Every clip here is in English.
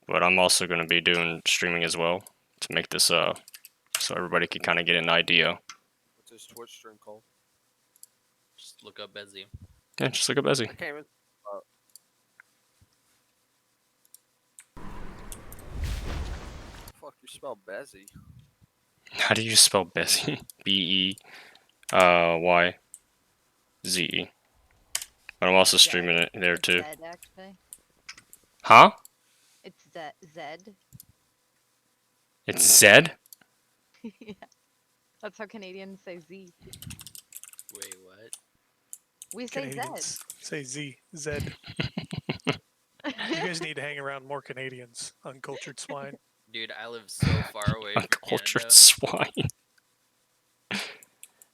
but I'm also going to be doing streaming as well to make this so everybody can kind of get an idea. What's his Twitch stream called? Just look up Beyzi. Yeah, just look up Beyzi. I can't even. Fuck, you spell Beyzi. How do you spell Beyzi? B-E-Y-Z-E. But I'm also streaming it there too. Zed, actually. Huh? It's Zed. It's Zed? Yeah. That's how Canadians say Z. Wait, what? We say Canadians say Z. Zed. You guys need to hang around more Canadians. Uncultured swine. Dude, I live so far away from Uncultured Canada. swine.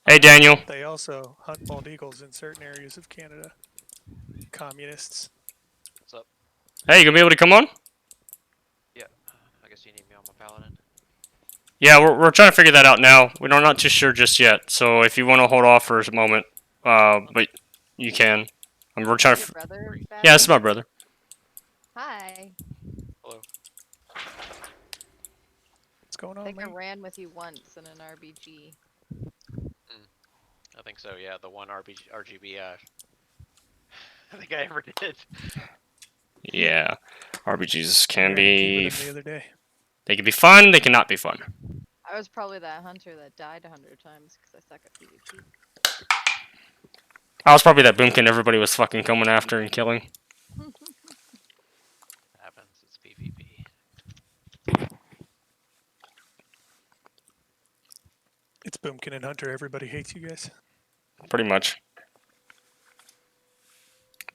Hey, Daniel. They also hunt bald eagles in certain areas of Canada. Communists. What's up? Hey, you gonna be able to come on? Yeah, I guess you need me on my paladin. Yeah, we're trying to figure that out now. We're not too sure just yet. So if you want to hold off for a moment, but you can. We're trying to. Brother back? Yeah, it's my brother. Hi. Hello. What's going I on, think I mate? ran with you once in an RBG. I think so, yeah, the one RGB I think I ever did. Yeah, RPGs can I be. the other day. They can be fun. They cannot be fun. I was probably that hunter that died 100 times because I suck at PvP. I was probably that boomkin everybody was fucking coming after and killing. Happens, it's PvP. It's Boomkin and Hunter. Everybody hates you guys. Pretty much.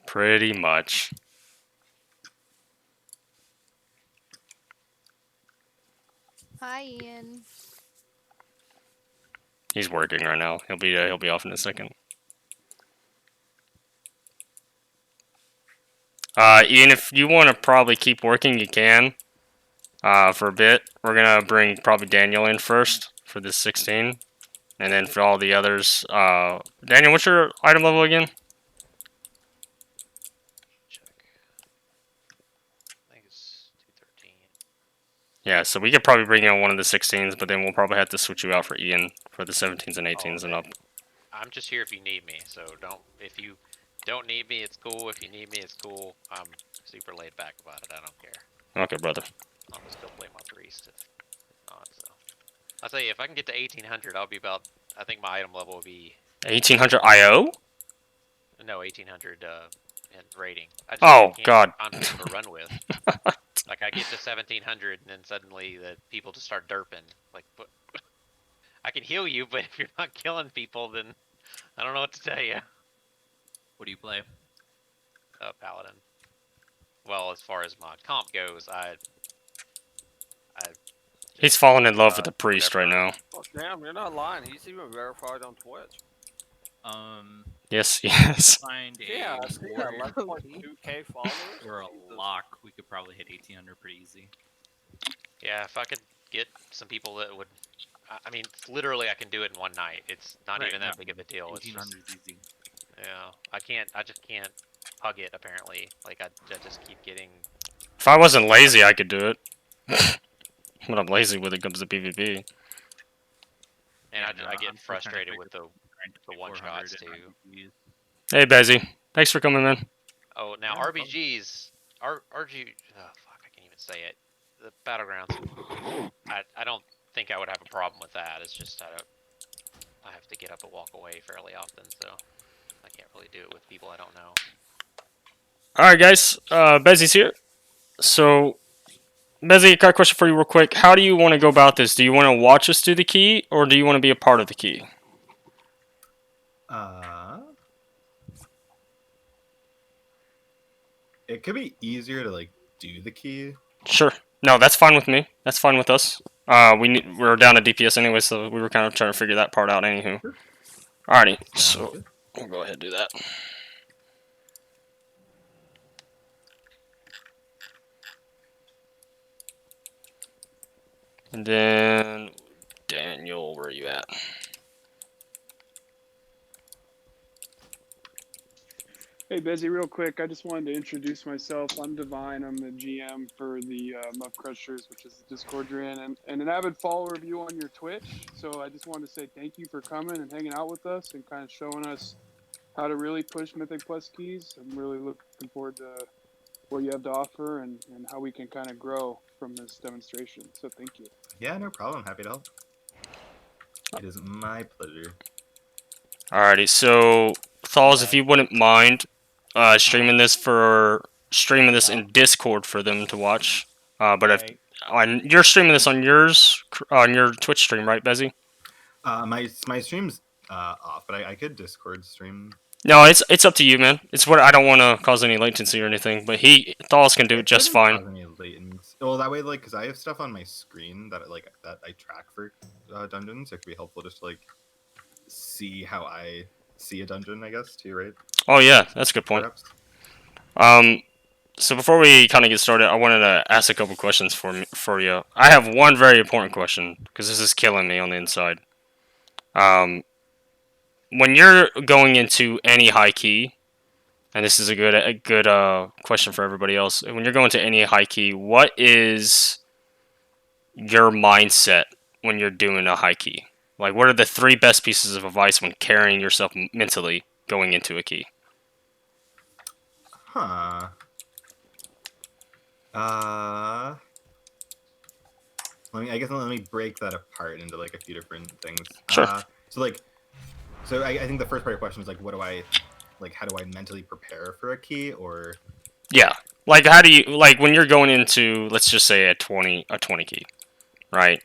Pretty much. Hi, Ian. He's working right now. He'll be off in a second. Ian, if you want to probably keep working, you can. For a bit, we're gonna bring probably Daniel in first for this 16, and then for all the others. Daniel, what's your item level again? Check. I think it's 213. Yeah, so we could probably bring in one of the 16s, but then we'll probably have to switch you out for Ian for the 17s and 18s and up. I'm just here if you need me, so if you don't need me, it's cool. If you need me, it's cool. I'm super laid back about it. I don't care. Okay, brother. I'll just go play my priest if not. So I'll tell you, if I can get to 1800, I'll be about. I think my item level will be 1800 IO? no 1800 in rating. I just Oh, can't God. find people to run with. Like I get to 1700, and then suddenly the people just start derping. Like, but I can heal you, but if you're not killing people, then I don't know what to tell you. What do you play? Paladin. Well, as far as my comp goes, He's falling in love with the priest right now. Oh, damn, you're not lying. He's even verified on Twitch. Yes, yes. Find a Yeah, I see that. warrior 11.2k followers. or a lock. We could probably hit 1800 pretty easy. Yeah, if I could get some people that would, I mean, literally, I can do it in one night. It's not even that big of a deal. 1800 is easy. Yeah, I just can't hug it. Apparently, like I just keep getting. If I wasn't lazy, I could do it. But I'm lazy when it comes to PvP. And Yeah, I I'm get still trying to frustrated figure with the one 400 shots and too. RPGs. Hey, Beyzi. Thanks for coming, man. Oh, now Yeah, no RBGs, RG, oh fuck, I can't even say it. The battlegrounds. I don't think I would have a problem with that. It's just I have to get up and walk away fairly often, so I can't really do it with people I don't know. Alright, guys. Beyzi's here. So, Beyzi, I got a question for you real quick. How do you want to go about this? Do you want to watch us do the key, or do you want to be a part of the key? It could be easier to like do the key. Sure. No, that's fine with me. That's fine with us. We're down to DPS anyway, so we were kind of trying to figure that part out anywho. Alrighty, so we'll go ahead and do that. And then, Daniel, where are you at? Hey, Beyzi, real quick, I just wanted to introduce myself. I'm Divine. I'm the GM for the Muff Crushers, which is the Discord you're in, and an avid follower of you on your Twitch. So I just wanted to say thank you for coming and hanging out with us and kind of showing us how to really push Mythic Plus keys. I'm really looking forward to what you have to offer and how we can kind of grow from this demonstration. So thank you. Yeah, no problem. Happy to help. It is my pleasure. Alrighty, so Thalls, if you wouldn't mind streaming this in Discord for them to watch. But if you're streaming this on on your Twitch stream, right, Beyzi? My stream's off, but I could Discord stream. No, it's up to you, man. It's what I don't want to cause any latency or anything, but Thalls can do it just shouldn't fine. cause any latency. Well, that way, like, because I have stuff on my screen that I track for dungeons, it could be helpful just to like see how I see a dungeon, I guess, too, right? Oh yeah, that's a good point. Perhaps. So before we kind of get started, I wanted to ask a couple questions for you. I have one very important question because this is killing me on the inside. When you're going into any high key, and this is a good question for everybody else. When you're going to any high key, what is your mindset when you're doing a high key? Like, what are the 3 best pieces of advice when carrying yourself mentally going into a key? Huh. Let me break that apart into like a few different things. Sure. So I think the first part of the question is like, how do I mentally prepare for a key, or? Yeah. Like, how do you, like, when you're going into, let's just say a 20 key, right?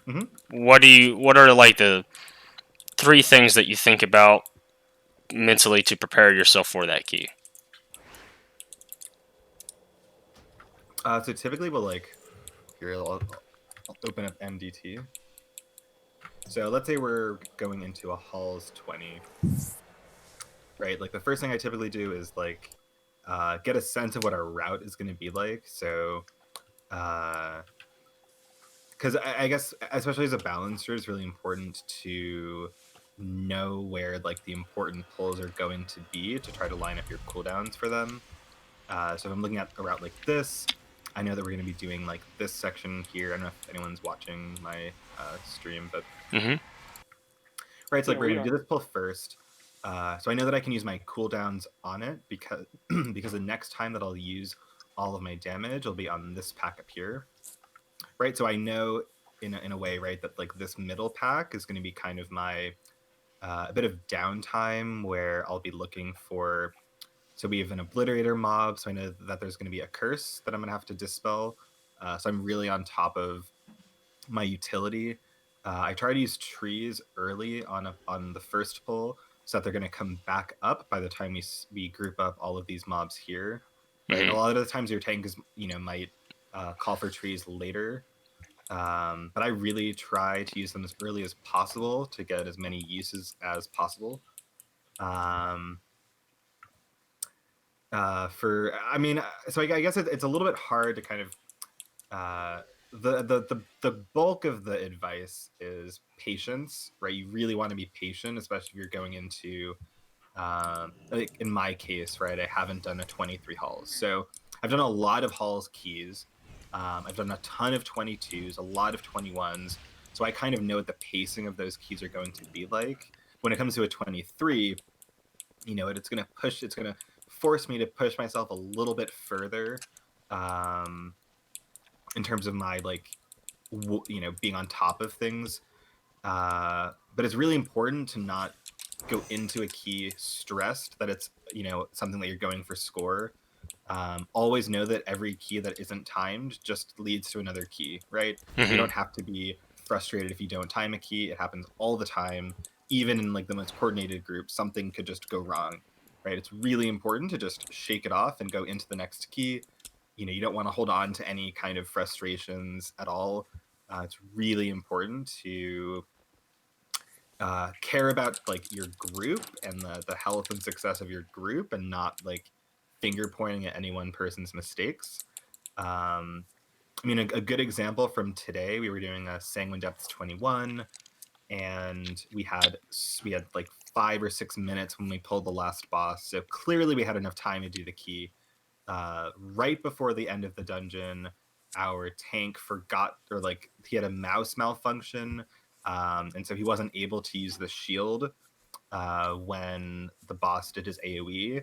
Mm-hmm. What are like the 3 things that you think about mentally to prepare yourself for that key? So typically we'll here I'll open up MDT. So let's say we're going into a Halls 20, right? Like the first thing I typically do is like get a sense of what our route is going to be like. So, because I guess especially as a balancer, it's really important to know where like the important pulls are going to be to try to line up your cooldowns for them. So if I'm looking at a route like this, I know that we're going to be doing like this section here. I don't know if anyone's watching my stream, but right, so like we're going to do this pull first. So I know that I can use my cooldowns on it because because the next time that I'll use all of my damage will be on this pack up here. Right, so I know in a way, right, that like this middle pack is going to be kind of my a bit of downtime where I'll be looking for. So we have an obliterator mob, so I know that there's going to be a curse that I'm going to have to dispel. So I'm really on top of my utility. I try to use trees early on the first pull, so that they're going to come back up by the time we group up all of these mobs here. Right, a lot of the times your tank is might call for trees later, but I really try to use them as early as possible to get as many uses as possible. So I guess it's a little bit hard to kind of the bulk of the advice is patience, right? You really want to be patient, especially if you're going into like in my case, right? I haven't done a 23 halls, so I've done a lot of halls keys. I've done a ton of 22s, a lot of 21s, so I kind of know what the pacing of those keys are going to be like. When it comes to a 23, it's going to force me to push myself a little bit further in terms of my being on top of things. But it's really important to not go into a key stressed that it's something that you're going for score. Always know that every key that isn't timed just leads to another key, right? You don't have to be frustrated if you don't time a key. It happens all the time. Even in like the most coordinated group, something could just go wrong, right? It's really important to just shake it off and go into the next key. You don't want to hold on to any kind of frustrations at all. It's really important to care about like your group and the health and success of your group, and not like finger pointing at any one person's mistakes. A good example from today, we were doing a Sanguine Depths 21, and we had like 5 or 6 minutes when we pulled the last boss. So clearly we had enough time to do the key. Right before the end of the dungeon, our tank forgot, or like he had a mouse malfunction, and so he wasn't able to use the shield when the boss did his AoE,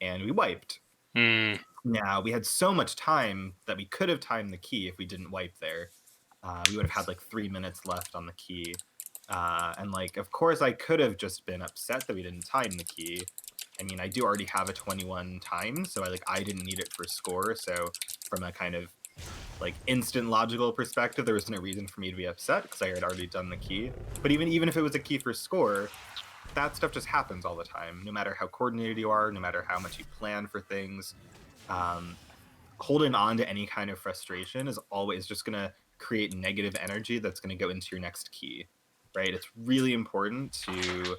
and we wiped. Hmm. Now we had so much time that we could have timed the key if we didn't wipe there. We would have had like 3 minutes left on the key. And like, of course, I could have just been upset that we didn't time the key. I mean, I do already have a 21 time, so I didn't need it for score. So from a kind of like instant logical perspective, there was no reason for me to be upset because I had already done the key. But even if it was a key for score, that stuff just happens all the time. No matter how coordinated you are, no matter how much you plan for things, holding on to any kind of frustration is always just going to create negative energy that's going to go into your next key, right? It's really important to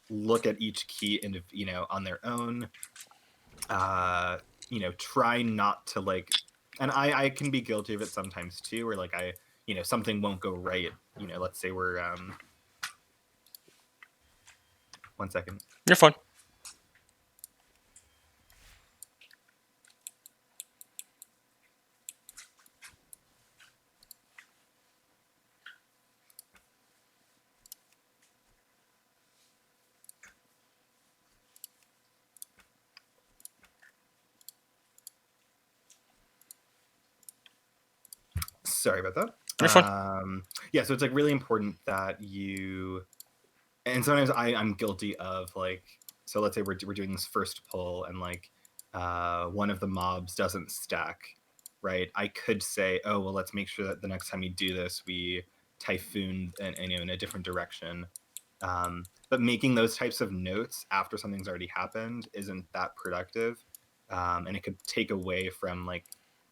look at each key on their own. Try not to like, and I can be guilty of it sometimes too, where like something won't go right. Let's say we're 1 second. You're fine. Sorry about that. You're fine. Yeah, so it's like really important that you, and sometimes I'm guilty of like, so let's say we're doing this first pull and like one of the mobs doesn't stack, right? I could say, oh well, let's make sure that the next time we do this, we typhoon in a different direction. But making those types of notes after something's already happened isn't that productive, and it could take away from like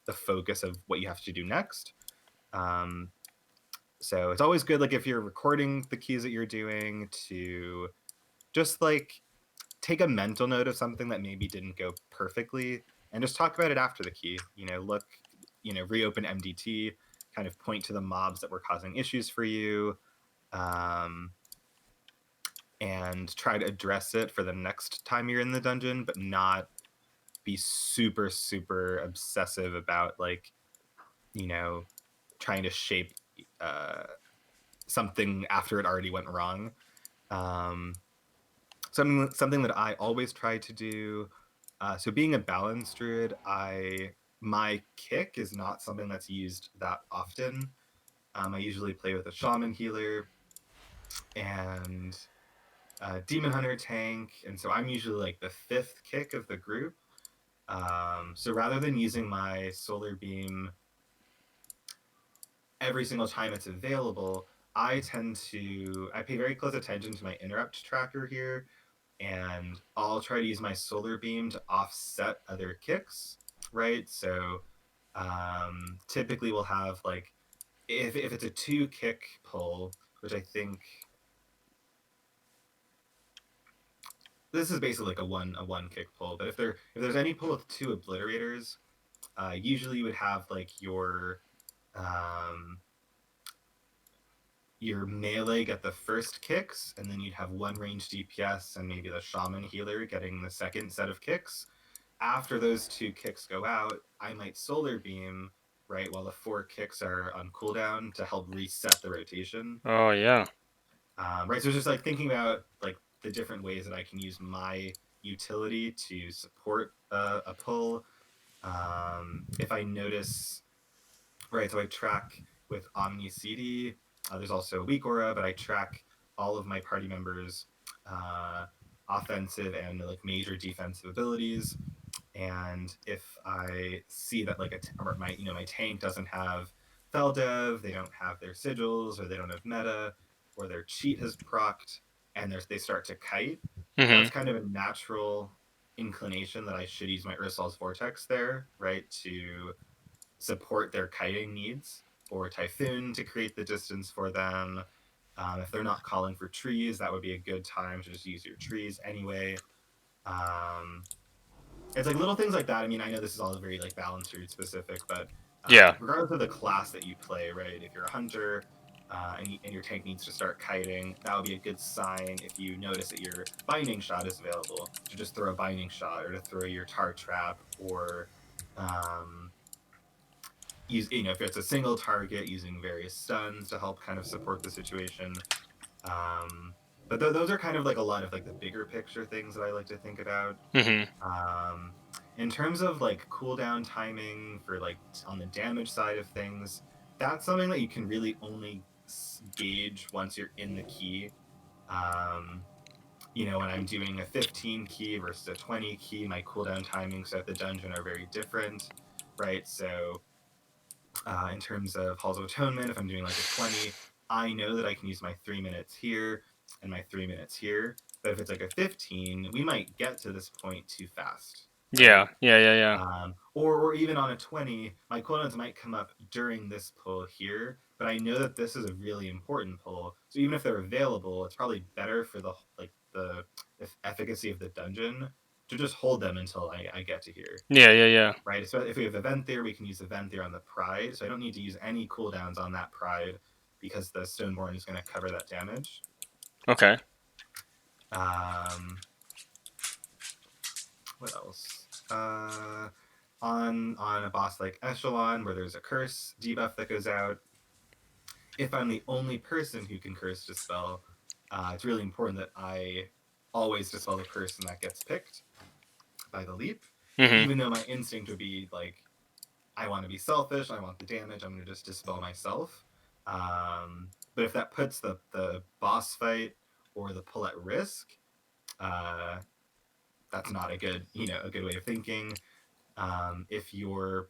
the focus of what you have to do next. So it's always good, like if you're recording the keys that you're doing, to just like take a mental note of something that maybe didn't go perfectly and just talk about it after the key. Look, reopen MDT, kind of point to the mobs that were causing issues for you, and try to address it for the next time you're in the dungeon, but not be super, super obsessive about like, trying to shape something after it already went wrong. Something that I always try to do. So being a balance druid, my kick is not something that's used that often. I usually play with a shaman healer and a demon hunter tank, and so I'm usually like the 5th kick of the group. So rather than using my solar beam every single time it's available, I pay very close attention to my interrupt tracker here, and I'll try to use my solar beam to offset other kicks, right? So typically we'll have like, if it's a 2 kick pull, which I think this is basically like a one kick pull, but if there's any pull with 2 obliterators, usually you would have like your melee get the first kicks, and then you'd have 1 ranged DPS and maybe the shaman healer getting the second set of kicks. After those 2 kicks go out, I might solar beam, right, while the 4 kicks are on cooldown to help reset the rotation. Oh yeah. Right, so it's just like thinking about like the different ways that I can use my utility to support a pull. If I notice, right, so I track with Omni CD. There's also Weak Aura, but I track all of my party members' offensive and like major defensive abilities. And if I see that like my tank doesn't have Feldev, they don't have their sigils, or they don't have meta, or their cheat has procced, and they start to kite, Mm-hmm. that's kind of a natural inclination that I should use my Ursol's Vortex there, right, to support their kiting needs, or Typhoon to create the distance for them. If they're not calling for trees, that would be a good time to just use your trees anyway. It's like little things like that. I mean, I know this is all very like balance route specific, but Yeah. regardless of the class that you play, right? If you're a hunter, and your tank needs to start kiting, that would be a good sign if you notice that your binding shot is available to just throw a binding shot or to throw your tar trap or use, if it's a single target, using various stuns to help kind of support the situation. But those are kind of like a lot of like the bigger picture things that I like to think about. Hmm. In terms of like cooldown timing for like on the damage side of things, that's something that you can really only gauge once you're in the key. Um, when I'm doing a 15 key versus a 20 key, my cooldown timings at the dungeon are very different, right? So in terms of Halls of Atonement, if I'm doing like a 20, I know that I can use my 3 minutes here and my 3 minutes here. But if it's like a 15, we might get to this point too fast. Yeah, Right? yeah. Or even on a 20, my cooldowns might come up during this pull here, but I know that this is a really important pull. So even if they're available, it's probably better for the efficacy of the dungeon to just hold them until I get to here. Yeah. Right? So if we have event there, we can use event there on the pride. So I don't need to use any cooldowns on that pride because the Stoneborn is going to cover that damage. Okay. What else? On a boss like Echelon, where there's a curse debuff that goes out, if I'm the only person who can curse dispel, it's really important that I always dispel the person that gets picked by the leap. Hmm. Even though my instinct would be like, I want to be selfish, I want the damage, I'm going to just dispel myself. But if that puts the boss fight or the pull at risk, that's not a good way of thinking. If you're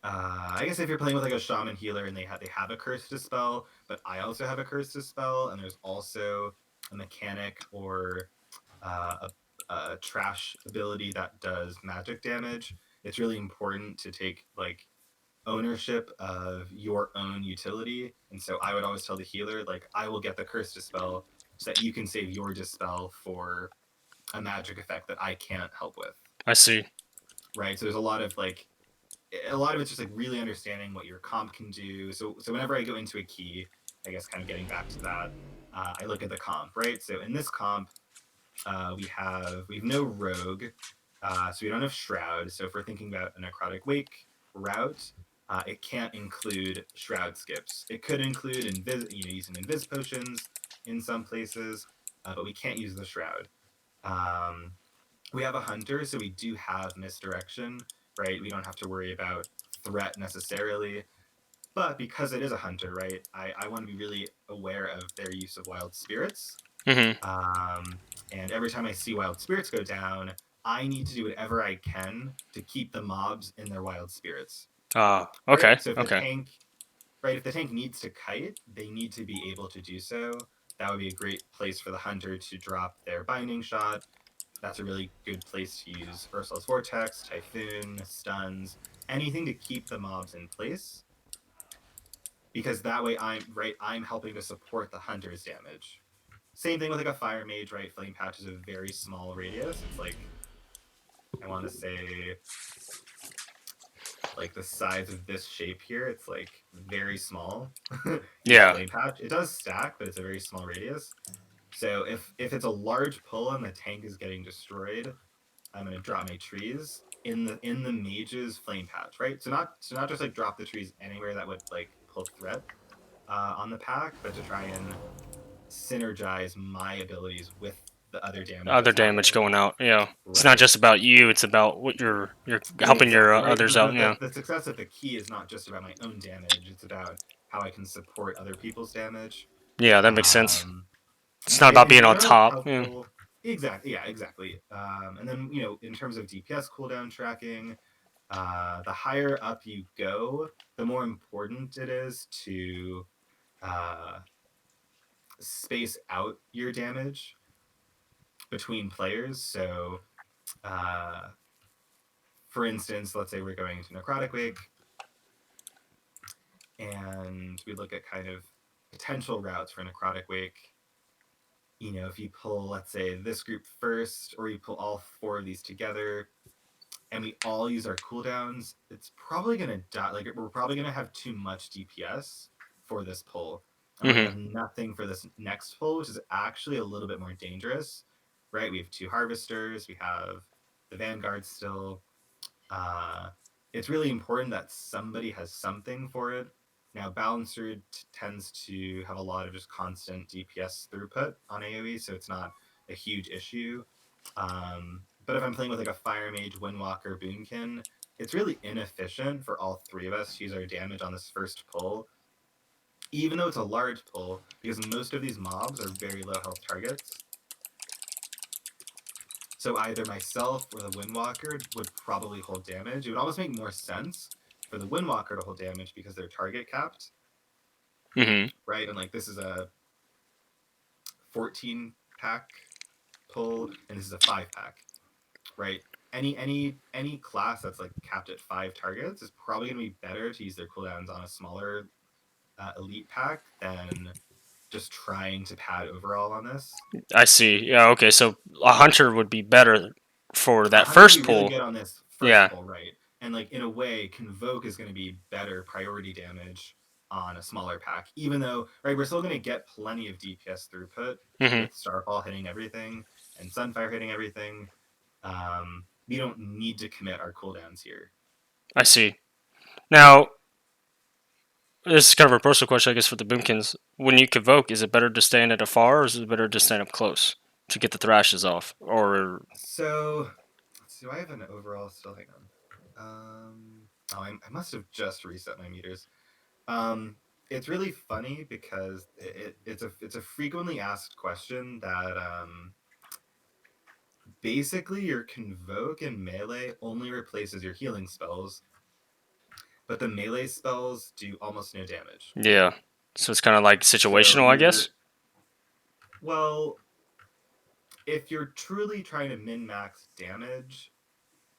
I guess if you're playing with like a shaman healer and they have a curse to spell, but I also have a curse to spell, and there's also a mechanic or a trash ability that does magic damage, it's really important to take like ownership of your own utility. And so I would always tell the healer, like, I will get the curse dispel so that you can save your dispel for a magic effect that I can't help with. I see. Right. So there's a lot of it's just like really understanding what your comp can do. So whenever I go into a key, I guess kind of getting back to that, I look at the comp, right? So in this comp, we have no rogue, so we don't have shroud. So if we're thinking about a necrotic wake route, it can't include shroud skips. It could include using invis potions in some places, but we can't use the shroud. We have a hunter, so we do have misdirection, right? We don't have to worry about threat necessarily. But because it is a hunter, right, I want to be really aware of their use of wild spirits. Hmm. And every time I see wild spirits go down, I need to do whatever I can to keep the mobs in their wild spirits. Okay. Right? So if Okay. if the tank needs to kite, they need to be able to do so. That would be a great place for the hunter to drop their binding shot. That's a really good place to use Ursula's Vortex, Typhoon, stuns, anything to keep the mobs in place. Because that way I'm helping to support the hunter's damage. Same thing with like a fire mage, right? Flame patch is a very small radius. It's like, I want to say, like the size of this shape here. It's like very small. Yeah. Flame patch. It does stack, but it's a very small radius. So if it's a large pull and the tank is getting destroyed, I'm gonna drop my trees in the mage's flame patch, right? So not just like drop the trees anywhere that would like pull threat on the pack, but to try and synergize my abilities with the other damage. Other That's damage happening. going out. Yeah. It's not Right. just about you. It's about what you're helping your Exactly, right? others out. Yeah. The success of the key is not just about my own damage. It's about how I can support other people's damage. Yeah, that makes sense. Um, It's not about in being on general, top. Yeah. helpful. Exactly. Yeah. Exactly. And then in terms of DPS cooldown tracking, the higher up you go, the more important it is to space out your damage between players. So, for instance, let's say we're going into Necrotic Wake, and we look at kind of potential routes for Necrotic Wake. If you pull, let's say, this group first, or you pull all 4 of these together, and we all use our cooldowns, it's probably going to die. Like, we're probably going to have too much DPS for this pull. And we're Mhm. gonna have nothing for this next pull, which is actually a little bit more dangerous, right? We have 2 harvesters, we have the vanguard still. It's really important that somebody has something for it. Now, Balancer tends to have a lot of just constant DPS throughput on AoE, so it's not a huge issue. But if I'm playing with like a Fire Mage, Windwalker, Boomkin, it's really inefficient for all 3 of us to use our damage on this first pull, even though it's a large pull, because most of these mobs are very low health targets. So either myself or the Windwalker would probably hold damage. It would almost make more sense for the Windwalker to hold damage because they're target capped, Mhm. right? And like this is a 14 pack pull, and this is a 5 pack, right? Any class that's like capped at 5 targets is probably going to be better to use their cooldowns on a smaller elite pack than just trying to pad overall on this. I see. Yeah. Okay. So a hunter would be better for that 100 would first be really pull. good on this first Yeah. pull, right? And like in a way, Convoke is going to be better priority damage on a smaller pack, even though right we're still going to get plenty of DPS throughput Mhm. with Starfall hitting everything and Sunfire hitting everything. We don't need to commit our cooldowns here. I see. Now, this is kind of a personal question, I guess, for the Boomkins. When you convoke, is it better to stand at afar, or is it better to stand up close to get the thrashes off? Or So, let's see, do I have an overall still? Hang on. I must have just reset my meters. It's really funny because it's a frequently asked question that basically your convoke in melee only replaces your healing spells, but the melee spells do almost no damage. yeah, so it's kind of like So situational, I guess. well, if you're truly trying to min max damage,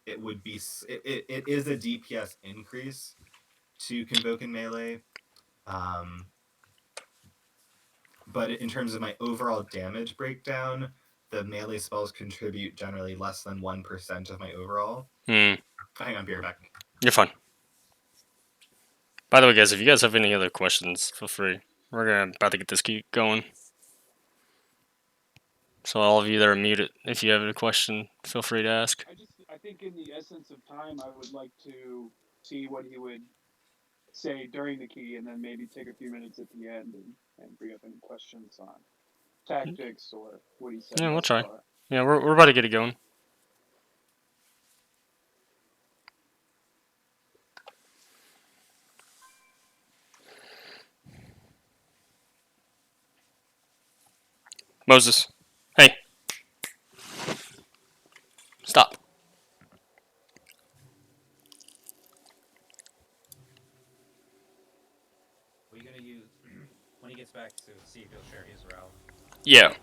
it would be it is a DPS increase to convoke in melee. But in terms of my overall damage breakdown, the melee spells contribute generally less than 1% of my overall. Hmm. Hang on, be right back. You're fine. By the way, guys, if you guys have any other questions, feel free. We're gonna about to get this keep going. So all of you that are muted, if you have a question, feel free to ask. I think in the essence of time, I would like to see what he would say during the key, and then maybe take a few minutes at the end and bring up any questions on tactics or what he said Yeah, we'll thus try. far. Yeah, we're about to get it going. Moses, hey, stop. What are you gonna use when he gets back to see if he'll share his route? Yeah.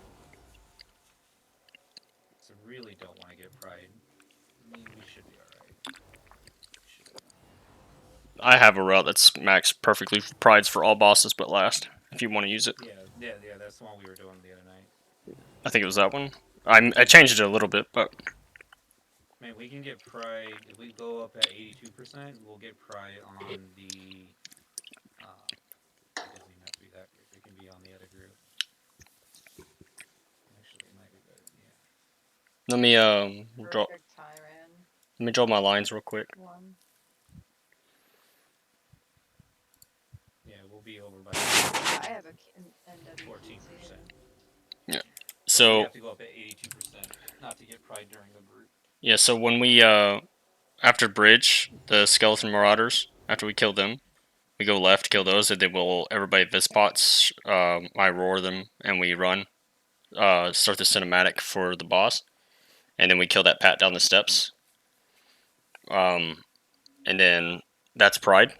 So really don't want to get pride. I mean, we should be alright. I have a route that's maxed perfectly for prides for all bosses but last. If you want to use it, Yeah. That's the one we were doing the other night. I think it was that one. I changed it a little bit, but Man, we can get pride if we go up at 82%. We'll get pride on the. It doesn't even have to be that group. It can be on the other group. Actually, it might be better. Yeah. let me draw. Perfect Tyran. Let me draw my lines real quick. One. Yeah, we'll be over by I have a NW. 14%. Yeah. We So have to go up at 82%, not to get pride during the group. yeah. So when we after bridge the skeleton marauders, after we kill them, we go left, kill those, and then we'll everybody at this spots. I roar them and we run. Start the cinematic for the boss, and then we kill that pat down the steps. And then that's pride.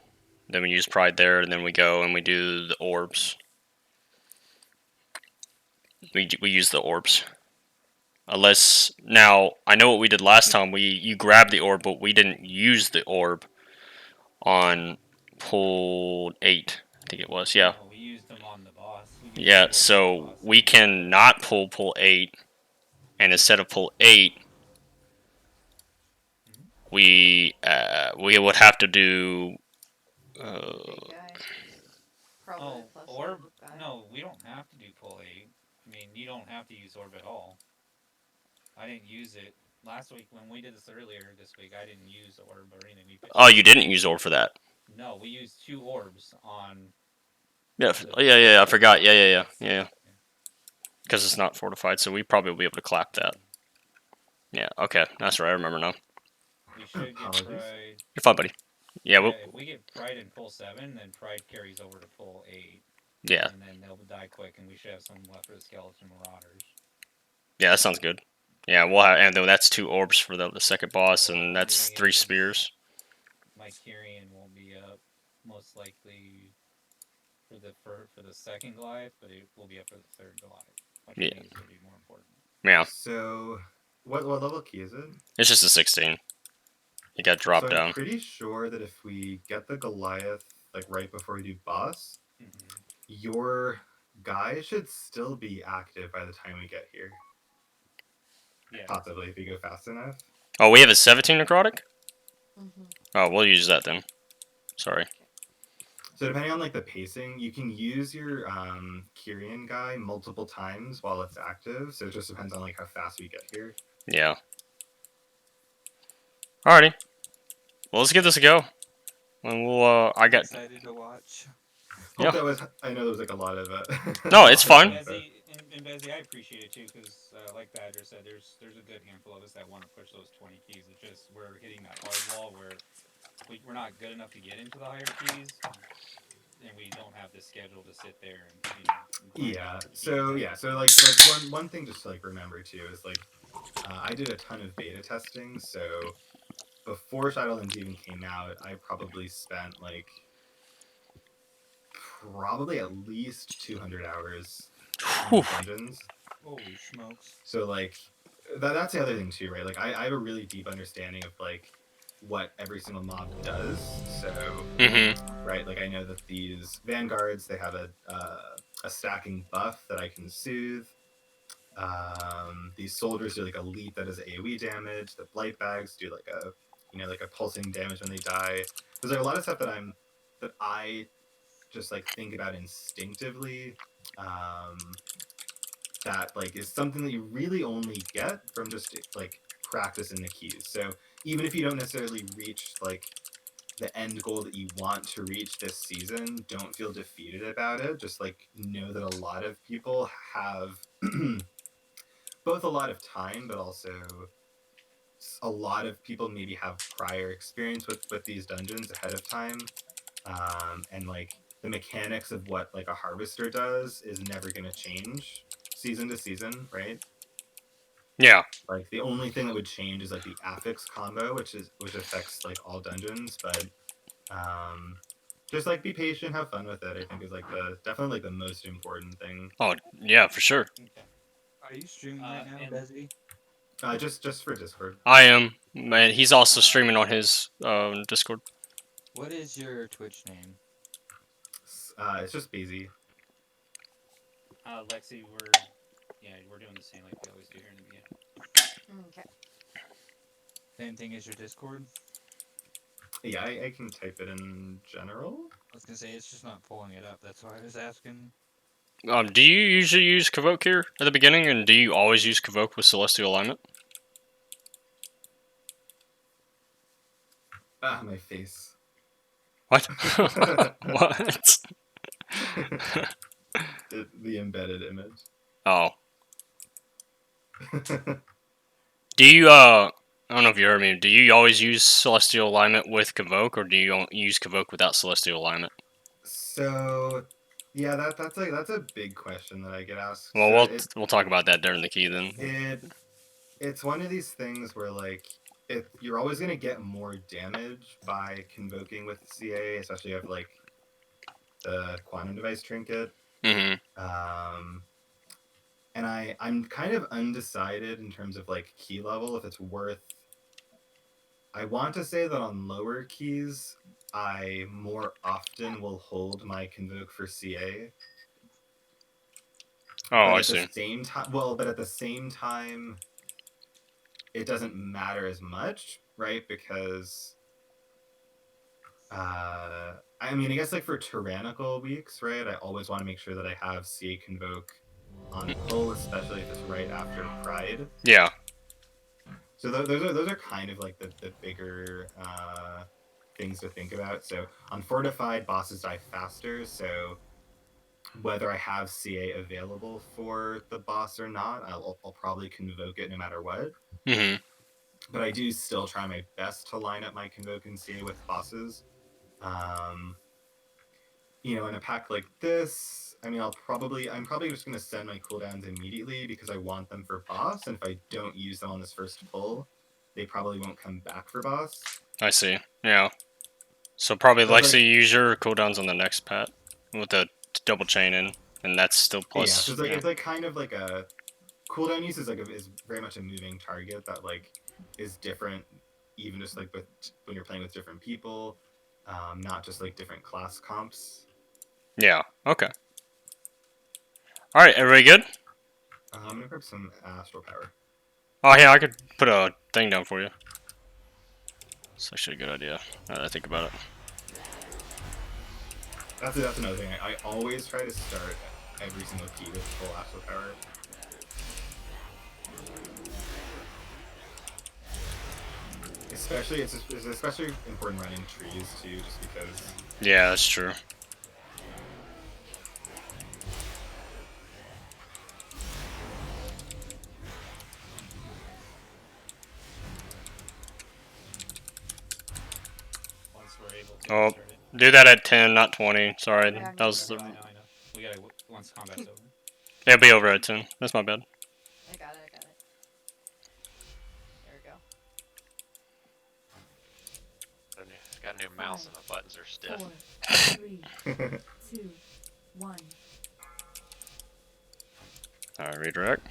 Then we use pride there, and then we go and we do the orbs. We use the orbs. Unless now I know what we did last time. You grabbed the orb, but we didn't use the orb on pull 8. I think it was. Yeah. No, we used them on the boss. Yeah. So we can not pull 8, and instead of pull 8, we would have to do. Big guy. Probably Oh, plus orb? guy. No, we don't have to do pull 8. I mean, you don't have to use orb at all. I didn't use it last week when we did this earlier this week. I didn't use orb or anything. We Oh, you didn't use orb for that. No, we used 2 orbs on. Yeah, the yeah. I first forgot. one. Yeah. Because it's not fortified, so we probably will be able to clap that. Yeah. Okay, that's right. I remember now. We should get Apologies. pride. You're fine, buddy. Yeah. Yeah, if we get pride in pull 7, then pride carries over to pull 8. Yeah. And then they'll die quick, and we should have some left for the skeleton marauders. Yeah, that sounds good. Yeah, we'll have, and then that's 2 orbs for the second boss, Well, and only that's thing 3 is spears. my Kyrian won't be up most likely for the second Goliath, but it will be up for the third Goliath, which Yeah. I think is going to be more important. Yeah, So, what level key is it? it's just a 16. You got drop So down. I'm pretty sure that if we get the Goliath like right before we do boss, Mm-hmm. your guy should still be active by the time we get here. Yeah. Possibly if you go fast enough. Oh, we have a 17 necrotic? Mm-hmm. Oh, we'll use that then. Sorry. So depending on like the pacing, you can use your Kyrian guy multiple times while it's active. So it just depends on like how fast we get here. Yeah. Alrighty. Well, let's give this a go. And we'll, I got... excited to watch. Yeah. That was. I know there was like a lot of. No, it's fun. And Beyzi, I appreciate it too, because like Badger said, there's a good handful of us that want to push those 20 keys. It's just we're hitting that hard wall where we're not good enough to get into the higher keys, and we don't have the schedule to sit there and Yeah. So like one thing just to like remember too is like I did a ton of beta testing. So before Shadowlands even came out, I probably spent like at least 200 hours in dungeons. Holy smokes. So like that's the other thing too, right? Like I have a really deep understanding of like what every single mob does. So right, like I know that these vanguards, they have a stacking buff that I can soothe. These soldiers do like a leap that is AoE damage. The blight bags do like a pulsing damage when they die. There's like a lot of stuff that I just like think about instinctively. That like is something that you really only get from just like practicing the keys. So even if you don't necessarily reach like the end goal that you want to reach this season, don't feel defeated about it. Just like know that a lot of people have both a lot of time, but also a lot of people maybe have prior experience with these dungeons ahead of time, and like the mechanics of what like a harvester does is never going to change season to season, right? Yeah. Like the only thing that would change is like the affix combo, which affects like all dungeons, but just like be patient, have fun with it. I think is like definitely like the most important thing. Oh, yeah, for sure. Are you streaming right now, and- Beyzi? Just for Discord. I am. Man, he's also streaming on his Discord. What is your Twitch name? It's just Beyzi. Lexi, we're doing the same like we always do here in the beginning. Okay. Same thing as your Discord? Yeah, I can type it in general. I was gonna say it's just not pulling it up. That's why I was asking. Do you usually use Convoke here at the beginning, and do you always use Convoke with Celestial Alignment? Ah, my face. What? What? The embedded image. Oh. Do you, I don't know if you heard me, do you always use Celestial Alignment with Convoke, or do you use Convoke without Celestial Alignment? So, yeah, that's a big question that I get asked. Well, So we'll talk about that during the key then. It's one of these things where like if you're always gonna get more damage by convoking with CA, especially if like the quantum device trinket. And I'm kind of undecided in terms of like key level if it's worth. I want to say that on lower keys, I more often will hold my convoke for CA. Oh, I see. But at the same time, it doesn't matter as much, right? Because I I mean, I guess like for tyrannical weeks, right? I always want to make sure that I have CA Convoke on pull, especially if it's right after Pride. Yeah. So those are kind of like the bigger things to think about. So on Fortified, bosses die faster, so whether I have CA available for the boss or not, I'll probably convoke it no matter what. Mm-hmm. But I do still try my best to line up my convoke and CA with bosses. You know, in a pack like this, I mean, I'm probably just going to send my cooldowns immediately because I want them for boss, and if I don't use them on this first pull, they probably won't come back for boss. I see. Yeah. So probably But, Lexi, like, use your cooldowns on the next pat with the double chain in, and that's still yeah, plus. so it's like kind of like a cooldown use is very much a moving target that like is different, even just like with when you're playing with different people, not just like different class comps. Yeah. Okay. All right. Everybody good? I'm gonna grab some astral power. Oh yeah, I could put a thing down for you. It's actually a good idea. Now that I think about it. That's another thing. I always try to start every single key with full astral power. Especially, it's especially important running trees too, just because. Yeah, that's true. Once we're able to Oh, insert it. do that at 10, not 20. Sorry, Yeah, that was I the. know. We gotta once combat's over. It'll be over at 10. That's my bad. I got it. There we go. Got a new mouse and the buttons are stiff. 4, 3, 2, 1. All right, redirect.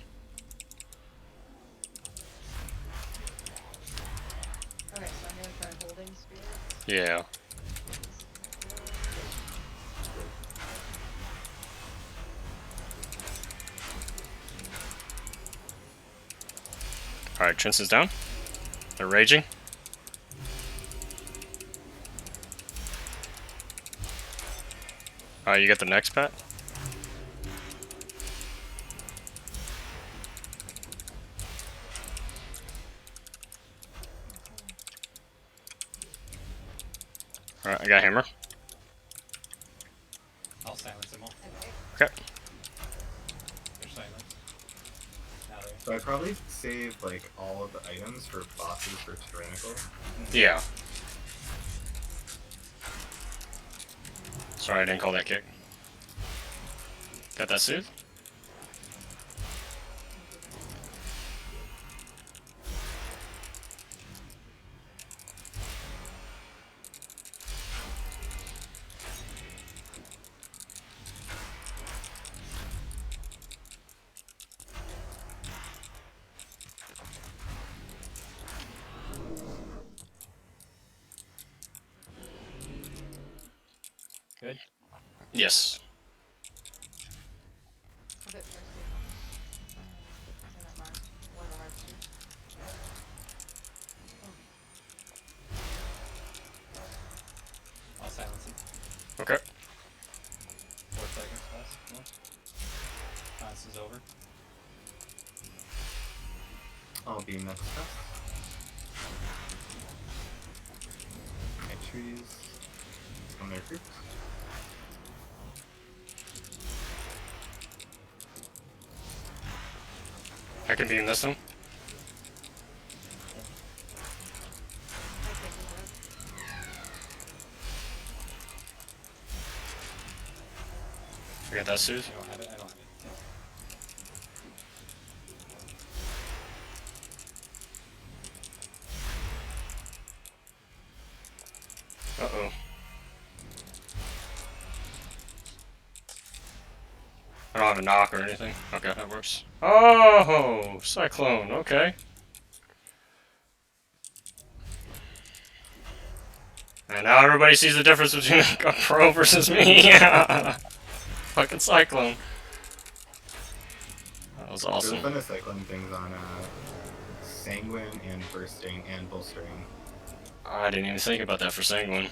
Okay, so I'm gonna try holding spirits. Yeah. All right, Chance is down. They're raging. All right, you get the next pat. All right, I got hammer. I'll silence them all. Okay. They're silent. Now they're. So I probably save like all of the items for bosses for tyrannical. Yeah. Sorry, I didn't call that kick. Got that soothe? Good. Yes. A bit first. Isn't that marked? One of the marks too. I'll silence them. Okay. 4 seconds left. More. Silence is over. I'll be next up. My trees. On their groups. I can beam this one. I got that soothe. I don't have it. I don't have it. Uh-oh. I don't have a knock or anything. Okay, that works. Oh, Cyclone, okay. And now everybody sees the difference between a pro versus me. Fucking Cyclone. That was There's awesome. a ton of cycling things on Sanguine and Bursting and Bolstering. I didn't even think about that for Sanguine.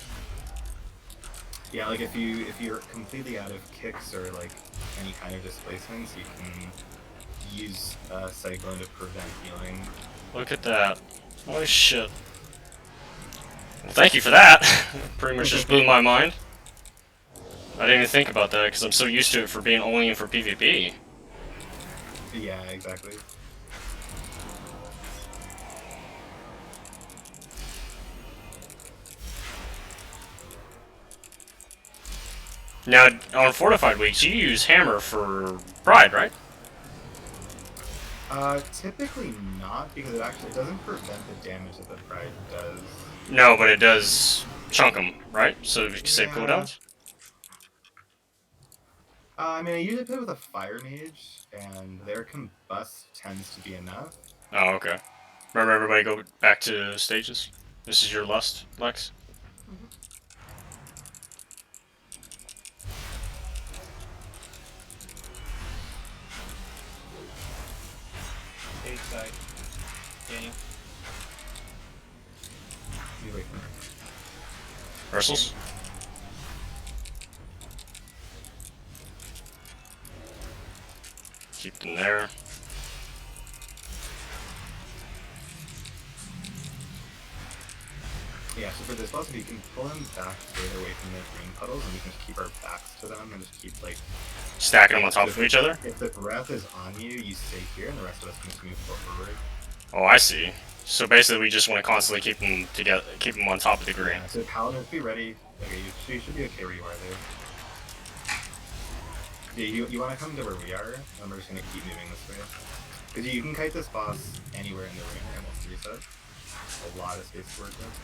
Yeah, like if you're completely out of kicks or like any kind of displacements, you can use Cyclone to prevent healing. Look at that. Holy shit. Well, thank you for that. Pretty much just blew my mind. I didn't even think about that because I'm so used to it for being only in for PvP. Yeah, exactly. Now, on Fortified Weeks, you use Hammer for Pride, right? Typically not, because it doesn't prevent the damage that the Pride does. No, but it does chunk them, right? So you can save Yeah. cooldowns? I mean, I usually play with a Fire Mage, and their combust tends to be enough. Oh, okay. Remember, everybody go back to stages. This is your lust, Lex. Stage side. Daniel. You wait for me. Ursels? Keep them there. Yeah, so for this boss, if you can pull them back further away from the green puddles, and we can just keep our backs to them and just keep like Stacking them on top of each other? If the breath is on you, you stay here, and the rest of us can just move forward. Oh, I see. So basically, we just want to constantly keep them together, keep them on top of the green. Yeah, so Paladins, be ready. Okay, you should be okay where you are there. Yeah, you want to come to where we are? And we're just gonna keep moving this way. Because you can kite this boss anywhere in the ring and we'll reset. A lot of space to work with.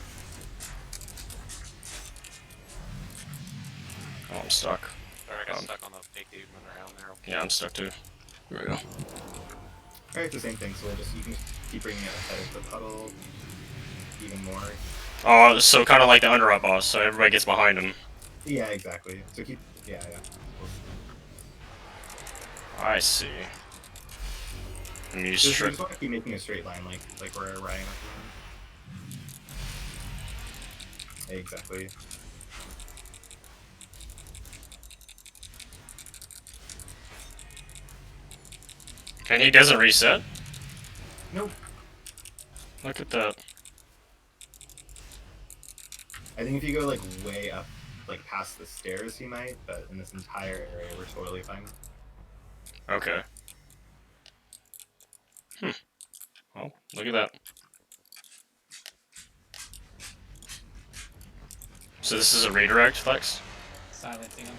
Oh, I'm stuck. Sorry, I got stuck on the big dude moving around there. Yeah, I'm stuck too. There we go. Alright, it's the same thing, so you can just keep bringing it ahead of the puddle even more. Oh, so kind of like the under-up boss, so everybody gets behind him. Yeah, exactly. So yeah. I see. And you Just strip. want to keep making a straight line, like we're riding up the line. Exactly. And he doesn't reset? Nope. Look at that. I think if you go like way up, like past the stairs, he might. But in this entire area, we're totally fine. Okay. Oh, look at that. So this is a redirect, Flex? Silencing him.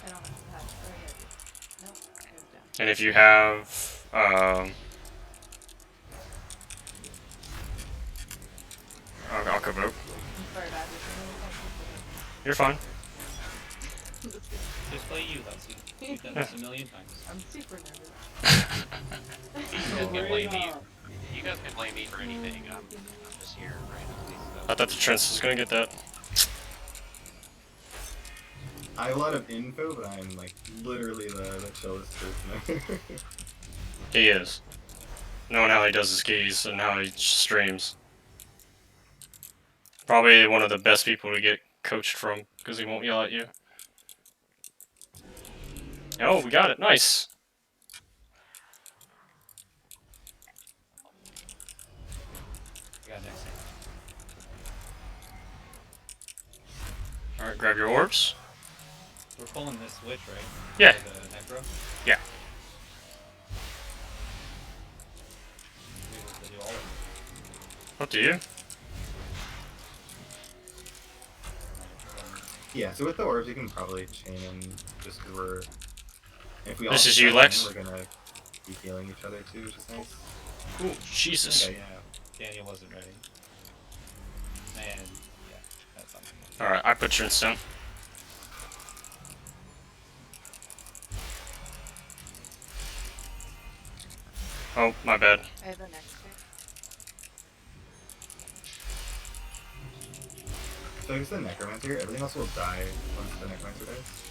I don't have to have it. Nope, it goes down. And if you have, I'll come out. I'm sorry about this. You're fine. Just play you, Lexi. You've done this a million times. I'm super nervous. You guys can blame me. You guys can blame me for anything. I'm just here randomly. I thought the Trent was gonna get that. I have a lot of info, but I'm like literally the chillest person. He is. Knowing how he does his keys and how he streams. Probably one of the best people to get coached from, because he won't yell at you. Oh, we got it. Nice. Got next. Alright, grab your orbs. We're pulling this switch, right? Yeah. For the necro? Yeah. We have to do all of it. Up to you. Yeah, so with the orbs, you can probably chain them just because we're. If we all This is you, start Lex? in, we're gonna be healing each other too, which is nice. Ooh, Jesus. Okay, Yeah, Daniel wasn't ready. And yeah, that's something. Alright, I put Trent down. Oh, my bad. I have the next pick. So I guess the Necromancer, everything else will die once the Necromancer dies.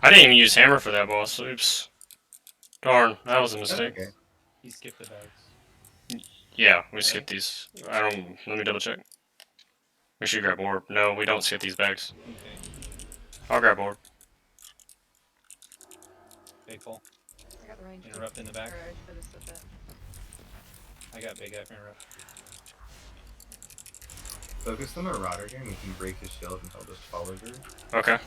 I didn't even use hammer for that boss. Oops. Darn, that was a That's mistake. okay. He skipped the bags. Yeah, we skip these. I don't. Let me double check. We should grab orb. No, we don't skip these bags. Okay. I'll grab orb. Big pull. I got the range. Interrupt in the back. Or I should have said that. I got big F interrupt. Focus the Marauder here and we can break his shield and he'll just follow through. Okay.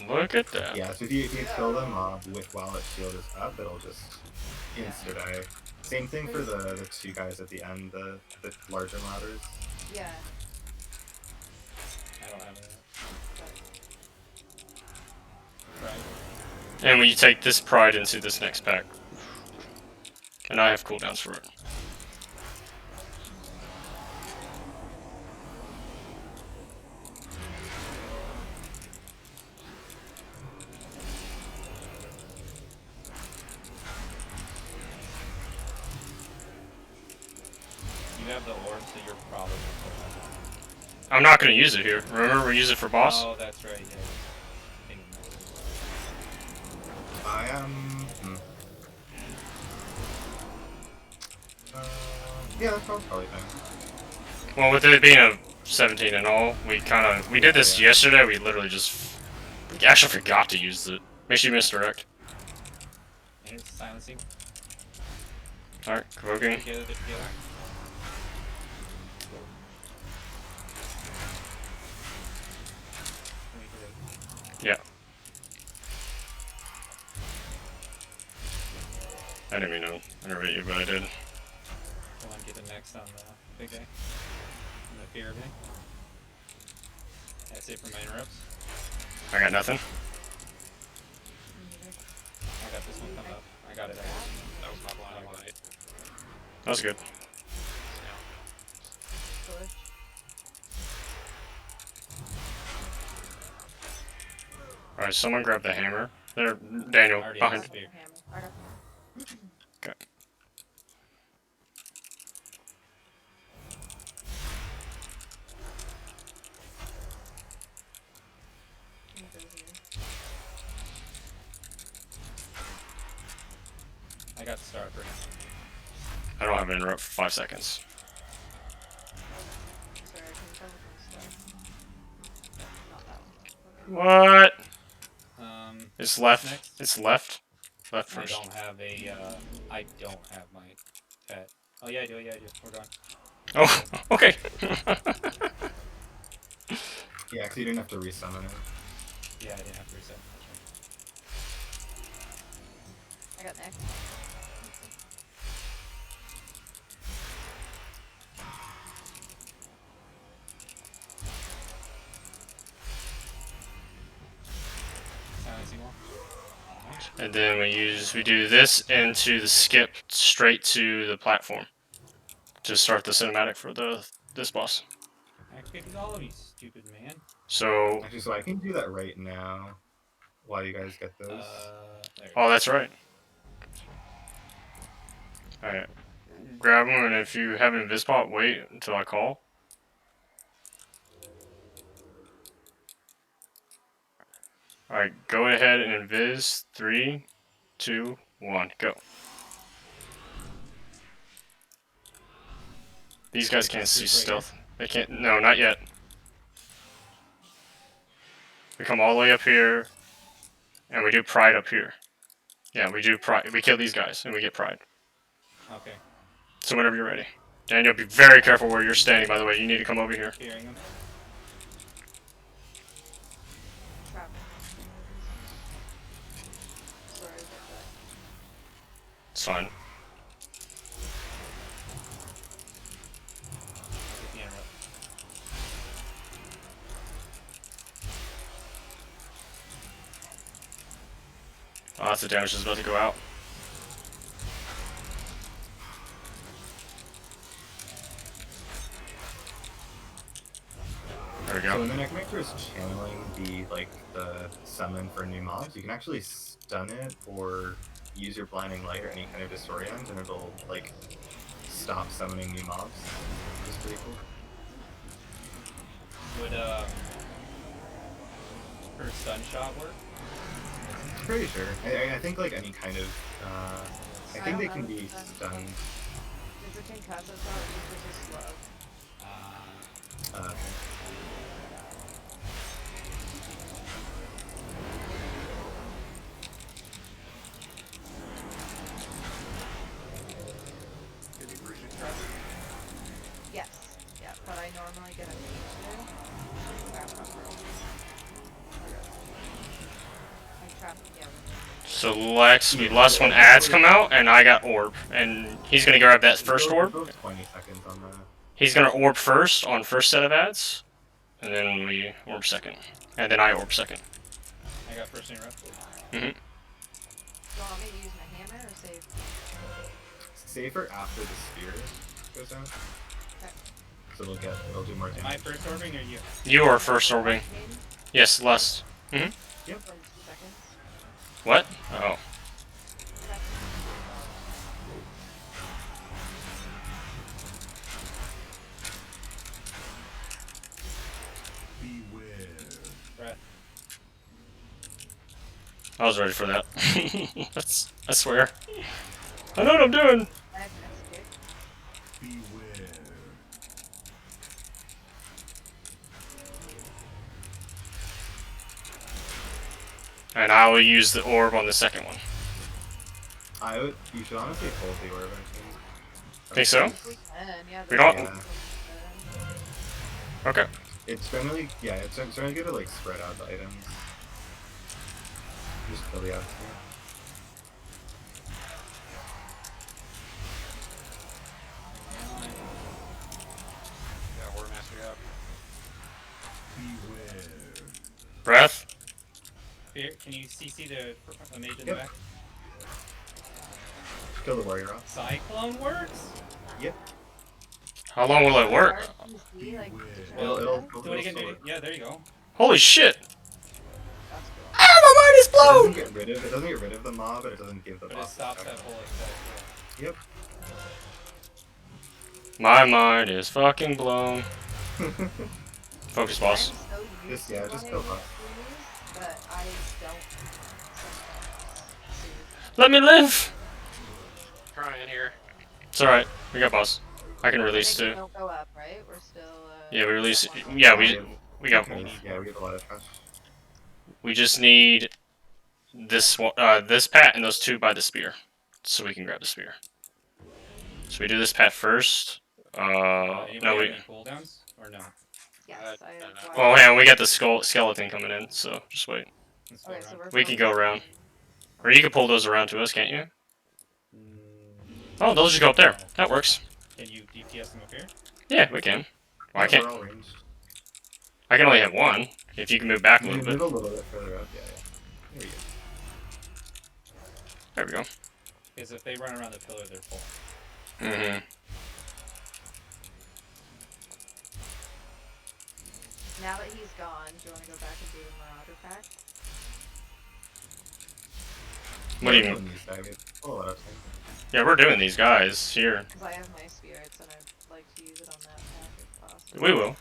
Look at that. Yeah, so if you kill the mob while its shield is up, it'll just insta die. Same thing for the two guys at the end, the larger Marauders. Yeah. I don't have it. Right. And we take this pride into this next pack. And I have cooldowns for it. You have the orb, so you're probably. I'm not going to use it here. Remember, we use it for boss? Oh, that's right. Yeah. Thinking that. I am. Yeah, that's probably fine. Well, with it being a 17 and all, we did this yesterday. We literally just actually forgot to use it. Makes you misdirect. And it's silencing. All right, provoking. Together, they're together. Yeah. I didn't even know. I never hit you, but I did. I want to get the next on the big guy. And the fear thing. That's it for my interrupts. I got nothing. I got this one coming up. I got it. That was my blind light. That was good. Push. All right, someone grab the hammer. There, Daniel, Already behind. has spear. Hammer. I got Okay. I got the star for him. I don't have an interrupt for 5 seconds. Sorry, I can cover some stuff. Not that one. Okay. What? It's left. next? It's left. Left I first. don't have a. I don't have my pet. Oh yeah, I do. Yeah, I do. We're gone. Oh, okay. Yeah, because you didn't have to resummon it. Yeah, I didn't have to reset. I got next. Silencing wall. And then we do this into the skip straight to the platform to start the cinematic for this boss. Activated all of you, stupid man. So, Actually, so I can do that right now while you guys get those. There. oh, that's right. All right, grab them, and if you have Invispot, wait until I call. All right, go ahead and invis. 3, 2, 1, go. These guys can't see stealth. They can't. No, not yet. We come all the way up here, and we do pride up here. Yeah, we do pride. We kill these guys, and we get pride. Okay. So whenever you're ready. Daniel, be very careful where you're standing, by the way. You need to come over here. Hearing him. Trap. Sorry about that. It's fine. Get the interrupt. Oh, that's the damage that's about to go out. There we So go. when the Necromancer is channeling the summon for new mobs, you can actually stun it or use your blinding light or any kind of disorient, and it'll stop summoning new mobs. Which is pretty cool. Would her stun shot work? Pretty sure. I think like any kind of. I think they can be stunned. Is the concussive shot equal to slow? Okay. Did you bring it, Trevor? Yes. Yeah, but I normally get a mage there. Trap upper. I trap, yeah. So Lex, we lost when ads come out, and I got orb, and he's gonna grab that first Still- orb. still 20 seconds on the. He's gonna orb first on first set of ads, and then we orb second, and then I orb second. I got first interrupt. Do you want me to use my hammer or save? Safer after the spear goes out. Okay. So it'll do more Am I damage. first orbing or you? You are first orbing. Main Yes, less. for 2 seconds. What? Oh. Okay. Breath. I was ready for that. I swear. I know what I'm doing. I have next kick. And I will use the orb on the second one. You should honestly hold the orb. I Think so? If we can, yeah. We there's don't- no- Okay. It's generally it's generally good to like spread out the items. Just kill the atmosphere. Yeah, we're messing up. Breath. Fear, can you CC the mage in the Yep. back? Kill the warrior off. Cyclone works? Yep. How long will it work? RTC, like, It'll Do it again, do it. Yeah, there you go. Holy shit! That's cool. Ah, my mind is It blown! doesn't get rid of the mob, but it doesn't give the But it boss. stops that effect. whole effect. Yep. My mind is fucking blown. Focus, boss. I'm so used Just- yeah, to just running go boss. these, but I don't sometimes soothe. Let me live! Trying here. It's alright. We got boss. I can I release think we too. don't go up, right? We're still, Yeah, we release. at one Yeah, level. we got. Yeah, we have a lot of trash. We just need this one, this pat, and those two by the spear, so we can grab the spear. So we do this pat first. Anybody No, have we. any cooldowns? Or no? Yes, I have no. one. Well, hang on, we got the skeleton coming in, so just wait. Let's go Okay, so around. we're We can going go around. Or you can pull those around to us, can't you? Mm, Oh, those just go up there. That works. Can you DPS them up here? Yeah, we can. Well, I yeah, can't. we're all ranged. I can only have one. If you can move back a You little can bit. move a little bit further up. Yeah, yeah. There you go. There we go. Because if they run around the pillar, they're full. Mm-hmm. Now that he's gone, do you want to go back and do the Marauder pack? What do you We're mean? doing these guys. A lot of time. Yeah, we're doing these guys here. Because I have my spirits and I'd like to use it on that pack if possible. We will.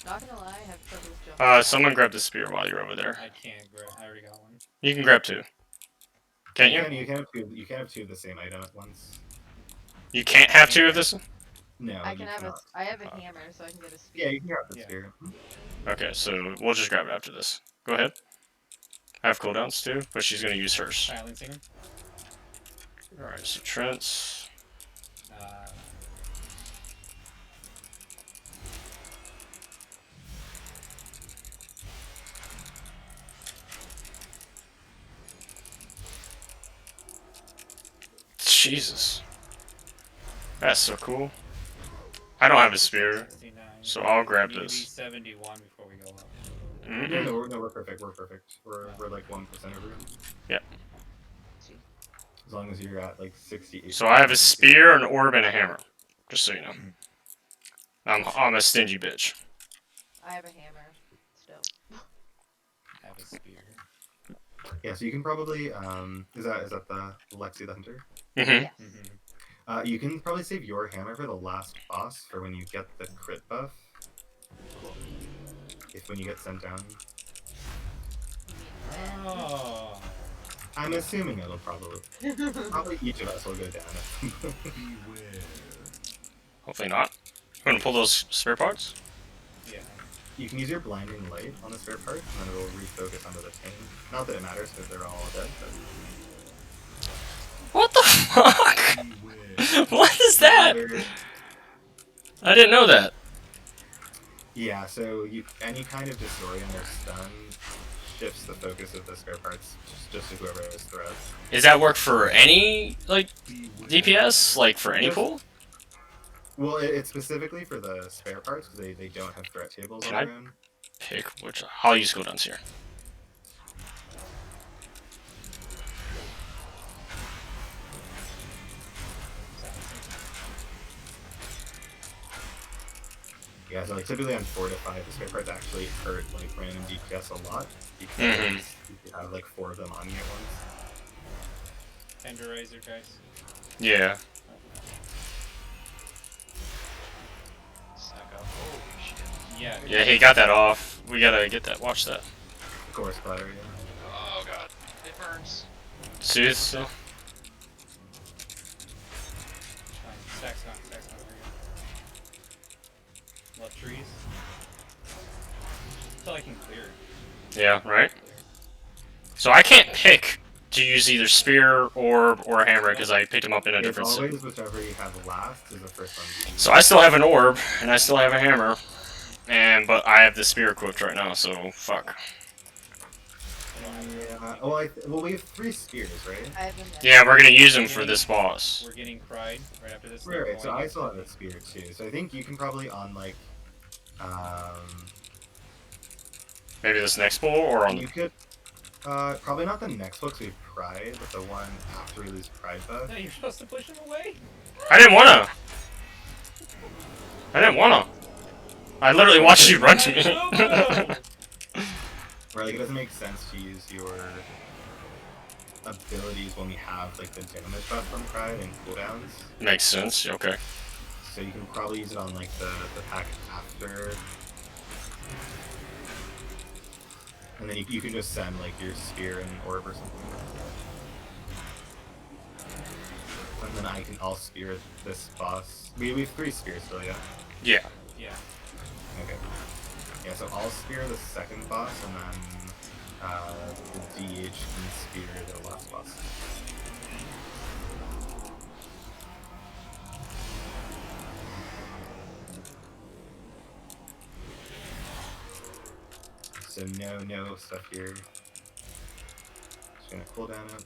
Not gonna lie, I have trouble jumping. Someone grab the spear while you're over there. I can't grab. I already got one. You can grab two. Can't you? You can have two of the same item at once. You can't have two of this? No. I you can have a, cannot. I have a hammer, so I can get a spear. Yeah, you can grab the Yeah. spear. Okay, so we'll just grab it after this. Go ahead. I have cooldowns too, but she's gonna use hers. Silencing him. Alright, so Trent's. Uh, Jesus. That's so cool. I don't have a spear, 69. so I'll grab We need to be this. 71 before we go up. Mm-mm. No, we're perfect. We're perfect. We're like 1% over. Yep. As long as you're at like 68. So I have a spear, an orb, and a hammer. Just so you know. I'm a stingy bitch. I have a hammer, still. Have a spear. Yeah, so you can probably is that the Lexi the Hunter? Mm-hmm. Yes. Mm-hmm. You can probably save your hammer for the last boss for when you get the crit buff. Cool. If when you get sent down, Oh. I'm assuming it'll probably each of us will go down. Hopefully not. You want to pull those spare parts? Yeah. You can use your blinding light on the spare part, and then it'll refocus onto the tank. Not that it matters because they're all dead. But What the fuck? What is that? I didn't know that. Yeah, so any kind of disorient or stun shifts the focus of the spare parts just to whoever is threat. Does that work for any, like, DPS? Like, for any pool? Well, it's specifically for the spare parts because they don't have threat tables Can on I- their own. Pick which. I'll use cooldowns here. Yeah, so like typically on 4 to 5, the spare parts actually hurt like random DPS a lot because you have like 4 of them on you at once. Tenderizer, guys. Yeah. Suck up. Holy shit. Yeah. Yeah, he got that off. We gotta get that. Watch that. Core splatter, yeah. Oh god, it burns. Soothe still. Stacks gone. There we go. Love trees. Until I can clear. Yeah, right? So I can't pick to use either spear or a hammer because I picked them up in a It's different set. always whichever you have last is the first one. So I still have an orb, and I still have a hammer. But I have the spear equipped right now, so fuck. Yeah, well, we have 3 spears, right? I have a Yeah, we're gonna use them for this boss. We're getting cried right after this. Right, so I still have a spear too. So I think you can probably on like, Maybe this next pull or on you could, probably not the next book, so we have Pride, but the one after we lose Pride buff. No, you're supposed to push him away. I didn't wanna. I literally watched you run to me. Where like it doesn't make sense to use your abilities when we have like the damage buff from Pride and cooldowns. Makes sense. Okay. So you can probably use it on like the pack after. And then you can just send like your spear and orb or something. And then I'll spear this boss. We have 3 spears still, yeah? Yeah. Yeah. Okay. Yeah, so I'll spear the second boss and then the DH can spear the last boss. So no stuff here. Just gonna cool down it.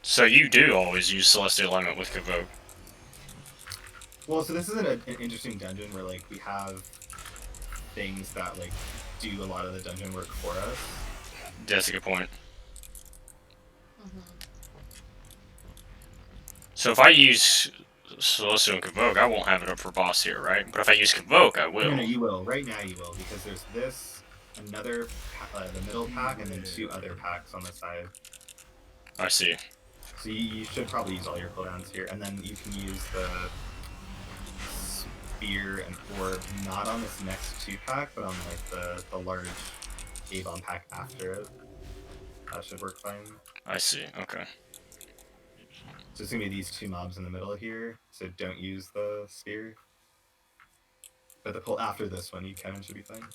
So you do always use Celestial Alignment with Convoke. Well, so this is an interesting dungeon where like we have things that like do a lot of the dungeon work for us. That's a good point. Mm-hmm. So if I use Celestial and Convoke, I won't have it up for boss here, right? But if I use Convoke, I will. No, you will. Right now you will, because there's this, another, the middle pack, and then 2 other packs on the side. I see. So you should probably use all your cooldowns here, and then you can use the spear and orb not on this next 2 pack, but on like the large A-bomb pack after it. That should work fine. I see. Okay. So it's gonna be these 2 mobs in the middle here, so don't use the spear. But the pull after this one, you kind of should be fine.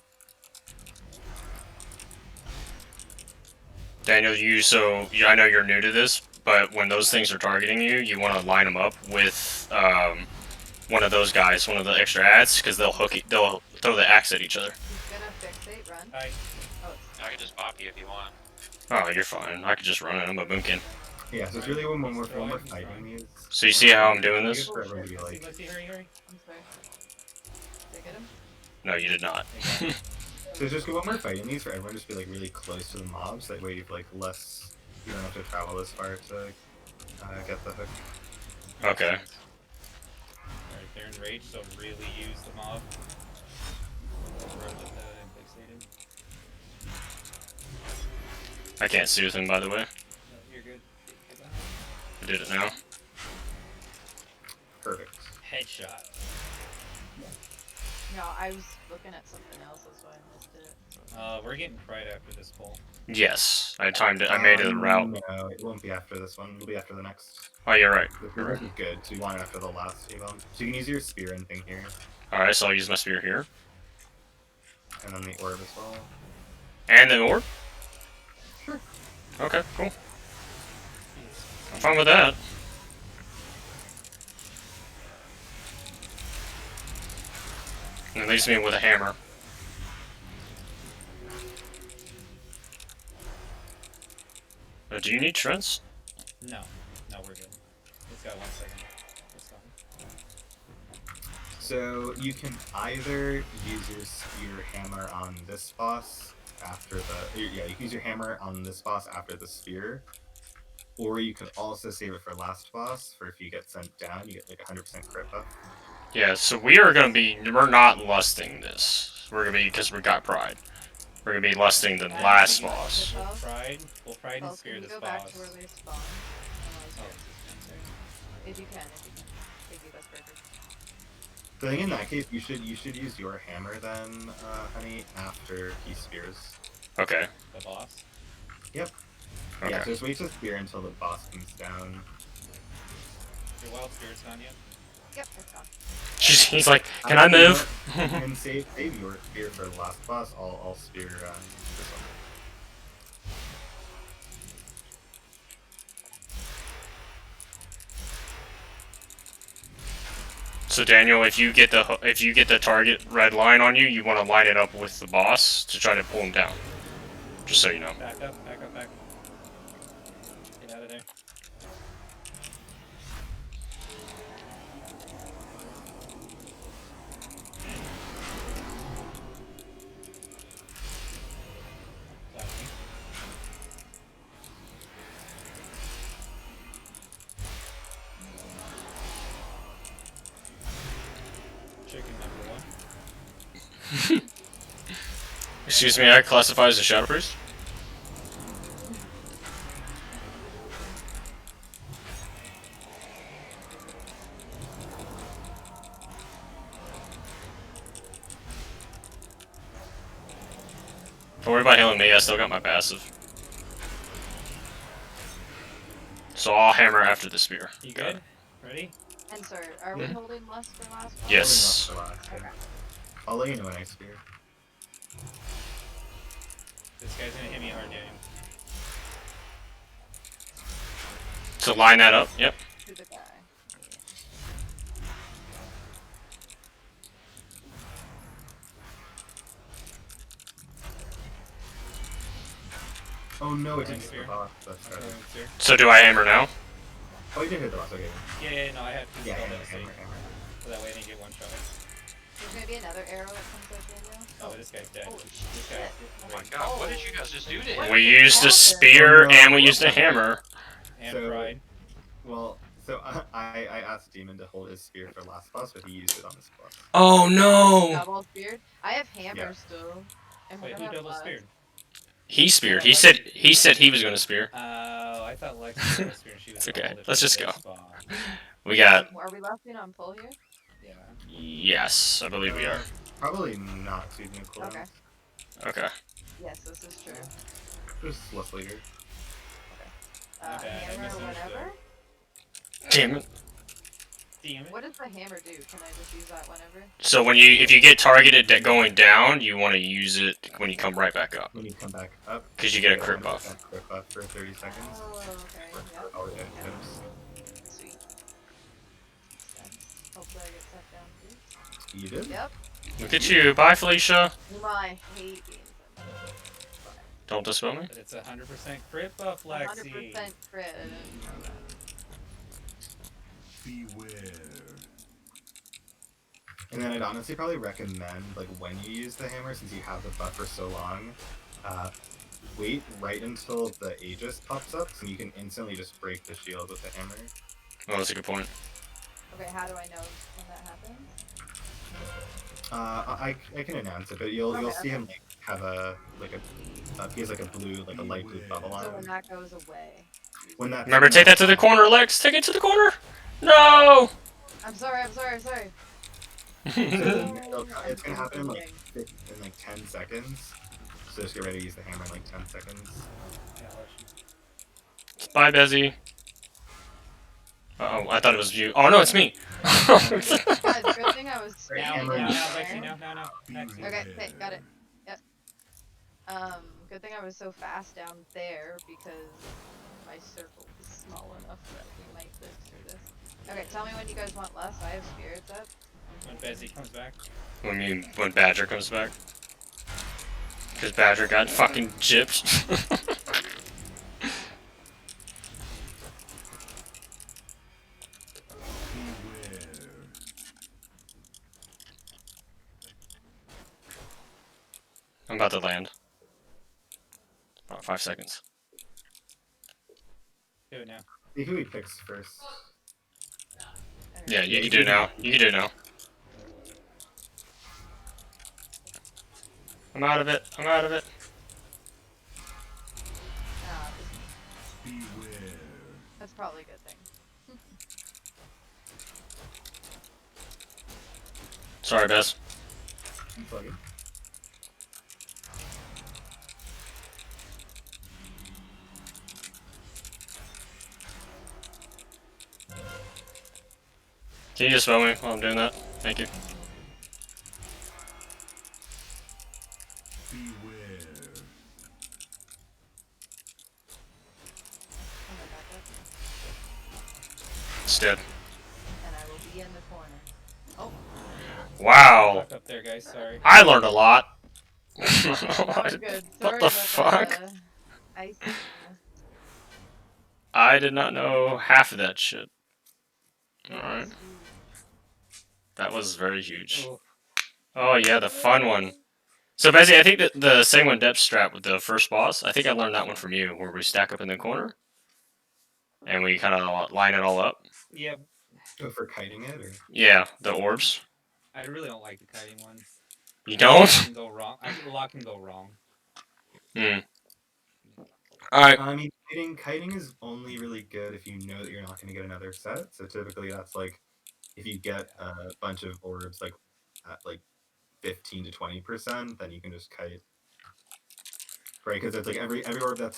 Daniel, I know you're new to this, but when those things are targeting you, you want to line them up with one of those guys, one of the extra ads, because they'll throw the axe at each other. He's gonna fixate, run. Hi. Oh, I can just pop you if you want. Oh, you're fine. I could just run it. I'm a boomkin. Yeah, so it's really when we're fighting these. So you see how I'm doing It's this? good for everyone to be like, Let's see, hurry. I'm sorry. Did I get him? No, you did not. so it's just good when we're fighting these for everyone just be like really close to the mobs. That way you've like less, you don't have to travel as far to get the hook. Okay. Alright, they're enraged, so really use the mob. Fixated. I can't soothe him, by the way. No, you're good. Get behind. I did it now. Perfect. Headshot. No, I was looking at something else, that's why I missed it. We're getting fried after this pull. Yes, I timed it. I made it a route. No, it won't be after this one. It'll be after the next. Oh, you're right. The You're first right. is good, so you want it after the last event. So you can use your spear and thing here, Alright, so I'll use my spear here. and then the orb as well. And the orb? Sure. Okay, cool. I'm fine with that. And it leaves me with a hammer. Do you need shreds? No. No, we're good. It's got 1 second. It's fine. So you can either use your spear hammer on this boss after the yeah, you can use your hammer on this boss after the spear, or you can also save it for last boss for if you get sent down, you get like 100% crit buff. Yeah, so we're not lusting this. We're gonna be, because we got pride. We're gonna be lusting the Yeah, last maybe boss. We'll pride and Well, spear can you this go back boss. to where they spawn? Oh, If you can. Thank you, that's perfect. So I think in that case, you should use your hammer then, honey, after he spears. Okay. the boss. Yep. Okay. Yeah, so just wait to spear until the boss comes down. Your wild spirit's gone yet? Yep, it's gone. He's like, can I move? You can save your spear for the last boss. I'll spear this one. So Daniel, if you get the target red line on you, you want to line it up with the boss to try to pull him down. Just so you know. Back up, back up, back. Get out of there. Got me. Chicken number 1. Excuse me, I classify as a shadow priest. Don't worry about healing me, I still got my passive. So I'll hammer after the spear. You Got it. good? Ready? And sir, are we holding lust for last one? Yes. For last, yeah. Okay. I'll let you know when I spear. This guy's gonna hit me hard, Daniel. So line that up. Yep. To the guy. Oh no, it didn't Spear. hit the boss. That's Throwing right. spear. So do I hammer now? Oh, you did hit the boss. Okay. Yeah, no, I had to Yeah, spell hammer, that hammer, mistake. hammer. So that way I didn't get one shot. There's gonna be another arrow that comes up, Daniel. Oh, this guy's dead. Holy This shit. guy's Oh my god, what did you guys just do to him? We used a spear Oh, no. and we used a hammer. And So- pride. Well, so I asked Demon to hold his spear for last boss, but he used it on this boss. Oh no! Double speared. I have hammer Yeah. still. And Wait, we're who gonna have double lust. speared? He speared. He said he was gonna spear. Oh, I thought Lex was double speared. She was It's okay, gonna hold it let's for just this go. spot. We got Are we lusting on pull here? Yeah. yes, I believe we are. Probably not too new cooldown. Okay. Okay. Yes, this is true. Just less later. My bad, I Hammer misunderstood. whenever? Damn it. Damn it. What does the hammer do? Can I just use that whenever? So if you get targeted going down, you want to use it when you come right back up. When you come back up, 'Cause you get a crit buff. 100% Crit buff for 30 seconds. Oh, okay. Or Yep. for all the Yep. items. Sweet. Hopefully I get set down too. You did? Yep. Look at you. Bye, Felicia. I hate being Don't dispel me. But it's 100% crit buff, Lexi. 100% crit. I didn't know that. And then I'd honestly probably recommend, like, when you use the hammer, since you have the buff for so long, wait right until the Aegis pops up, so you can instantly just break the shield with the hammer. Oh, that's a good point. Okay, how do I know when that happens? I can announce it, but you'll Okay, see okay. him like have he has like a blue like a light blue bubble on So him. when that goes away. When that's Remember, take that to the corner, Lex. Take it to the corner. No. I'm sorry, I'm sorry, I'm sorry. So Oh, it's gonna I'm happen in like thinking. 10 seconds. So just get ready to use the hammer in like 10 seconds. Yeah, I'll let you. Bye, Beyzi. Oh, I thought it was you. Oh no, it's me. God, good thing I was Now, Hammer now, standing now, and- Lexi, there. now. Lexi. Okay, got it. Yep. Good thing I was so fast down there because my circle was small enough that we might live through this. Okay, tell me when you guys want less. I have spirits up. When Beyzi comes back. When Badger comes back. Because Badger got fucking gypped. I'm about to land. About 5 seconds. Do it now. See who he picks first. Okay. Yeah, you can do it now. You can do it now. I'm out of it. I'm out of it. This- That's probably a good thing. Sorry, Bess. Plug in. Can you just spell me while I'm doing that? Thank you. Oh my god, that's... It's dead. And I will be in the corner. Oh, Wow. Fuck up there, guys. Sorry. I learned a lot. that was good. Sorry What the about fuck? that, icing. I did not know half of that shit. Alright. That was very huge. Oh, Oh yeah, the fun one. So basically, I think that the Sanguine Depth strat with the first boss, I think I learned that one from you, where we stack up in the corner, and we kind of line it all up. yeah. Oh, for kiting it or Yeah, the orbs. I really don't like the kiting one. You A don't? lot can go wrong. A lot can go wrong. Hmm. Alright. I mean, kiting is only really good if you know that you're not going to get another set. So typically, that's like if you get a bunch of orbs like at like 15 to 20%, then you can just kite. Right, because it's like every orb that's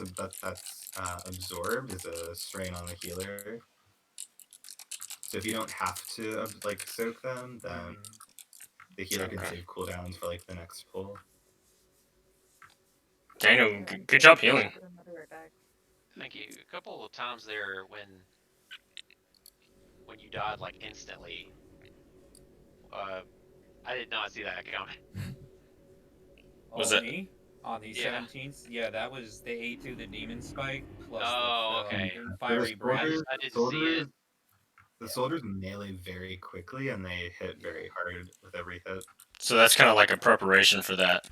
absorbed is a strain on the healer. So if you don't have to like soak them, then the healer can Okay. save cooldowns for like the next pull. Daniel, good job healing. I'll be right back. Thank you. A couple of times there when you died like instantly, I did not see that coming. Was Oh, it- me? On the Yeah. 17th? Yeah, that was the A2, the demon spike, plus Oh, the okay. fiery breath. I didn't see it. The soldiers melee very quickly and they hit very hard with every hit. So that's kind of like a preparation for that.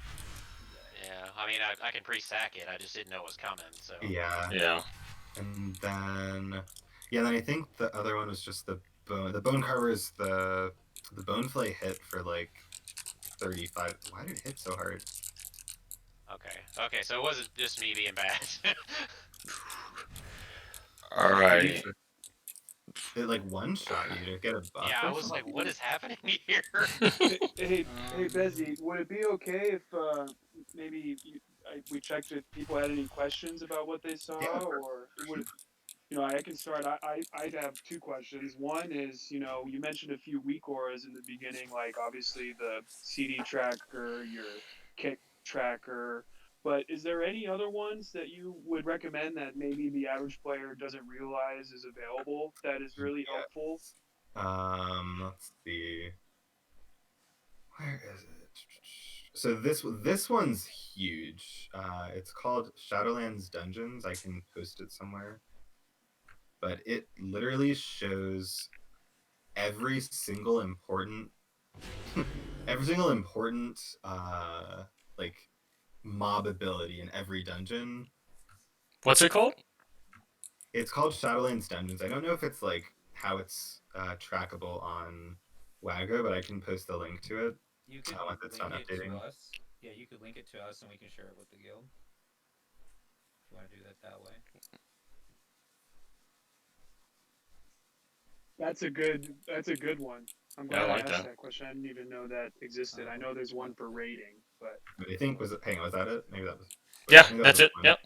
Yeah, I mean, I can pre-sack it. I just didn't know it was coming. So Yeah. Yeah. And then then I think the other one was just the bone. The bone carvers, the bone flay hit for like 35. Why did it hit so hard? okay, so it wasn't just me being bad. Alright. It like one shot you to get a buff. Yeah, or I was like, something? what is happening here? Hey, Bezi, would it be okay if maybe we checked if people had any questions about what they saw, Yeah. or would I can start. I'd have two questions. One is, you mentioned a few weak auras in the beginning, like obviously the CD tracker, your kick tracker. But is there any other ones that you would recommend that maybe the average player doesn't realize is available that is really helpful? Let's see. Where is it? So this one's huge. It's called Shadowlands Dungeons. I can post it somewhere. But it literally shows every single important like mob ability in every dungeon. What's it called? It's called Shadowlands Dungeons. I don't know if it's like how it's trackable on Waggo, but I can post the link to it. You could once it's link done it to updating. us. Yeah, you could link it to us, and we can share it with the guild. If you want to do that way. That's a good one. I'm Yeah, I glad I like asked that. that question. I didn't even know that existed. I know there's one for rating, but I think was that it? Maybe that was. Yeah, maybe that that's was it. one. Yep.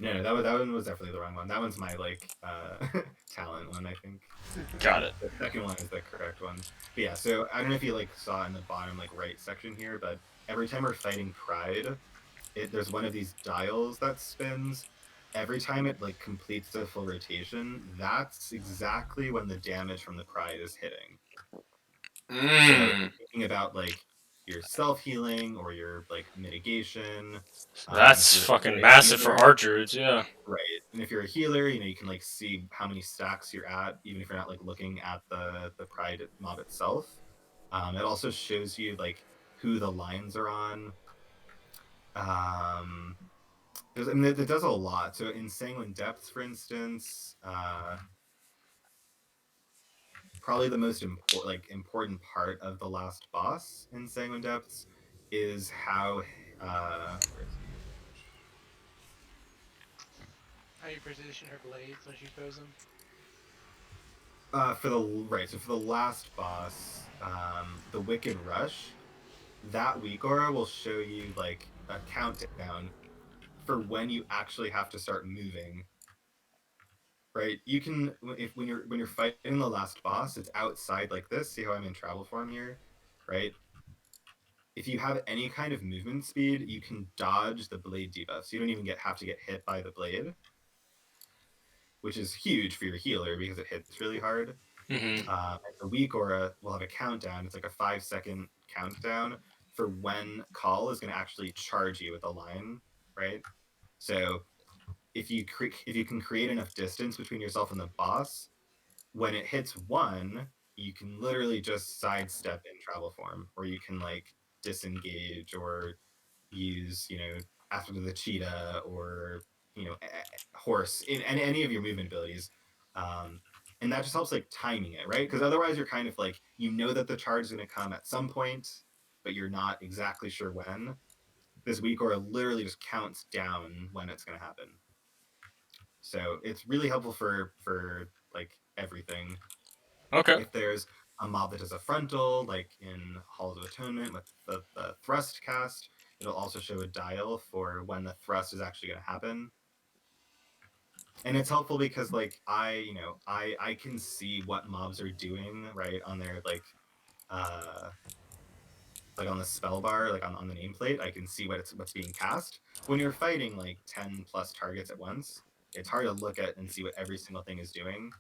No, that one was definitely the wrong one. That one's my like talent one, I think. Got it. The second one is the correct one. But yeah, so I don't know if you like saw in the bottom like right section here, but every time we're fighting Pride, there's one of these dials that spins. Every time it like completes the full rotation, that's exactly when the damage from the Pride is hitting. So thinking about like your self healing or your like mitigation. That's If you're fucking a massive for healer, hard druids, yeah. right? And if you're a healer, you can like see how many stacks you're at, even if you're not like looking at the Pride mob itself. It also shows you like who the lines are on. I mean, it does a lot. So in Sanguine Depths, for instance, probably the most important part of the last boss in Sanguine Depths is how where is he? How you position her blades when she throws them? So for the last boss, the Wicked Rush, that weak aura will show you like a countdown for when you actually have to start moving. Right, you can if when you're fighting the last boss, it's outside like this. See how I'm in travel form here, right? If you have any kind of movement speed, you can dodge the blade debuff. So you don't even have to get hit by the blade, which is huge for your healer because it hits really hard. Mm-hmm. And the weak aura will have a countdown. It's like a 5-second countdown for when Call is going to actually charge you with a line, right? So if you can create enough distance between yourself and the boss, when it hits 1, you can literally just sidestep in travel form, or you can like disengage or use after the cheetah or horse in any of your movement abilities. And that just helps like timing it, right? Because otherwise you're kind of like that the charge is going to come at some point, but you're not exactly sure when. This weak aura literally just counts down when it's going to happen. So it's really helpful for like everything. Okay. If there's a mob that does a frontal, like in Halls of Atonement with the thrust cast, it'll also show a dial for when the thrust is actually going to happen. And it's helpful because like I can see what mobs are doing right on their like on the spell bar, like on the nameplate. I can see what's being cast. When you're fighting like 10 plus targets at once, it's hard to look at and see what every single thing is doing.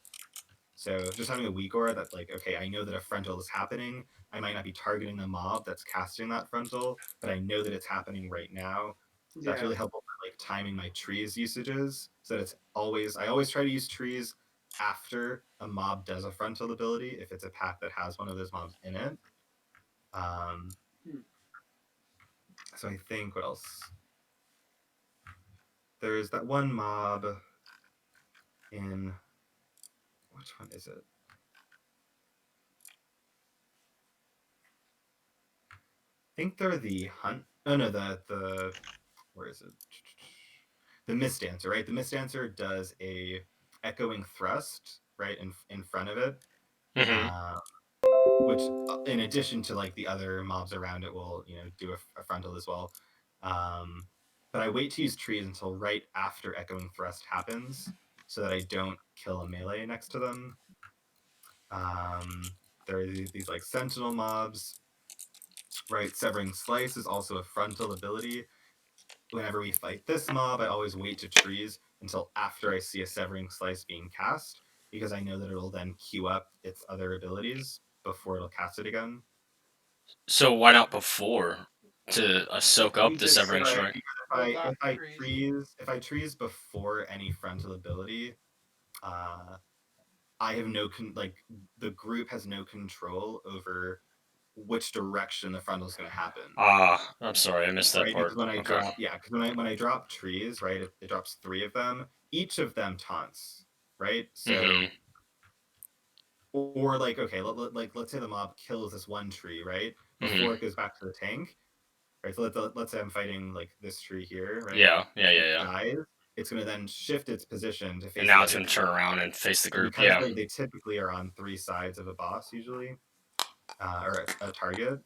So just having a weak aura that like, okay, I know that a frontal is happening. I might not be targeting the mob that's casting that frontal, but I know that it's happening right now. So that's really helpful for like timing my trees usages. So that I always try to use trees after a mob does a frontal ability if it's a pack that has one of those mobs in it. So I think what else? There's that one mob in which one is it? I think they're the hunt. Oh no, the where is it? The Mist Dancer, right? The Mist Dancer does a echoing thrust right in front of it, Mm-hmm. which in addition to like the other mobs around it will do a frontal as well. But I wait to use trees until right after echoing thrust happens, so that I don't kill a melee next to them. There are these like sentinel mobs, right? Severing Slice is also a frontal ability. Whenever we fight this mob, I always wait to trees until after I see a Severing Slice being cast, because I know that it'll then queue up its other abilities before it'll cast it again. So why not before to soak up we the just severing said Right, strike? because if I trees before any frontal ability, uh, I have the group has no control over which direction the frontal is going to happen. Ah, I'm sorry, I missed that Right, part. because when I Okay. drop, because when I drop trees, right, it drops 3 of them. Each of them taunts, right? So Mm-hmm. or like okay, let's say the mob kills this one tree, right? Mm-hmm. Before it goes back to the tank, right? So let's say I'm fighting like this tree here, right? Yeah. It dies. It's going to then shift its position to And face now the it's other gonna tree. turn around and face the And group. because Yeah. they typically are on 3 sides of a boss usually, or a target,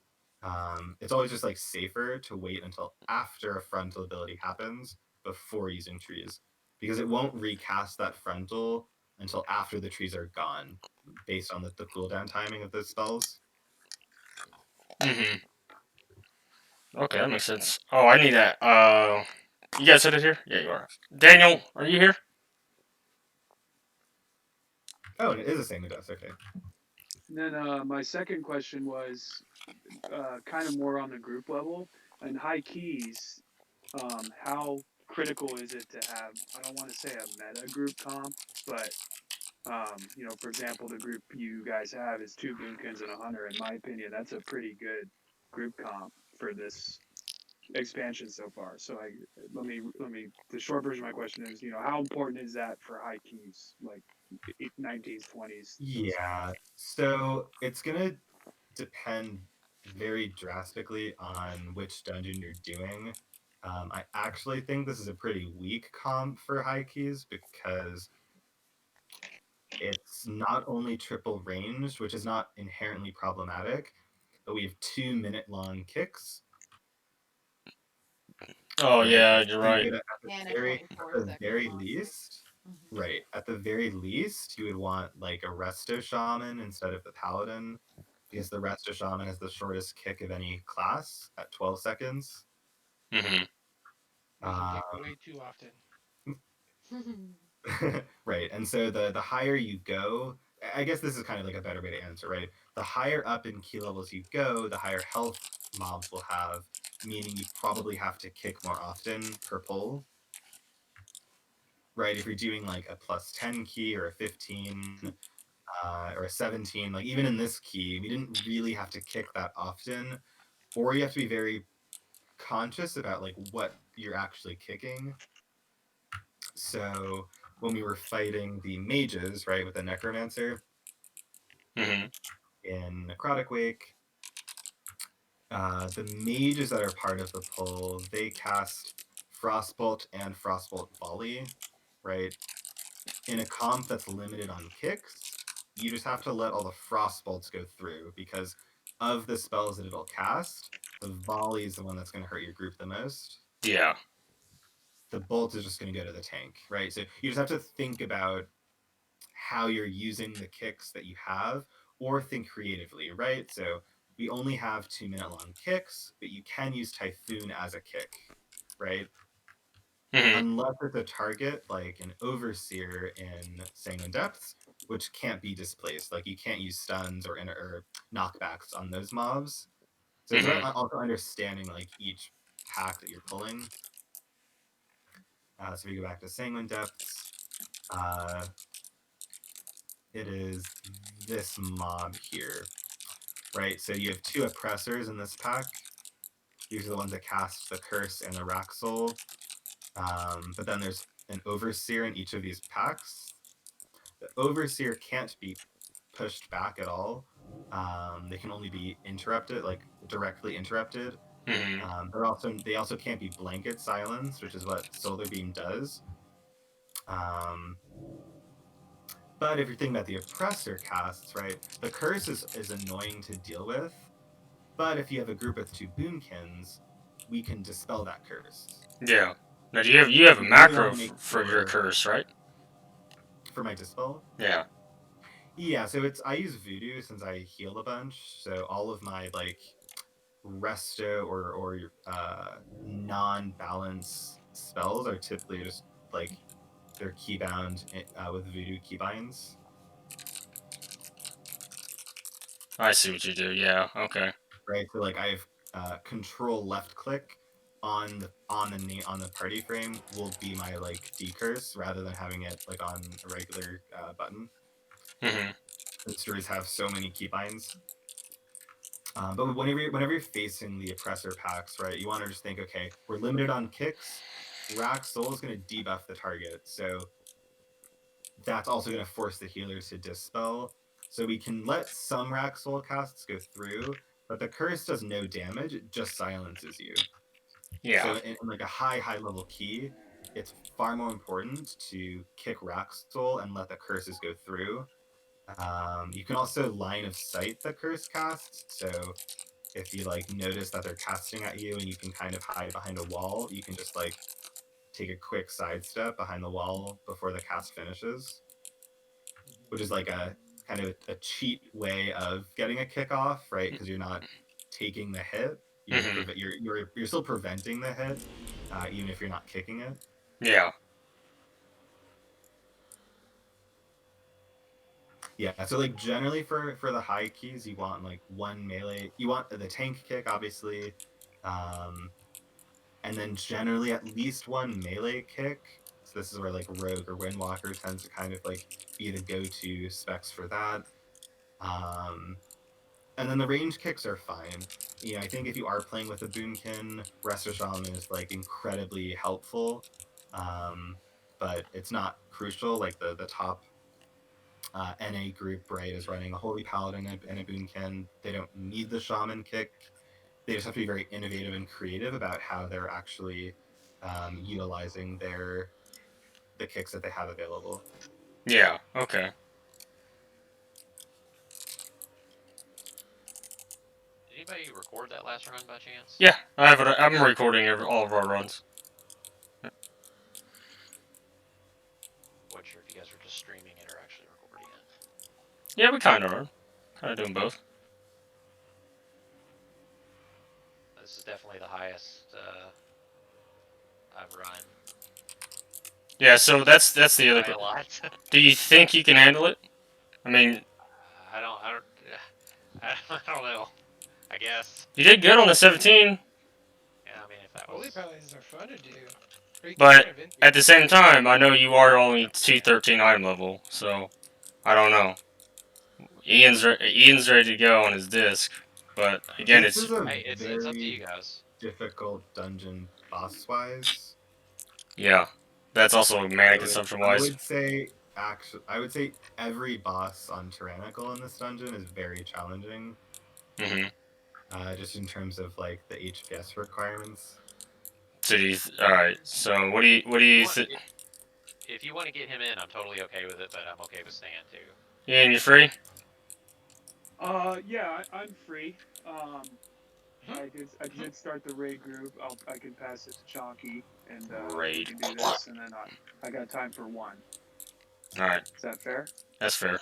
it's always just like safer to wait until after a frontal ability happens before using trees, because it won't recast that frontal until after the trees are gone, based on the cooldown timing of those spells. Mm-hmm. Okay, that makes sense. Oh, I need that. You guys hit it here? Yeah, you are. Daniel, are you here? Oh, and it is the same address. Okay. And then my second question was kind of more on the group level and high keys. How critical is it to have? I don't want to say a meta group comp, but you know, for example, the group you guys have is 2 Boomkins and a Hunter. In my opinion, that's a pretty good group comp for this expansion so far. So let me. The short version of my question is, you know, how important is that for high keys, like 19s, 20s? Yeah. So it's gonna depend very drastically on which dungeon you're doing. I actually think this is a pretty weak comp for high keys because it's not only triple ranged, which is not inherently problematic, but we have 2 minute long kicks, Oh right? yeah, you're So you right. get And a at 24-second the very monster. least, Mm-hmm. right? At the very least, you would want like a resto shaman instead of the paladin, because the resto shaman has the shortest kick of any class at 12 seconds. Mm-hmm. Make him kick Um, way too often. right. And so the higher you go, I guess this is kind of like a better way to answer, right? The higher up in key levels you go, the higher health mobs will have, meaning you probably have to kick more often per pull, right? If you're doing like a plus 10 key or a 15 or a 17, like even in this key, we didn't really have to kick that often, or you have to be very conscious about like what you're actually kicking. So when we were fighting the mages, right, with the necromancer Mm-hmm. in Necrotic Wake, the mages that are part of the pull, they cast Frostbolt and Frostbolt Volley, right? In a comp that's limited on kicks, you just have to let all the Frostbolts go through, because of the spells that it'll cast, the Volley is the one that's going to hurt your group the most. Yeah. The bolt is just going to go to the tank, right? So you just have to think about how you're using the kicks that you have, or think creatively, right? So we only have 2 minute long kicks, but you can use Typhoon as a kick, right? Mm-hmm. Unless it's a target like an Overseer in Sanguine Depths, which can't be displaced. Like you can't use stuns or knockbacks on those mobs. So it's about Mm-hmm. also understanding like each pack that you're pulling. So if we go back to Sanguine Depths, uh, it is this mob here, right? So you have 2 oppressors in this pack. These are the ones that cast the curse and the rack soul. But then there's an overseer in each of these packs. The overseer can't be pushed back at all. They can only be interrupted, like directly interrupted. Mm-hmm. They also can't be blanket silenced, which is what Solar Beam does. Um, but if you're thinking about the oppressor casts, right, the curse is annoying to deal with. But if you have a group with 2 Boomkins, we can dispel that curse. Yeah. Now, do you have a We really want macro to make for your sure curse, right? for my dispel. Yeah. Yeah, so I use voodoo since I heal a bunch. So all of my like resto or non-balance spells are typically just like they're keybound with voodoo keybinds. I see what you do. Yeah. Okay. Right? So like I have control left click on the party frame will be my like decurse rather than having it like on a regular button. Mm-hmm. The stories have so many keybinds. But whenever you're facing the oppressor packs, right, you want to just think, okay, we're limited on kicks. Rack Soul is going to debuff the target, so that's also going to force the healers to dispel. So we can let some Rack Soul casts go through, but the curse does no damage, it just silences you. Yeah. So in like a high level key, it's far more important to kick Rack Soul and let the curses go through. You can also line of sight the curse casts, so if you like notice that they're casting at you and you can kind of hide behind a wall, you can just like take a quick sidestep behind the wall before the cast finishes, which is like a kind of a cheat way of getting a kick off, right? Because you're not taking the hit, you're still preventing the hit, even if you're not kicking it. Yeah. Yeah, so like generally for the high keys, you want like one melee. You want the tank kick, obviously, and then generally at least one melee kick. So this is where like Rogue or Windwalker tends to kind of like be the go-to specs for that. And then the range kicks are fine. You know, I think if you are playing with a Boomkin, Resto Shaman is like incredibly helpful, but it's not crucial. Like the top NA group, right, is running a Holy Paladin and a Boomkin. They don't need the Shaman kick. They just have to be very innovative and creative about how they're actually utilizing the kicks that they have available. Yeah. Okay. Did anybody record that last run by chance? Yeah, I have it. I'm recording all of our runs. Wasn't sure if you guys were just streaming it or actually recording it. Yeah, we kind of are. Kind of doing both. This is definitely the highest I've run. Yeah, so that's the other. By a lot. Do you think you can handle it? I mean, I don't know. I guess. you did good on the 17, Yeah, I mean, if that Holy was. Paladins are fun to do. Or you can but kind of invade at the them. same time, I know you are only 213 item level, so I don't know. Ian's ready to go on his disc, but again, This it's is a Hey, it's up to you guys. difficult dungeon boss-wise. yeah. That's also mana consumption I wise. would say every boss on Tyrannical in this dungeon is very challenging. Just in terms of like the HPS requirements. So all right. So what do you think? If you want to get him in, I'm totally okay with it, but I'm okay with staying too. Ian, you free? Yeah, I'm free. I did start the raid group. I can pass it to Chonky, and we Raid. can do this. And then I got time for one. All right. Is that fair? That's fair.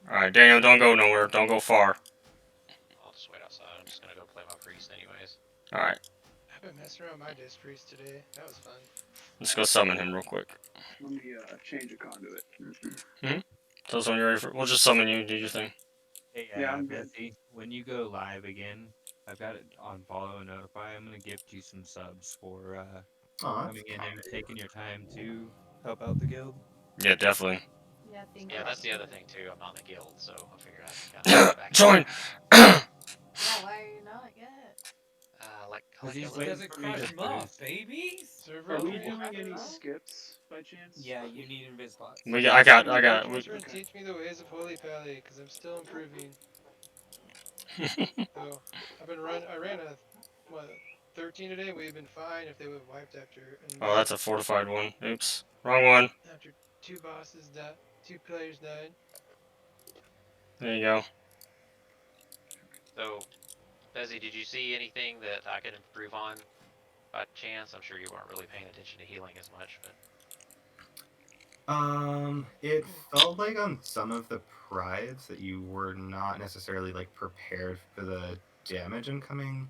All right, Daniel, don't go nowhere. Don't go far. I'll just wait outside. I'm just gonna go play my priest anyways. All right. I've been messing around with my disc priest today. That was fun. Let's go summon him real quick. Let me change a conduit. Tell us when you're ready for. We'll just summon you. Do your thing. Hey, Yeah, I'm good. Beyzi, when you go live again, I've got it on follow and notify. I'm gonna gift you some subs for coming in and taking your time to help out the guild. Yeah, definitely. Yeah, thank you. Yeah, that's the other thing too. I'm not in the guild, so I figured I'd kind of back. Join. Yeah, why are you not yet? Like he's a waiting Doesn't for me crush to him off, boost. baby. Server Are we upgrade? doing any Huh? skips by chance? Yeah, you need invis slots. I got. Culture and teach me the ways of Holy Pally, because I'm still improving. So I ran a 13 today. We've been fine if they would have wiped after. And Oh, that's a fortified one. Oops, wrong one. after 2 players died. There you go. So, Beyzi, did you see anything that I could improve on by chance? I'm sure you weren't really paying attention to healing as much, but. It felt like on some of the prides that you were not necessarily like prepared for the damage incoming.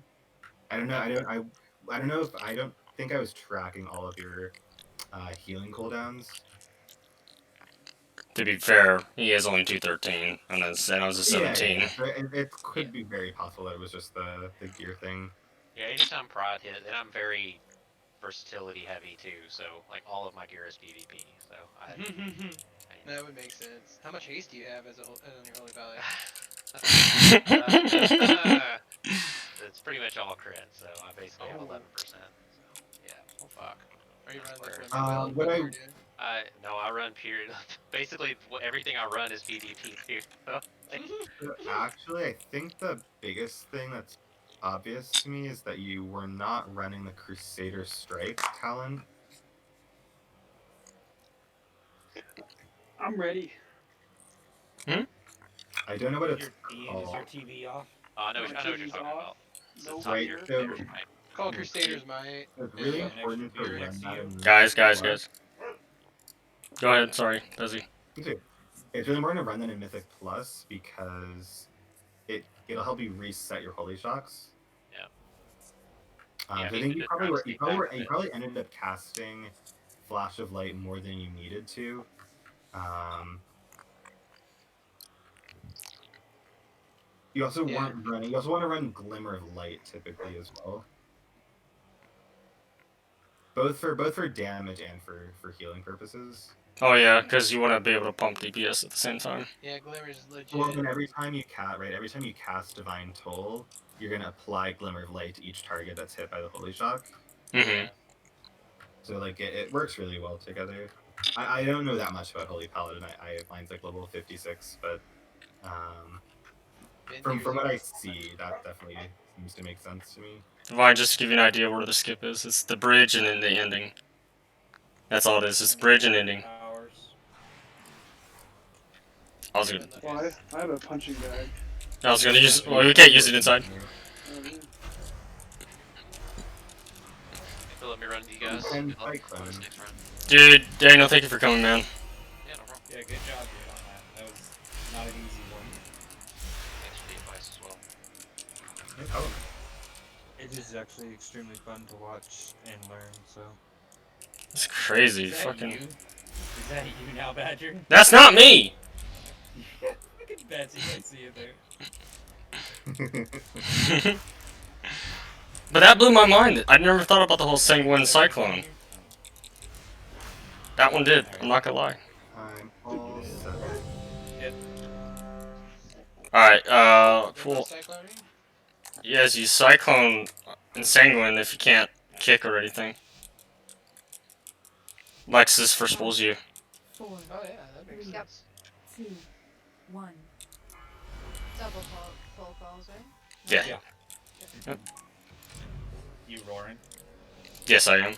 I don't know. I don't know if I don't think I was tracking all of your healing cooldowns. To be fair, he is only 213, and I was a 17. Yeah. So it could be very possible that it was just the gear thing. Yeah, anytime pride hit, and I'm very versatility heavy too, so like all of my gear is PvP. So That would make sense. How much haste do you have as on your Holy Valley? It's pretty much all crit, so I basically have 11%. So yeah. Oh fuck. Are you running like Where- Limber Will? what I- No, I run period. Basically, everything I run is PvP too. So, like, Actually, I think the biggest thing that's obvious to me is that you were not running the Crusader Strike talent. I'm ready. I don't know what it's Is called. your TV off? I know My what you're TV's talking off. about. It's the No top of Right, your beer. so right? Called Crusaders Might. it's really Yeah. An extra important to beer run next to that you? in Guys, Mythic guys, Plus. guys. Go ahead. Sorry, Beyzi. Me too. It's really important to run that in Mythic Plus because it'll help you reset your holy shocks. Yeah. So I me think too, you just probably trying to were you sneak back probably a you bit. probably ended up casting Flash of Light more than you needed to. You also Yeah. weren't running. You also want to run Glimmer of Light typically as well. Both for damage and for healing purposes. Oh yeah, because you want to be able to pump DPS at the same time. Yeah, Glimmer's legit. Well, then every time you cast Divine Toll, you're gonna apply Glimmer of Light to each target that's hit by the Holy Shock. Mm-hmm. So like it works really well together. I don't know that much about Holy Paladin. Mine's like level 56, but Been from years what I ago. see, that definitely seems to make sense to me. Divine, just to give you an idea where the skip is. It's the bridge and then the ending. That's all it is. It's bridge and ending. Hours. I was gonna, Well, I have a punching bag. use. Well, we can't use it inside. Oh, yeah. So let me run to you guys. And Good luck Cyclone. on this next run. Dude, Daniel, thank you for coming, man. Yeah, no problem. Yeah, good job, dude, on that. That was not an easy one. Thanks for the advice as well. Oh, It is actually extremely fun to watch and learn. So It's crazy. Is that Fucking. you? Is that you now, Badger? That's not me. Look at Betsy. I see it there. But that blew my mind. I never thought about the whole Sanguine Cyclone. That one did. I'm not gonna lie. I'm all set. Alright, Good about well, cycloning? yes, you Cyclone and Sanguine if you can't kick or anything. Lexus first pulls you. 4, Oh yeah, that makes Yep. sense. 2, 1. Double full calls, right? Yeah. Yeah. You roaring? Yes, I am.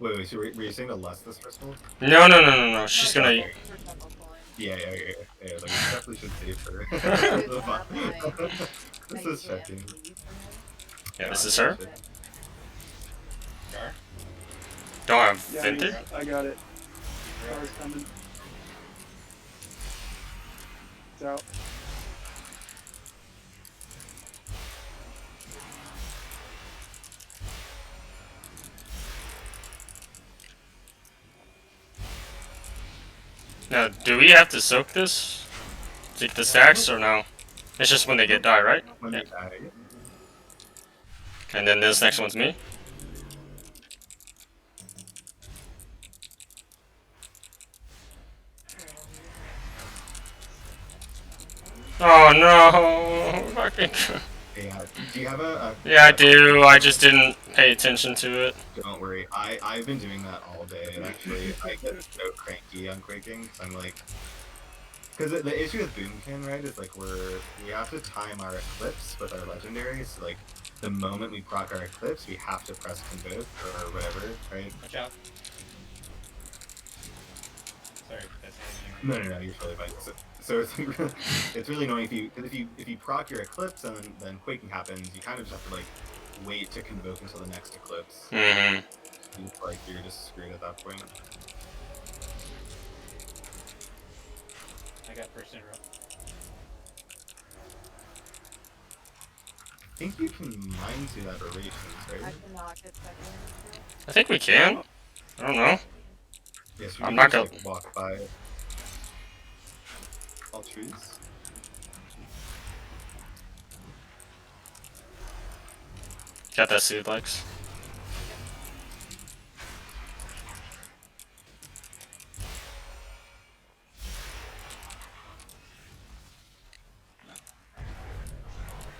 Wait, so were you saying to less this first pull? No. She's No, gonna. double for double pulling. Yeah. Like, you definitely should save her. Good job, like, This my is checking. GM leave for her. Yeah, this is her. Jar? Don't have Yeah, Vintage. I got it. Car's coming. It's out. Now, do we have to soak this? Take the stacks or no? It's just when they get die, right? When Yeah. they die. And then this next one's me. Oh no! Fucking. Yeah. Do you have a Yeah, I do. I just didn't pay attention to it. Don't worry. I've been doing that all day, and actually I get so cranky on quaking because I'm like, because the issue with Boomkin, right, is like we have to time our eclipse with our legendaries. So like the moment we proc our eclipse, we have to press convoke or whatever, right? Watch out. Sorry, that's happening. No, you're totally fine. So it's really annoying if you proc your eclipse and then quaking happens, you kind of just have to like wait to convoke until the next eclipse. Mm-hmm. It's like you're just screwed at that point. I got first interrupt. I think you can mine to that orations, I right? cannot get second into it. I think we can. I don't know. Yes, I'm not just, gonna- like, walk by all trees. Got that seed Lex.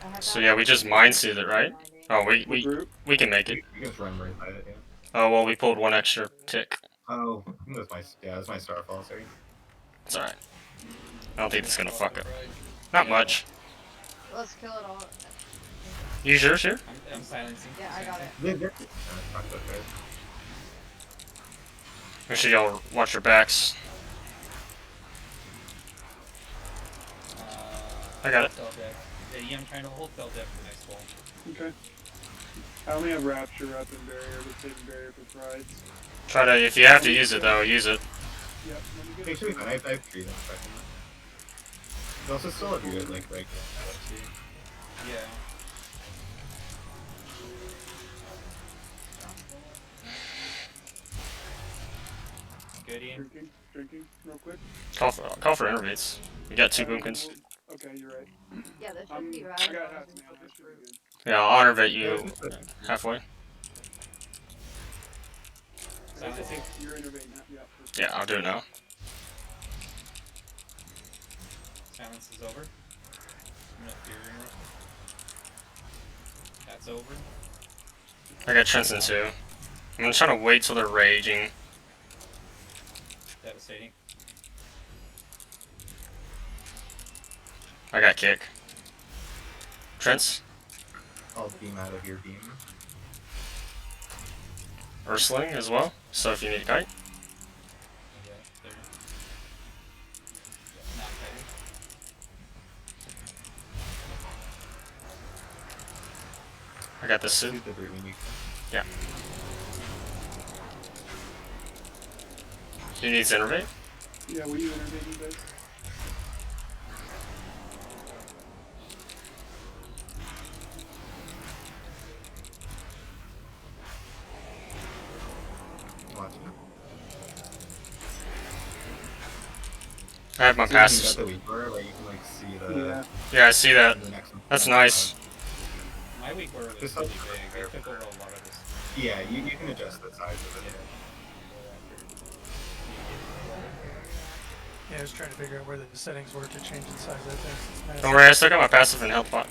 I have So that yeah, we just mind soothe it, right? reminding. Oh, What group? we can make it. You can just run right by it, yeah. Oh well, we pulled one extra tick. Oh, I think that's my that's my starfall. Sorry. It's alright. I don't think it's gonna fuck it. Right. Not Yeah. much. Let's kill it all. You sure? Sure. I'm silencing. Yeah, I got it. They're fuck those guys. Make sure y'all watch your backs. I got it. Fell deck. Yeah, I'm trying to hold fell deck for next ball. Okay. I only have Rapture, Wrath, and Barrier, but save Barrier for Prides. Try to, if you have to use it though, use it. Yep. Let me get It should be fine. I have 3 of them. You also still have your like right. Yeah. Good, Ian. Drinking, real quick. Call for innervates. You got 2 boomkins. Okay, you're right. Yeah, that I'm, shouldn't be bad. I as got long half as we now. put That the should be fruit. good. Yeah, I'll innervate you halfway. Silencing. You're innervating now. Yeah. Perfect. Yeah, I'll do it now. Silence is over. I'm gonna fear interrupt. That's over. I got Trenton too. I'm gonna try to wait till they're raging. Devastating. I got kick. Trent's. I'll beam out of your beam. Ursling as well. So if you need a kite. Yeah, they're not kiting. I got this suit. Shoot the brute when you Yeah. He needs innervate. Yeah, will you innervate you guys? watch. I have my So you got passes. the weak where you can like see the Yeah. Yeah, I see that. the next one. That's nice. My weak word was Just really helps big. prepare It took for over that. a lot of this. Yeah, you can adjust the size of it. Yeah, I was trying to figure out where the settings were to change the size of that thing. Don't worry, I still got my passive and health pot.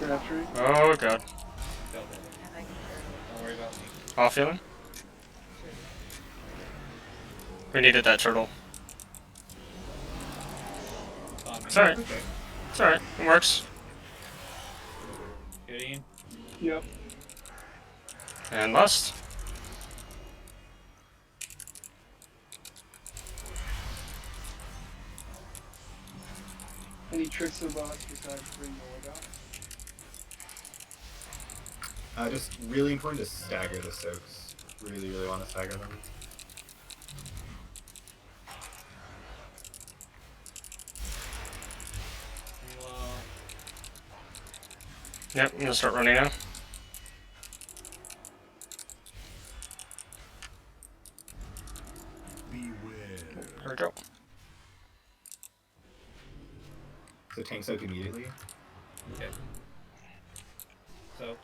Rapture. Oh god. Felt it. And I can Don't worry about me. Off feeling? We needed that turtle. It's on me. It's alright. Okay. It's alright. It works. Good, Ian. Yep. And lust. Any tricks of the boss besides bring the wood out? Just really important to stagger the soaks. Really want to stagger them. Well, Yep, I'm gonna start running now. There we go. So tank soak immediately. okay. So,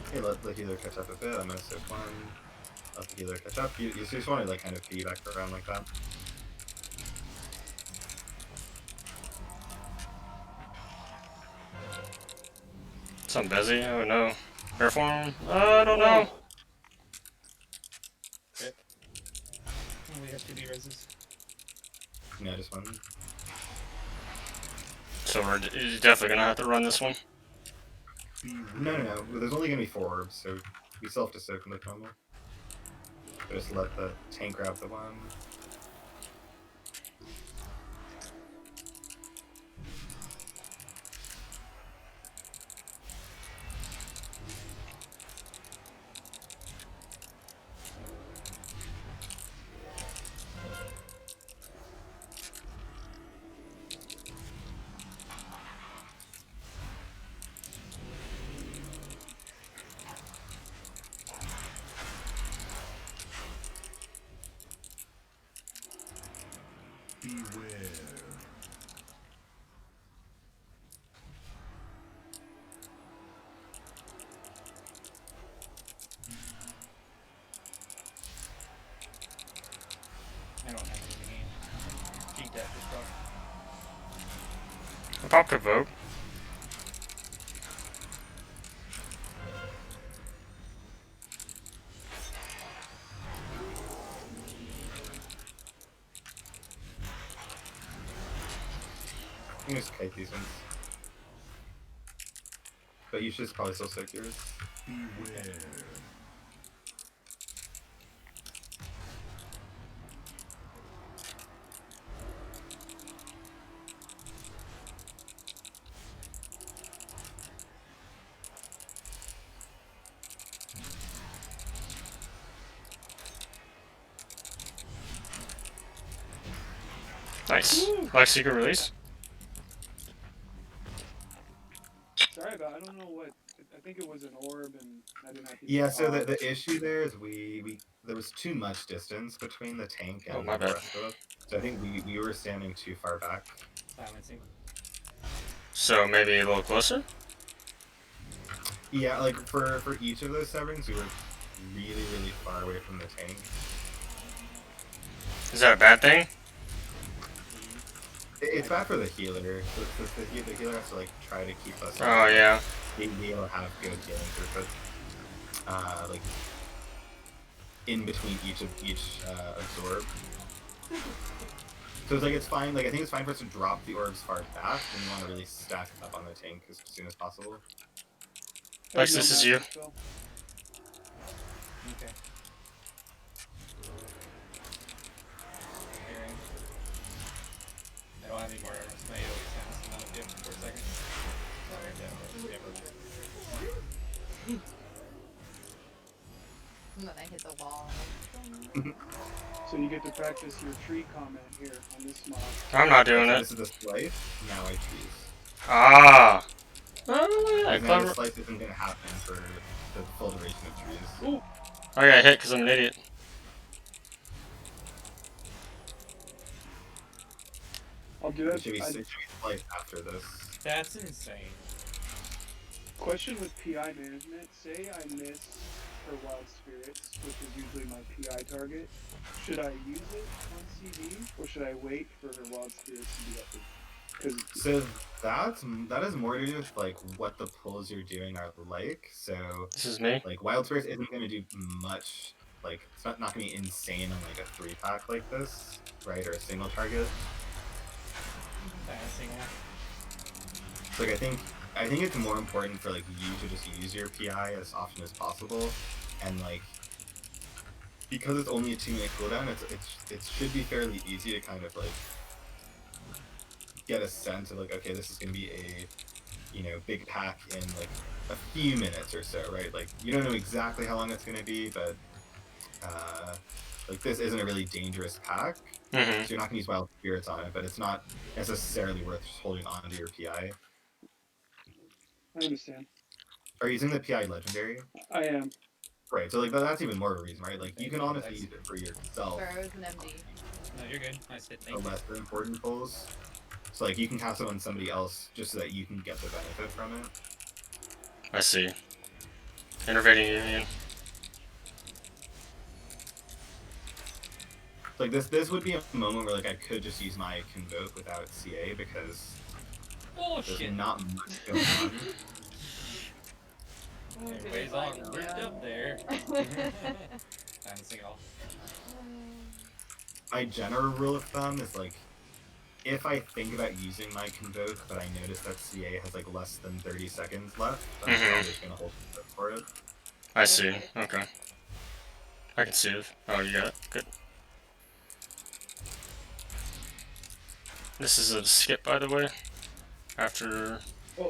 Okay, let the healer catch up a bit. I'm gonna soak one. Let the healer catch up. You just want to like kind of piggyback around like that. Some Beyzi? Oh no. Airform? I don't know. we have 2 B-reses. Yeah, just one. So we're definitely gonna have to run this one. No. There's only gonna be 4 orbs, so we still have to soak like normal. Just let the tank grab the one. I don't have anything in. Cheat that just off. I popped a vote. You can just kite these ones. But you should probably still soak yours. Beware. Nice. Black secret release. Sorry about. I don't know what. I think it was an orb, and I didn't have to. Yeah, so the issue there is we there was too much distance between the tank and Oh, my the bad. rest of us. So I think we were standing too far back. Silencing. So maybe a little closer? Yeah, like for each of those severings, we were really far away from the tank. Is that a bad thing? It's bad for the healer. The healer has to like try to keep us. Oh, yeah. Be able to have good healing throughput. Like in between each absorb. So it's like it's fine. Like I think it's fine for us to drop the orbs far back, and we want to really stack up on the tank as soon as possible. Lex, this is you. Okay. Hearing. I don't have any more arrows. My AoE sounds not up yet for a second. And then I hit the wall. So you get to practice your tree comment here on this mod. I'm not doing it. This is the slice. Now I choose. Ah! Oh, yeah, Now the clever. slice isn't going to happen for the full duration of trees. Ooh. I got hit because I'm an idiot. I'll do that. Should we slice after this? That's insane. Question with PI management. Say I miss her wild spirits, which is usually my PI target. Should I use it on CD, or should I wait for her wild spirits to be up? So that is more to do with like what the pulls you're doing are like. So This is me. like Wild Spirits isn't going to do much. Like it's not going to be insane on like a 3-pack like this, right? Or a single target. So like I think it's more important for like you to just use your PI as often as possible, and like because it's only a 2-minute cooldown, it should be fairly easy to kind of like get a sense of like, okay, this is gonna be a big pack in like a few minutes or so, right? Like you don't know exactly how long it's gonna be, but like this isn't a really dangerous pack, so you're not gonna use Wild Spirits on it, but it's not necessarily worth holding on to your PI. I understand. Are you using the PI Legendary? I am. Right, so like that's even more of a reason, right? Like you can honestly use it for yourself. Sorry, I was an MD. No, you're good. I said The thank you. lesser important pulls. So like you can cast it on somebody else just so that you can get the benefit from it. I see. Innervating Union. Like this would be a moment where like I could just use my Convoke without CA because there's not much going on. Everybody's all ripped up there. Balancing it all. My general rule of thumb is like if I think about using my Convoke, but I notice that CA has like less than 30 seconds left, I'm probably just gonna hold for it. I see. Okay. I can see it. Oh, you got it. Good. This is a skip, by the way. After. I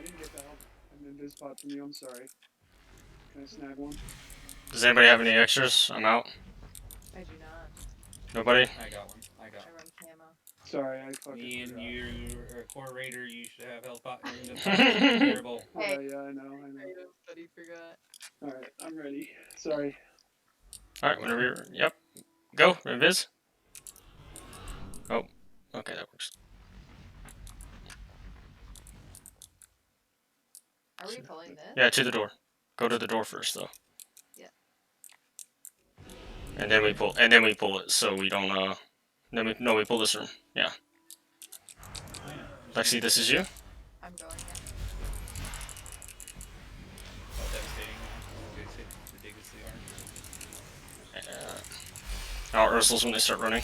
didn't get the help. An invis pot from you. I'm sorry. Can I snag one? Does anybody have any extras? I'm out. I do not. Nobody? I got one. I got I run camo. Sorry, I fucking Me and forgot. you are a core raider, you should have health pot. Terrible. Hey. Yeah, I know. But he forgot. Alright, I'm ready. Sorry. Alright, whenever you're. Yep. Go, Invis. Oh. Okay, that works. Are we pulling this? Yeah, to the door. Go to the door first, though. Yeah. And then we pull it, so we don't, we pull this room. Yeah. Lexi, this is you? I'm going in. Oh, devastating. Ridiculously hard. Ursula's when they start running.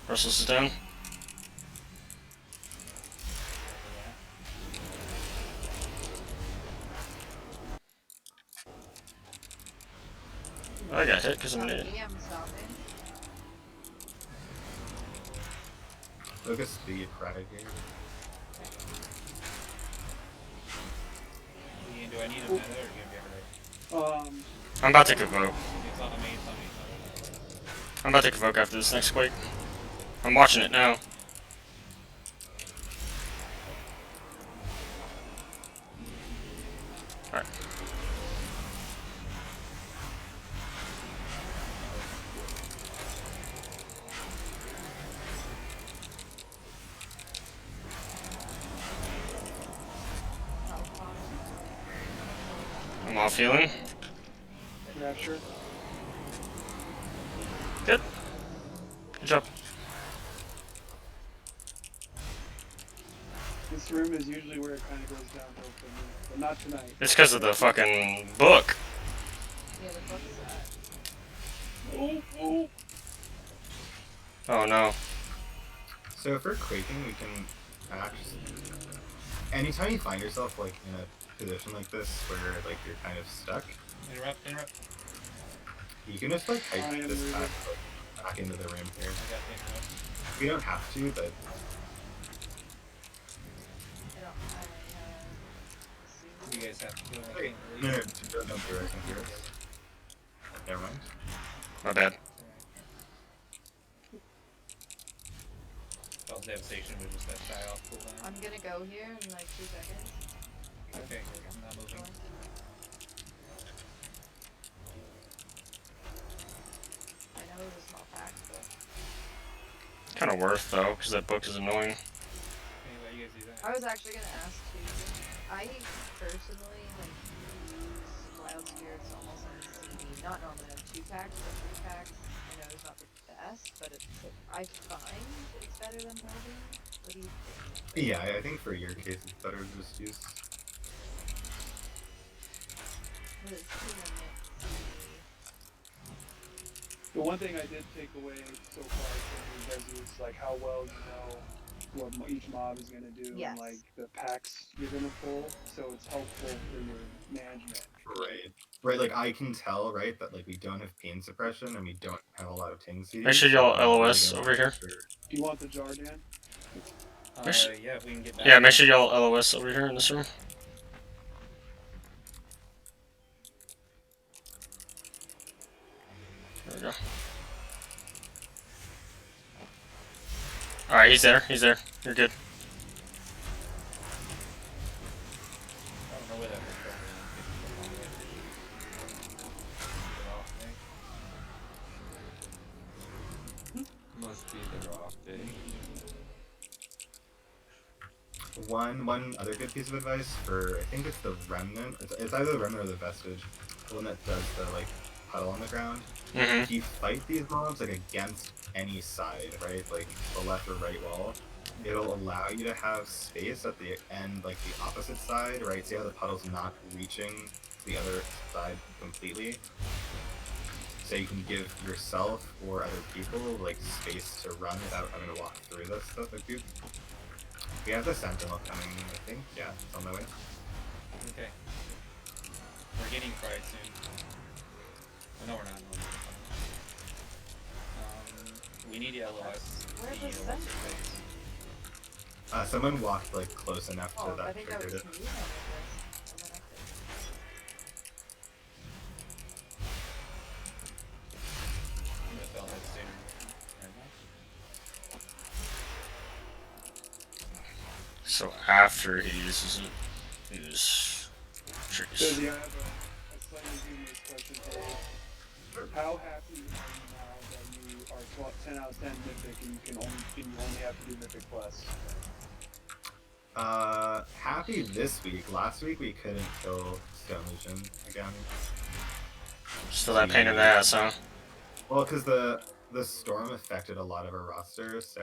Ursula's is down. because I'm an Not idiot. me, I'm stopping. Focus speed pride here. Ian, do I need a minute or you gonna be alright? I'm about to convoke. It's on me, it's on me, it's on me. I'm about to convoke after this next quake. I'm watching it now. Alright. I'm off healing. Yeah, sure. Good. Good job. This room is usually where it kind of goes downhill for me, but not tonight. It's because of the fucking book. Yeah, the book's Oh no. So if we're quaking, we can actually. Anytime you find yourself like in a position like this where like you're kind of stuck, Interrupt. you can just like I hike am this ready. back into the room here. I got the interrupt. We don't have to, but You guys have to do it. I okay. can't No, release. don't do it. Never mind. My bad. Spell's devastation was just that shy off cooldown. I'm gonna go here in like 2 seconds. Okay, I'm not moving. I know it was a small pack, but Kind of worth though, because that book is annoying. Anyway, you guys do that. I was actually gonna ask too. I personally like Wild Spirits almost on CD. Not normally on 2 packs, but 3 packs. I know it's not the best, but it's I find it's better than holding. What do you think? Yeah, I think for your case it's better to just use. But it's 2 minutes. The one thing I did take away so far from you guys is like how well you know what each mob is gonna do Yes. and like the packs you're gonna pull, so it's helpful for your management. Right, like I can tell, right, that like we don't have pain suppression and we don't have a lot of ting seeds. Make sure y'all LOS over here. Do you want the jar, Dan? Yeah, if we can get back. Yeah, make sure y'all LOS over here in this room. There we go. Alright, he's there. You're good. I don't know where that was from. Must be the off day. One other good piece of advice for I think it's the remnant. It's either the remnant or the vestige, the one that does the like puddle on the ground. Mm-hmm. If you fight these mobs like against any side, right, like the left or right wall, it'll allow you to have space at the end, like the opposite side, right? See how the puddle's not reaching the other side completely. So you can give yourself or other people like space to run without having to walk through this stuff. Like, dude, we have the sentinel coming, I think. Yeah, it's on the way. Okay. We're getting fried soon. No, we're not. No. We need LOS. Where The was what's that? her face? Someone walked like close enough to Oh, I that think that was triggered me it. that did this. And then I I'm gonna spell devastator. So after he uses it, use trees. Desi, I have a slightly humorous question for you. How happy are you now that you are 10 out of 10 mythic and you only have to do mythic plus? Happy this week. Last week we couldn't kill Stone Legion again. Still that pain in the ass, huh? Well, because the storm affected a lot of our roster, so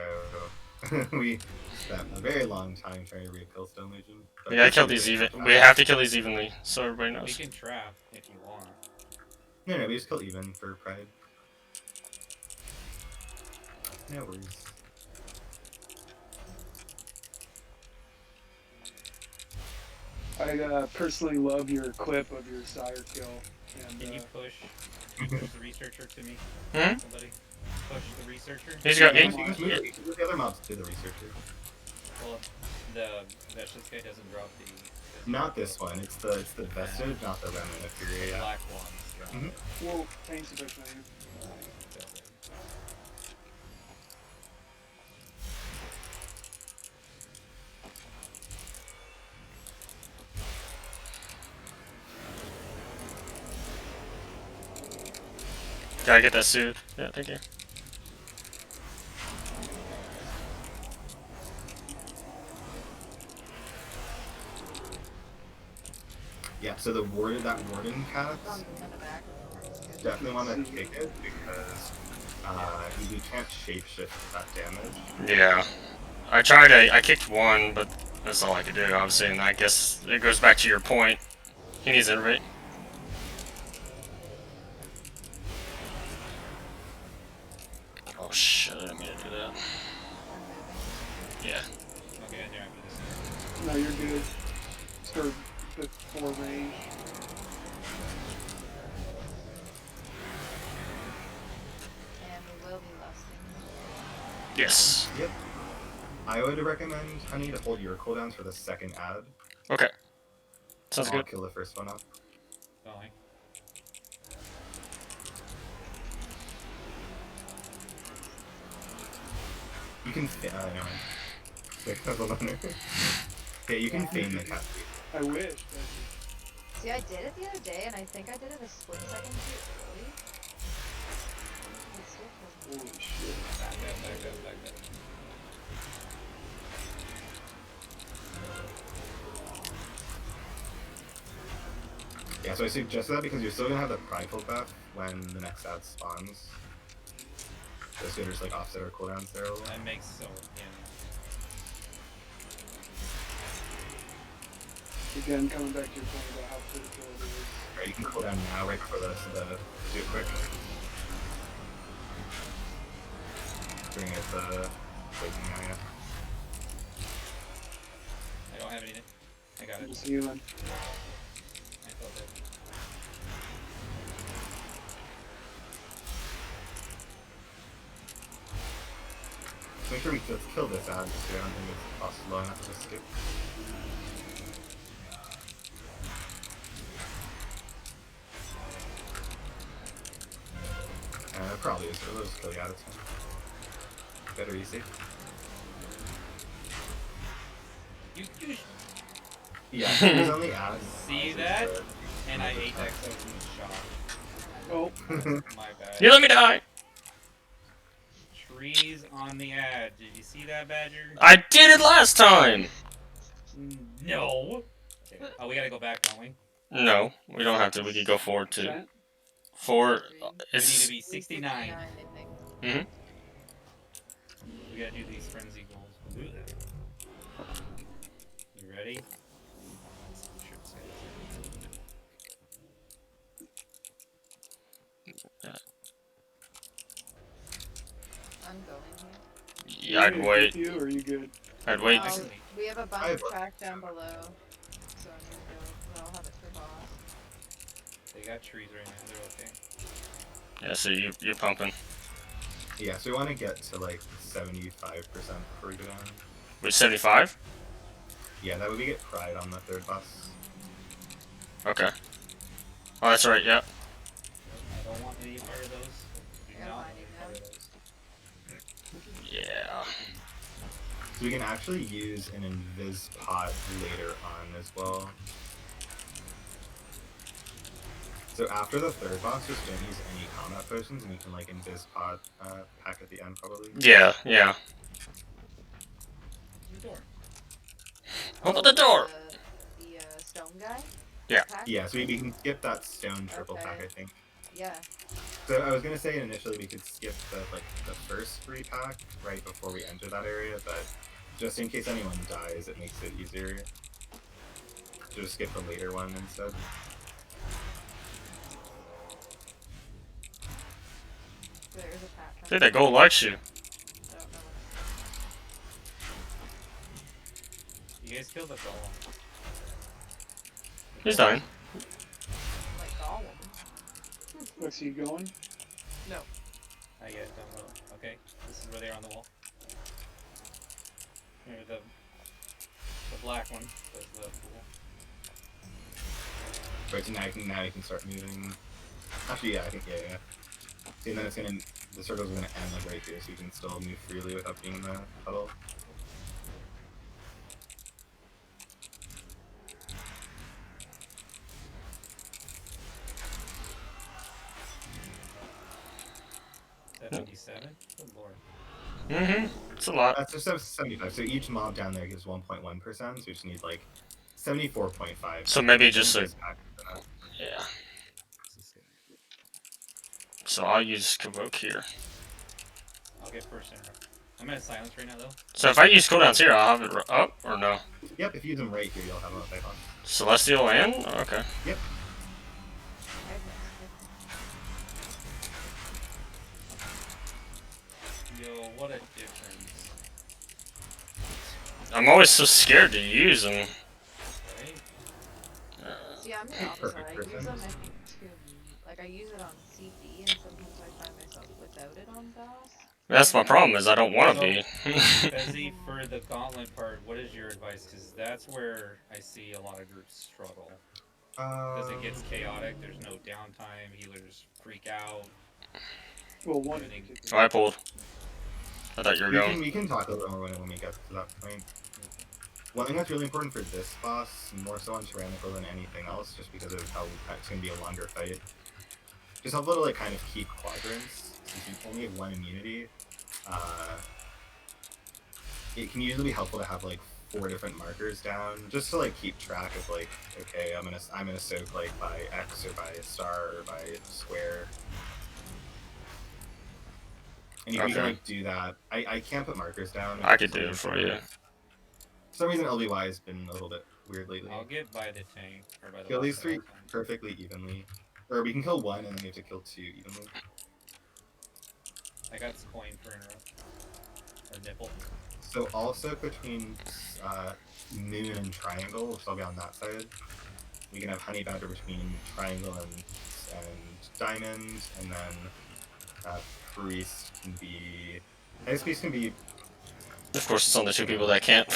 we spent a very long time trying to re-kill Stone Legion. We gotta kill these even. We have to kill these evenly, so everybody We knows. can trap if you want. No, we just kill even for pride. No worries. I personally love your clip of your sire kill. And, Can you push Push the researcher to me. Hmm? Somebody push the researcher. He's got. You can move the other mobs to the researcher. Well, this guy doesn't drop the. Not this one. It's the vestige, not the remnant of The Fury. Yeah. black ones. Drop Mhm. it. Well, thanks for that. Gotta get that soothe. Yeah, thank you. Yeah. So the warden cast. On the back. Definitely want to take it because you can't shapeshift that damage. Yeah. I tried. I kicked one, but that's all I could do. Obviously, and I guess it goes back to your point. He needs it, right? Oh shit! I didn't mean to do that. Yeah. I'll get in there after this. No, you're good. Start before range. And we will be lusting. Yes. Yep. I would recommend Honey to hold your cooldowns for the second ad. Okay. Sounds I'll good. kill the first one off. Fine. You can. Never mind. That's a loner. Okay, you can feign the cast. I wish. See, I did it the other day, and I think I did it a split second too early. It still feels Holy shit. Back up. Yeah, so I suggest that because you're still gonna have the prideful buff when the next ad spawns. So it's gonna just like offset our cooldowns there a little. That makes so. Yeah. Again, coming back to your point about how critical it is. Alright, you can cool down now right before the do it quick. Bring it waiting now, yeah. I don't have anything. I got it. Just healing. I felt it. Make sure we just kill this ad too. I don't think it's possible long enough to just skip. Probably is, but we'll just kill the ad, it's fine. Better easy. You Yeah, there's only ads. see that? And I ate that because I was in Oh, shock. My bad. You let me die. Trees on the ad. Did you see that, Badger? I did it last time. No. Okay. Oh, we gotta go back, don't we? No, we don't have to. We could go forward too. that? Forward. We need It's. to be 69. I think. Mhm. We gotta do these frenzy goals. You ready? I'm going here. Yeah, I'd You wait. You, or are you good? I'd wait. We have a I bunch have of one. track down below, so I'm gonna go. But I'll have it for boss. They got trees right now. They're okay. Yeah, so you're pumping. Yeah, so we want to get to like 75% before we go down. With 75. Yeah, that way we get pride on the third boss. Okay. Oh, that's right. Yeah. I don't want any part of those. Do Yeah, not want fine, any you part know. of those. Yeah. So we can actually use an invis pot later on as well. So after the third boss, just don't use any combat potions, and you can like invis pot pack at the end probably. Yeah. Yeah. Door. Open the door. The stone guy. Yeah. Pack? Yeah, so we can skip that stone triple pack, Okay. I think. Yeah. So I was gonna say initially we could skip the first free pack right before we enter that area, but just in case anyone dies, it makes it easier to just skip the later one instead. There's a pack. I think that gold likes you. I don't know You guys killed the golem. He's dying. what. Like Gollum. What's he going? No. I get don't know. Okay, this is where they are on the wall. Here, the black one does the pool. Right, so now you can start moving. Actually, yeah, I think yeah. See, and then it's gonna the circle's gonna end like right here, so you can still move freely without being in the puddle. $77? Good lord. Mm-hmm. It's a lot. That's just 75. So each mob down there gives 1.1%. So you just need like 74.5. So maybe just a a yeah. So I'll use Kavok here. I'll get first interrupt. I'm at silence right now though. So if I use cooldowns here, I'll have it up or no? Yep, if you use them right here, you'll have a fight on. Celestial and okay. Yep. Yo, what a difference. I'm always so scared to use them. Right? See, I'm the opposite. I use them, I think, too. Like, I use it on CD, and sometimes I find myself without it on DOS. That's my problem, is I don't want to be. Beyzi, for the gauntlet part, what is your advice? Because that's where I see a lot of groups struggle. Because it gets chaotic, there's no downtime, healers freak out. Well, one. Oh, I pulled. I thought you were going. We can talk a little more when we get to that point. One thing that's really important for this boss, more so on Tyrannical than anything else, just because of how it's going to be a longer fight, just helpful to like kind of keep quadrants. Since you only have one immunity, it can usually be helpful to have like 4 different markers down, just to like keep track of like, okay, I'm gonna soak like by X or by a star or by square. And if you can like do that, I can't put markers down. I could do it for you. For some reason LBY has been a little bit weird lately. I'll get by the tank, or by the Kill these 3 perfectly evenly. Or we can kill 1 and then we have to kill 2 evenly. I got coin for interrupt. Or nipple. So also between Moon and Triangle, which I'll be on that side, we can have Honey Badger between Triangle and Diamond, and then Priest can be... I guess Priest can be... Of course, it's only 2 people that can't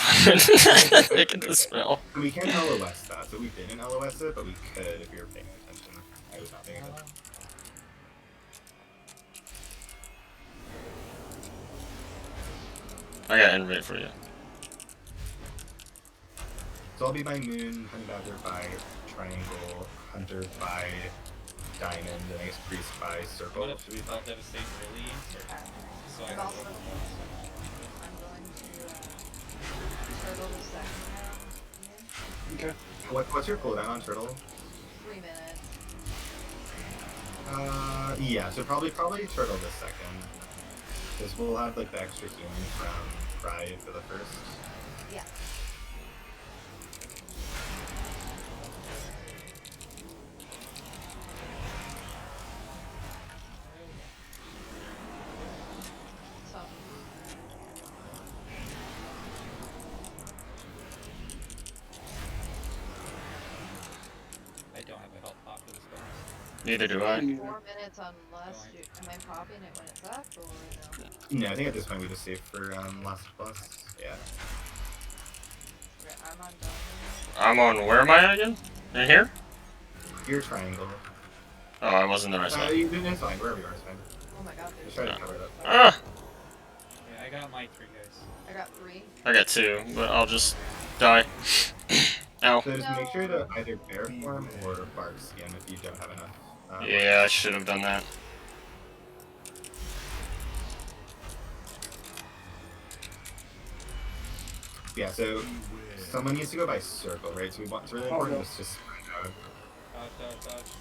make it dispel. We can't LOS that, so we didn't LOS it, but we could if you were paying attention. I was not paying attention. I got invade for you. So I'll be by Moon, Honey Badger by Triangle, Hunter by Diamond, and I guess Priest by Circle. Should we about Devastate really? So I I'm got also I'm going to turtle the second round. Okay. What's your cooldown on Turtle? 3 minutes. Yeah, so probably Turtle the second. Because we'll have like the extra healing from Pride for the first. Yeah. So. I don't have a health pop for this bonus. Neither do I. 4 minutes unless you... Am I popping it when it's up, or no? No, I think at this point we just save for last plus. Yeah. Okay, I'm on Diamond. I'm on, where am I again? In here? Your Triangle. Oh, I wasn't the right side. It's fine, wherever you are, it's fine. Oh my god, Just there's... try to cover that. Ah! Yeah, I got my 3 guys. I got 3. I got 2, but I'll just die. Ow. So just make sure to either Bear Form or Bark Skin if you don't have enough. Yeah, I should have done that. Yeah, so someone needs to go by Circle, right? So we want, it's really important to just find out. Dodge.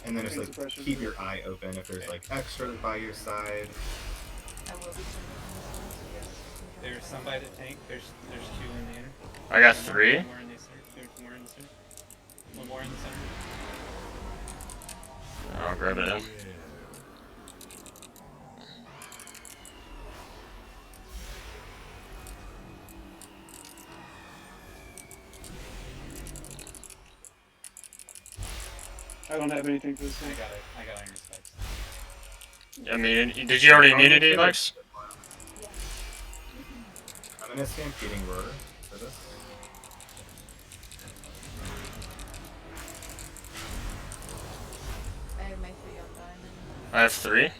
And then just like keep your eye open if there's like extra by your side. I will be turning this There's some by the tank. There's 2 in the inner. I got 3. One more in the center. There's more in the center. One more in the center. I'll grab it in. I don't have anything for this I thing. got it. I got Iron Specs. I mean, did you already immunity, Lex? Yes. I'm gonna Stampeding Roar for this. I have my 3 on diamond. I have 3. I have 2.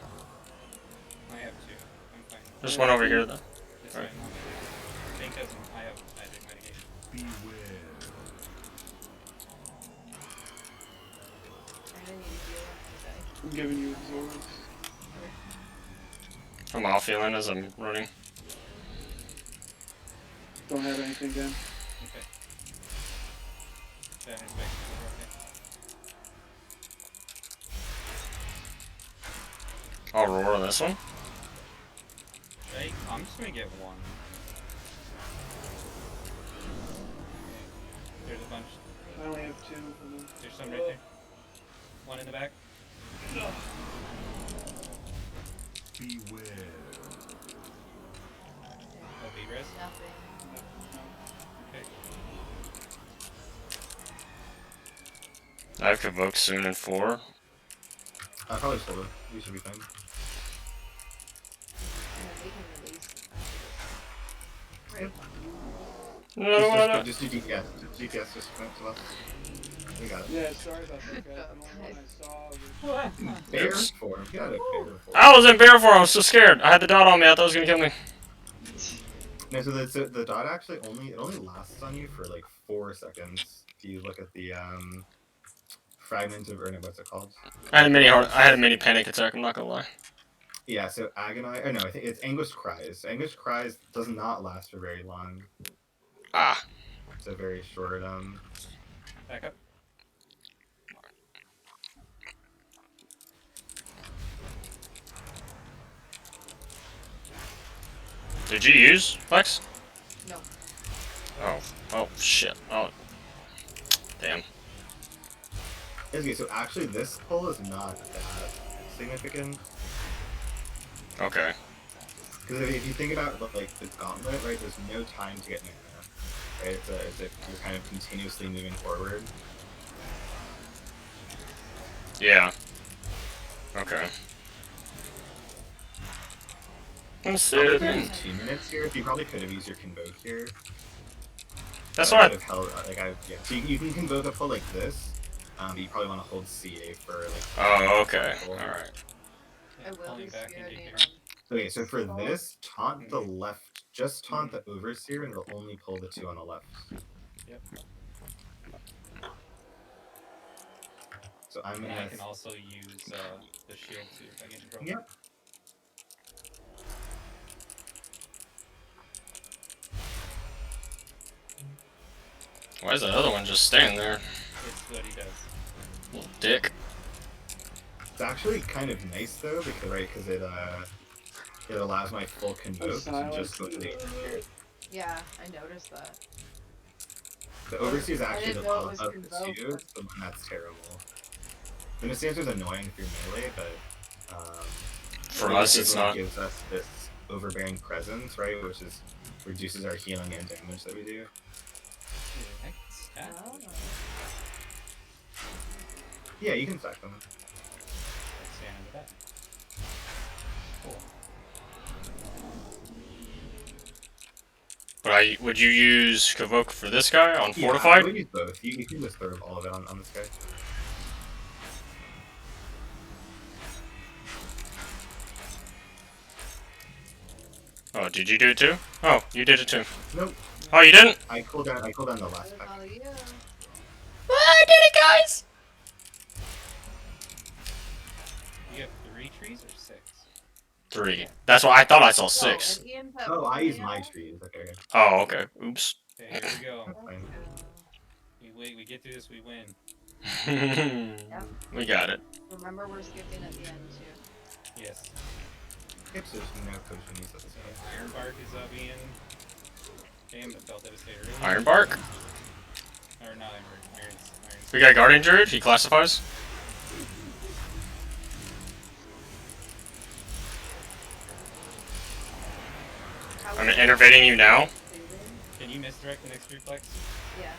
I'm fine. There's one over here, though. This Alright. time, Tank doesn't. I have magic mitigation. I'm gonna need a heal today. I'm giving you absorbs. I'm off healing as I'm running. Don't have anything, Dan. Okay. That Iron Specs. Okay. I'll roar on this one. I'm just gonna get 1. There's a bunch. I only have 2 for them. There's some right there. 1 in the back. Beware. Oh, B-res. Nothing. Okay. I have Convoke soon in 4. Probably solo. You should be fine. And then they can release after this. Right. No, Just do DPS. Just DPS, just connect to us. We got it. Yeah, sorry about that, guys. The only one I saw was. Bear Oops. form. Get out of bear form. I was in bear form. I was so scared. I had the dot on me. I thought it was gonna kill me. No, so the dot actually only lasts on you for like 4 seconds. If you look at the fragment of what's it called? I had a mini panic attack. I'm not gonna lie. Yeah, so agonize. Or no, I think it's anguished cries. Anguished cries does not last for very long. Ah. It's a very short Back up. Did you use Lex? No. Oh. Oh shit. Oh. Damn. Okay, so actually this pull is not that significant. Okay. Because if you think about like the gauntlet, right, there's no time to get mana. Right? It's you're kind of continuously moving forward. Yeah. Okay. Probably in 2 minutes here. You probably could have used your convoke here. That's I what. would have held, yeah. So you can convoke a pull like this. But you probably want to hold CA for like. Oh, okay. All right. I will Pulling be back into spearheading here. on. Okay, so for this, taunt the left. Just taunt the overseer, and it'll only pull the 2 on the left. Yep. So I'm And gonna. I can also use the shield too if I get in trouble. Yep. Why is that other one just staying there? It's what he does. Little dick. It's actually kind of nice though, because it allows my full convoke to just go to the overseer. Yeah, I noticed that. The overseer is actually didn't the know it of was the convoke, 2, the one that's terrible. The Messias is annoying if you're melee, but For the us, Overseer it's one not. gives us this overbearing presence, right, which is reduces our healing and damage that we do. Dude, I can stack Oh. those. Yeah, you can stack them. Let's stand in the back. Cool. But would you use Convoke for this guy on Yeah, I Fortified? would use both. You can just throw all of it on this guy. Oh, did you do it too? Oh, you did it too. Nope. Oh, you didn't? I cooled down the last pack. Oh, yeah. I did it, guys! You have 3 trees or 6? 3. That's why I thought I saw 6. Oh, and Ian put Oh, I use my Mario? trees. Okay. Oh, okay. Oops. Okay, here we go. That's fine. We get through this, we win. We got it. Remember, we're skipping at the end too. Yes. It's just no potion use at this So point. Iron Bark is up, Ian. Damn, the felt devastator. Really? Iron Bark. Or not Iron Bark. Iron. We got Guardian Druid. He classifies. How I'm is it innervating you now. suited? Can you misdirect the next reflex? Yeah.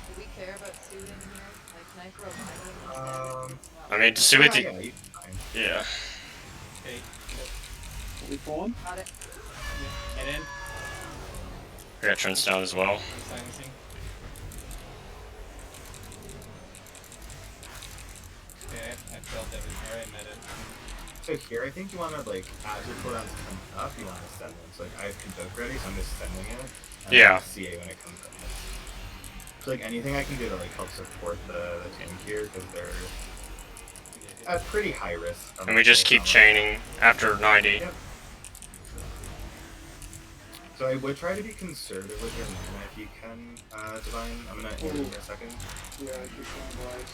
Do we care about suiting here? Like, can I throw mine instead? I mean, to see what the yeah, you fine. yeah. Okay, Are we pulling? Got it. get in. I got Trent's down as well. Silencing. Okay, I felt everything. Alright, meta. So here, I think you want to, like, as your cooldowns come up, you want to send them. So, like, I have Convoke ready, so I'm just sending it. And Yeah. then CA when it comes up. So, like, anything I can do to, like, help support the tank here, because they're at pretty high risk. And we just keep chaining after 90. Yep. So I would try to be conservative with your mana if you can, Divine. I'm gonna end in a second. Yeah, I should cannibalize.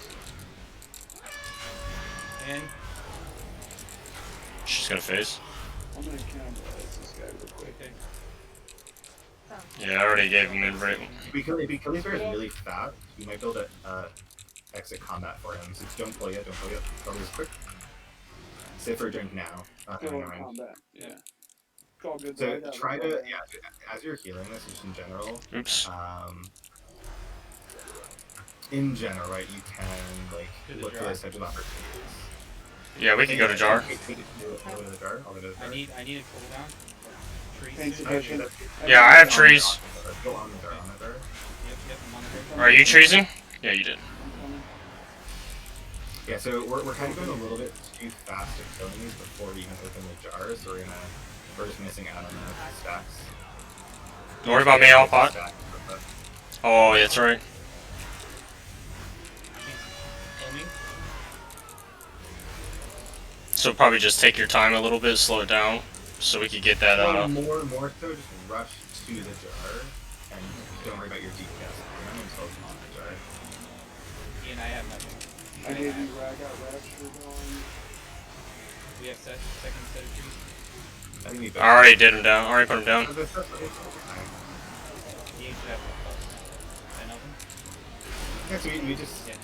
In. She's gonna phase. I'm gonna cannibalize this guy real quick. Okay. Sounds Yeah, I already gave him mid rate. If you kill these bears really fast, you might build a exit combat for him. So don't pull yet, don't pull yet. Kill this quick. Sit for a drink now. Go in Never mind. combat. Yeah. It's all good. though. So I got try it. to, as you're healing this, just in general, Oops. in general, right, you can, like, Do the look for jar. those types of opportunities. Yeah, we can go to jar. I'll go to the jar. I'll go to the jar. I need a cooldown. Trees. Thanks, soon. Sebastian. Yeah, I have trees. Go on the jar, on the jar. Yep, I'm on the jar. Are you treesing? Yeah, you did. I'm coming. Yeah, so we're kind of going a little bit too fast at killing these before we even open the jars, so we're just missing out on the stacks. Don't worry about me, I'll pot. Stacks, but- Oh, that's right. Foaming. So probably just take your time a little bit, slow it down, so we could get that. More so, just rush to the jar, and don't worry about your DPS until it's on the jar. Ian, I have nothing. I gave you I got rapture going. We have second set of trees. I think we I already did him down. Already put him down. Ian should have I know them. Yeah, so we just Yeah.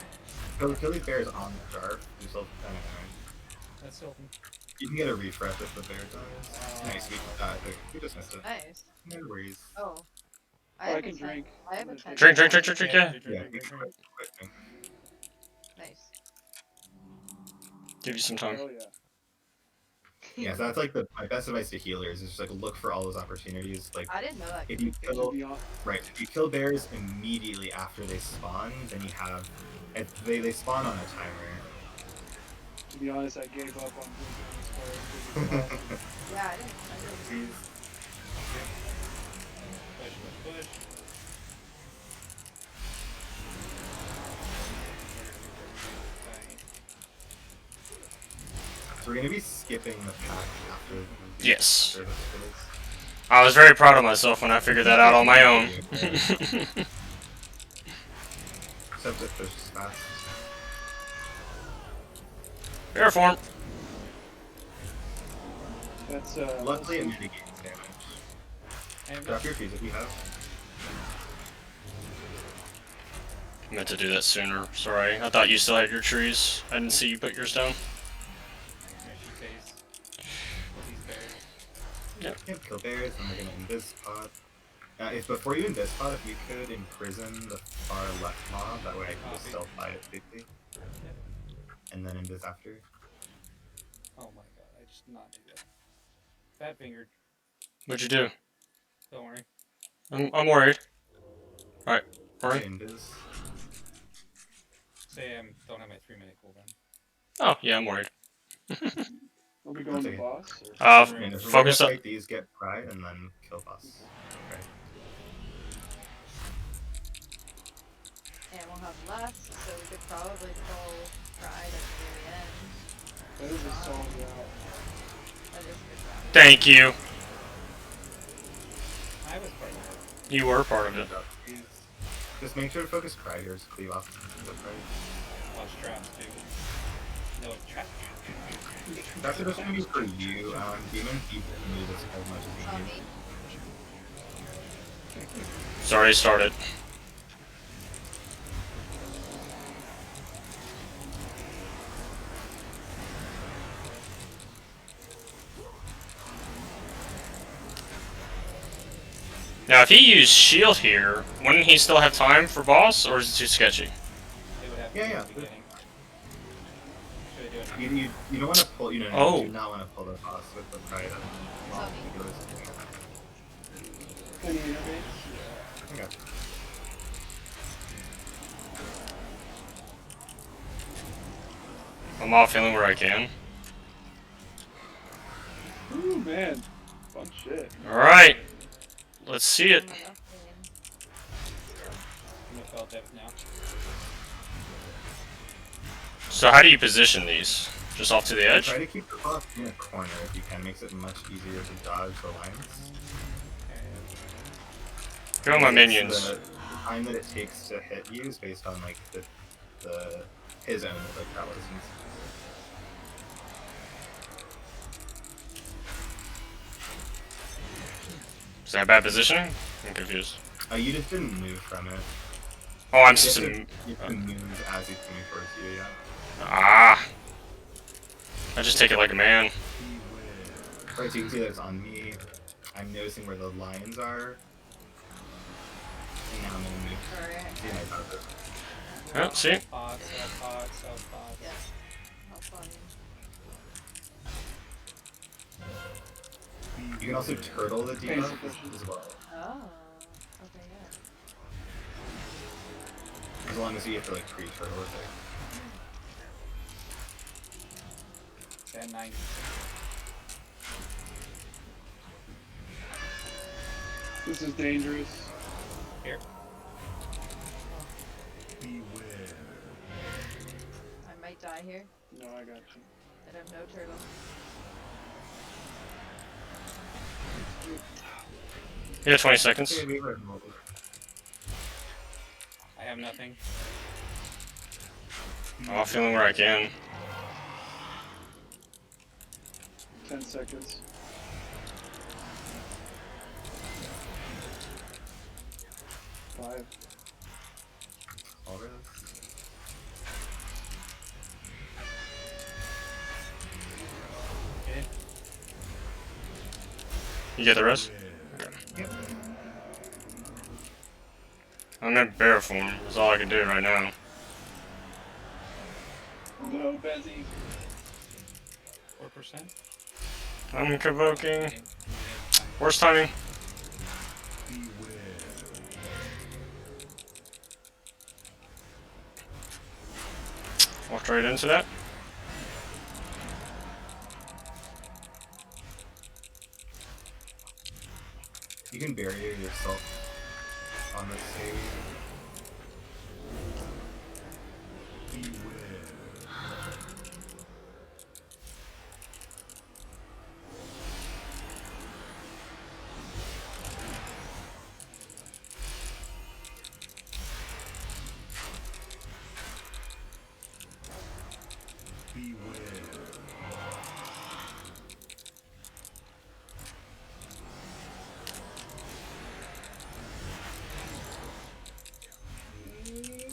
kill these bears on the jar. Yourself, That's open. you can get a refresh if the bear dies. Nice, we just missed it. nice. No worries. Oh. I have a can ten- drink. I have I'm a gonna 10. Drink, yeah. Yeah, you can quit. Nice. Give you some time. Hell yeah. Yeah, so that's like my best advice to healers is just like look for all those opportunities. Like I didn't know that. if you To kill be honest, if you kill bears immediately after they spawn, then you have they spawn on a timer. I gave up on drinking this far. Yeah, I didn't. Push. So we're gonna be skipping the pack after. Yes. after this phase. I was very proud of myself when I figured that out on my own. Except it pushes fast. Fair form. That's Luckily, it mitigates damage. And Drop your trees if you have. Meant to do that sooner. Sorry. I thought you still had your trees. I didn't see you put yours down. she phase. These bears. Yeah, kill bears, and we're gonna invis pod. If before you invis pod, if you could imprison the far left mob, that way I can just stealth by it quickly. And then invis after. Oh my god, I just not do that. Fat fingered. What'd you do? Don't worry. I'm worried. Alright. Okay, Alright. invis. Say I don't have my 3-minute cooldown. Oh, yeah, I'm worried. Are we going to Okay. boss? Or? And if we're Focus gonna up. fight these, get pride, and then kill boss. Okay. And we'll have less, so we could probably pull Pride at the very end. That is a solid route. That is a good round. Thank you. I was part of You were part of it. Just make sure to focus pride here, just cleave off the pride. it. Watch traps too. No trap. That's just gonna be for you, Demon. You can move this as much as On you me. need. It's already started. Now, if he used shield here, wouldn't he still have time for boss, or is it too sketchy? It would have to Yeah, be You don't want to pull. You Oh. do not want to pull the boss with the pride on It's on me. regular situation. Any interface? Okay. I'm off feeling where I can. Ooh, man. Fun shit. Alright. Let's see it. I'm enough pain. I'm gonna felt depth now. So how do you position these? Just off to the edge? Try to keep the boss in a corner if you can. Makes it much easier to dodge the lines. Go my minions. The time that it takes to hit you is based on like his own like prowess. Is that bad positioning? I'm confused. You just didn't move from it. Oh, I'm You just have to move as he's coming towards you. Yeah. Ah. I just take it like a man. Right, so you can see that it's on me. I'm noticing where the lions are. And now I'm gonna move. Alright. See, I got it. Oh, see? Pot, self pot. Yeah. How funny. You can also turtle the debuff as well. Oh. Okay, yeah. As long as you have to like pre-turtle it. That 90. This is dangerous. Here. I might die here. No, I got you. I have no turtle. You have 20 seconds. Okay, we were mobile. I have nothing. I'm off feeling where I can. 10 seconds. Five. All this. Okay. You get the rest? Yep. I'm in bear form. That's all I can do right now. No, Beyzi. 4%. I'm convoking. Worst timing. Walked right into that. You can barrier yourself on the stage.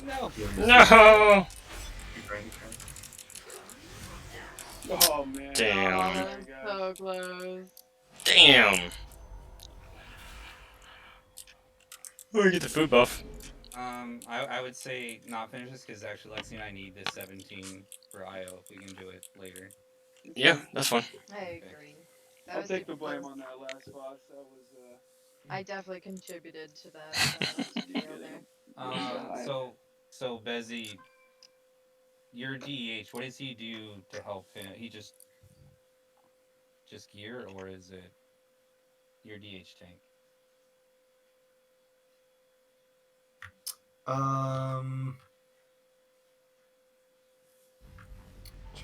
No. No! Oh, man. Damn. Oh, Oh, my that God. was so close. Damn! Oh, you get the food buff. I would say not finish this because actually Lexi and I need this 17 for IO if we can do it later. Yeah, that's fine. I agree. That I'll was take super the blame close. on that last boss. That was, I definitely contributed to that fail there. So Beyzi, your DEH, what does he do to help him? He just gear, or is it your DH tank?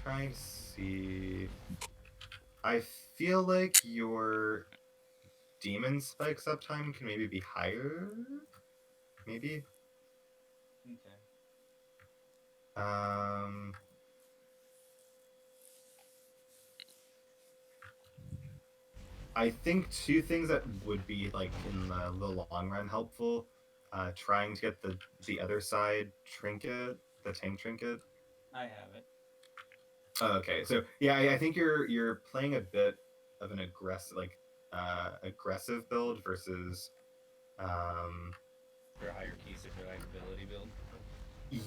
Trying to see. I feel like your demon spikes uptime can maybe be higher. Maybe. Okay. I think two things that would be like in the long run helpful. Trying to get the other side trinket, the tank trinket. I have it. Oh, okay, so yeah, I think you're playing a bit of an aggressive build versus For higher key survivability build.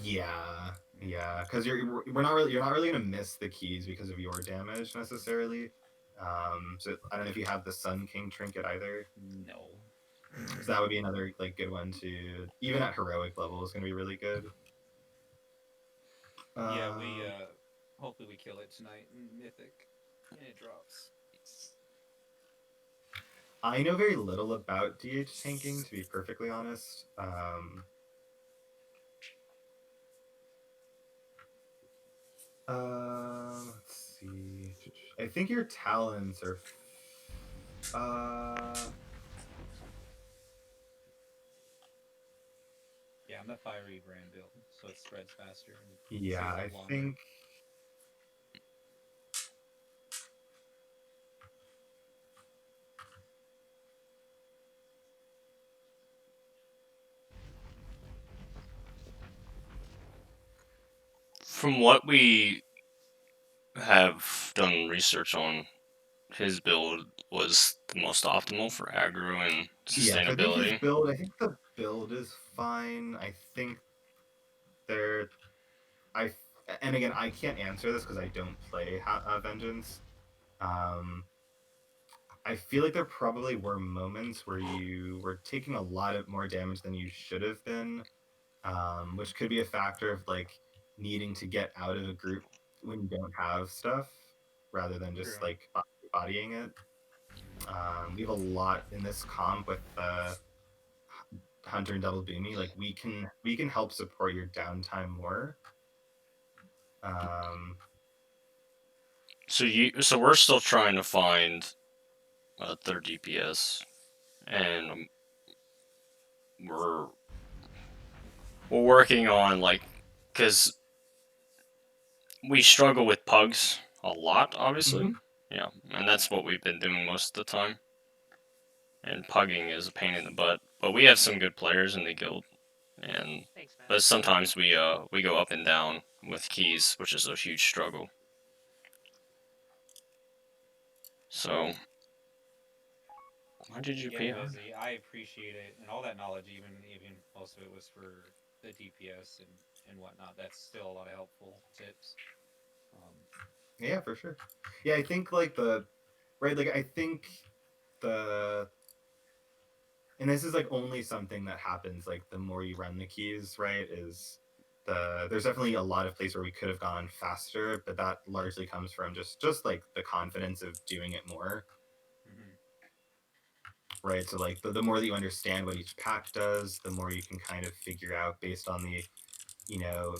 yeah. Yeah, because you're not really gonna miss the keys because of your damage necessarily. So I don't know if you have the Sun King trinket either. No. So that would be another like good one to even at heroic level is gonna be really good. Yeah, we Um, hopefully we kill it tonight in Mythic, and it drops. I know very little about DH tanking, to be perfectly honest. Let's see. I think your talents are. Yeah, I'm the fiery brand build, so it spreads faster and Yeah, stays I up longer. think. From what we have done research on, his build was the most optimal for aggro and Yes, I think his sustainability. build. I think the build is fine. I think there. I and again, I can't answer this because I don't play Vengeance. Um, I feel like there probably were moments where you were taking a lot of more damage than you should have been, which could be a factor of like needing to get out of a group when you don't have stuff rather than just True. like bodying it. We have a lot in this comp with Hunter and Double Boomy. Like we can help support your downtime more. Um, So we're still trying to find a third DPS, and we're we're working on like because we struggle with pugs a lot, obviously. mhm. Yeah, and that's what we've been doing most of the time. And pugging is a pain in the butt, but we have some good players in the guild, and Thanks, man. but sometimes we go up and down with keys, which is a huge struggle. So why did you Again, pay? Beyzi, I appreciate it, and all that knowledge, even most of it was for the DPS and whatnot. That's still a lot of helpful tips. Um, Yeah, for sure. Yeah, I think like the right, like I think the and this is like only something that happens like the more you run the keys, right? Is there's definitely a lot of places where we could have gone faster, but that largely comes from just like the confidence of doing it more, mhm. right? So like the more that you understand what each pack does, the more you can kind of figure out based on the you know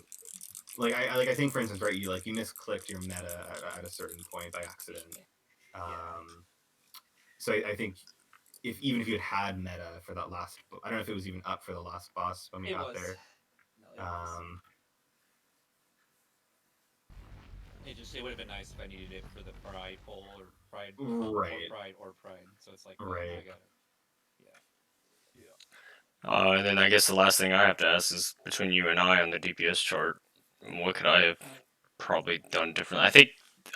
I think for instance, right, you misclicked your meta at a certain point by accident. Yeah, Um, so I think if even if you had meta for that last, I don't know if it was even up for the last boss when we it got was. there. No, it was. Um, It would have been nice if I needed it for the pride pull or pride pull before right, pride or pride. So it's like, well, now I right. gotta. Yeah. And then I guess the last thing I have to ask is between you and I on the DPS chart, what could I have probably done differently? I think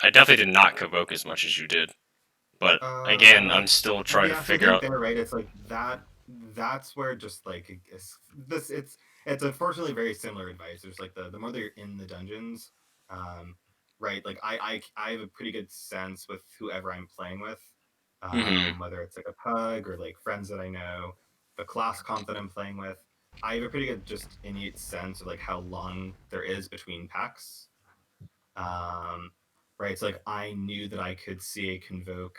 I definitely did not convoke as much as you did, but again, Uh, I'm still trying to yeah. So I figure think out. there, right? It's like that. That's where just like this. It's unfortunately very similar advice. There's like the more that you're in the dungeons, um, right? Like I have a pretty good sense with whoever I'm playing with, Hmm. whether it's like a pug or like friends that I know, the class comp that I'm playing with. I have a pretty good just innate sense of like how long there is between packs. Um, right. So like I knew that I could CA convoke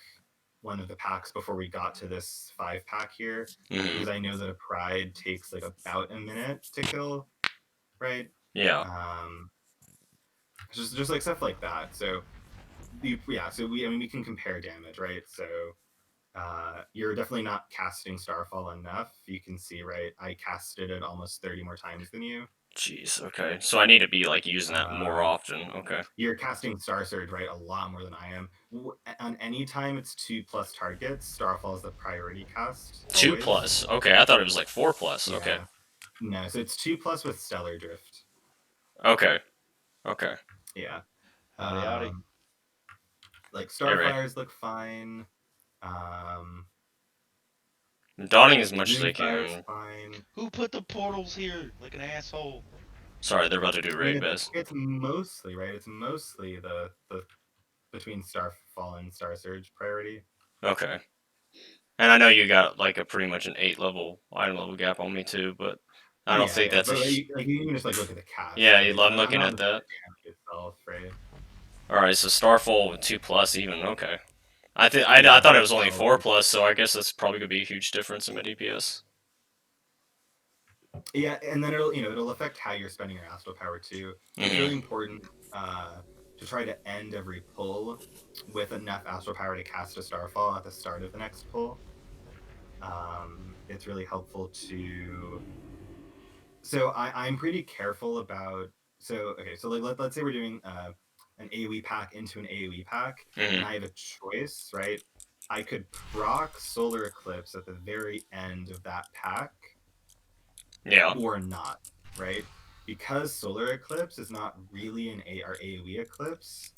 one of the packs before we got to this 5 pack here Hmm. because I know that a pride takes like about a minute to kill, right? Yeah. Um, just like stuff like that. So yeah, so I mean we can compare damage, right? So you're definitely not casting Starfall enough. You can see, right? I casted it almost 30 more times than you. Jeez. Okay. So I need to be like using that more Um, often. Okay. you're casting Star Surge, right? A lot more than I am. On any time it's 2+ targets, Starfall is the priority cast, Two always. plus. Okay. I thought it was like 4+. Okay. Yeah. No, so it's 2+ with Stellar Drift. Okay. Okay. Yeah. Howdy, howdy. Like Hey Ray. Starfires look fine. Um, Dawning is much Moonfire's taking. fine. Who put the portals here like an asshole? Sorry, they're about to do I mean, raid base. it's mostly right. It's mostly the between Starfall and Star Surge priority. Okay. And I know you got like a pretty much an 8 level item level gap on me too, but I don't think that's but a. you can just like look at the cast. Yeah, right? you love I'm looking not at that. itself, right? All right, so Starfall with 2+ even. Okay. I thought it was only 4+, so I guess that's probably gonna be a huge difference in my DPS. Yeah, and then it'll affect how you're spending your astral power too. It's really important to try to end every pull with enough astral power to cast a Starfall at the start of the next pull. It's really helpful to. So I'm pretty careful about. So okay, so like let's say we're doing an AoE pack into an AoE pack, and I have a choice, right? I could proc Solar Eclipse at the very end of that pack, Yeah. or not, right? Because Solar Eclipse is not really an AoE Eclipse,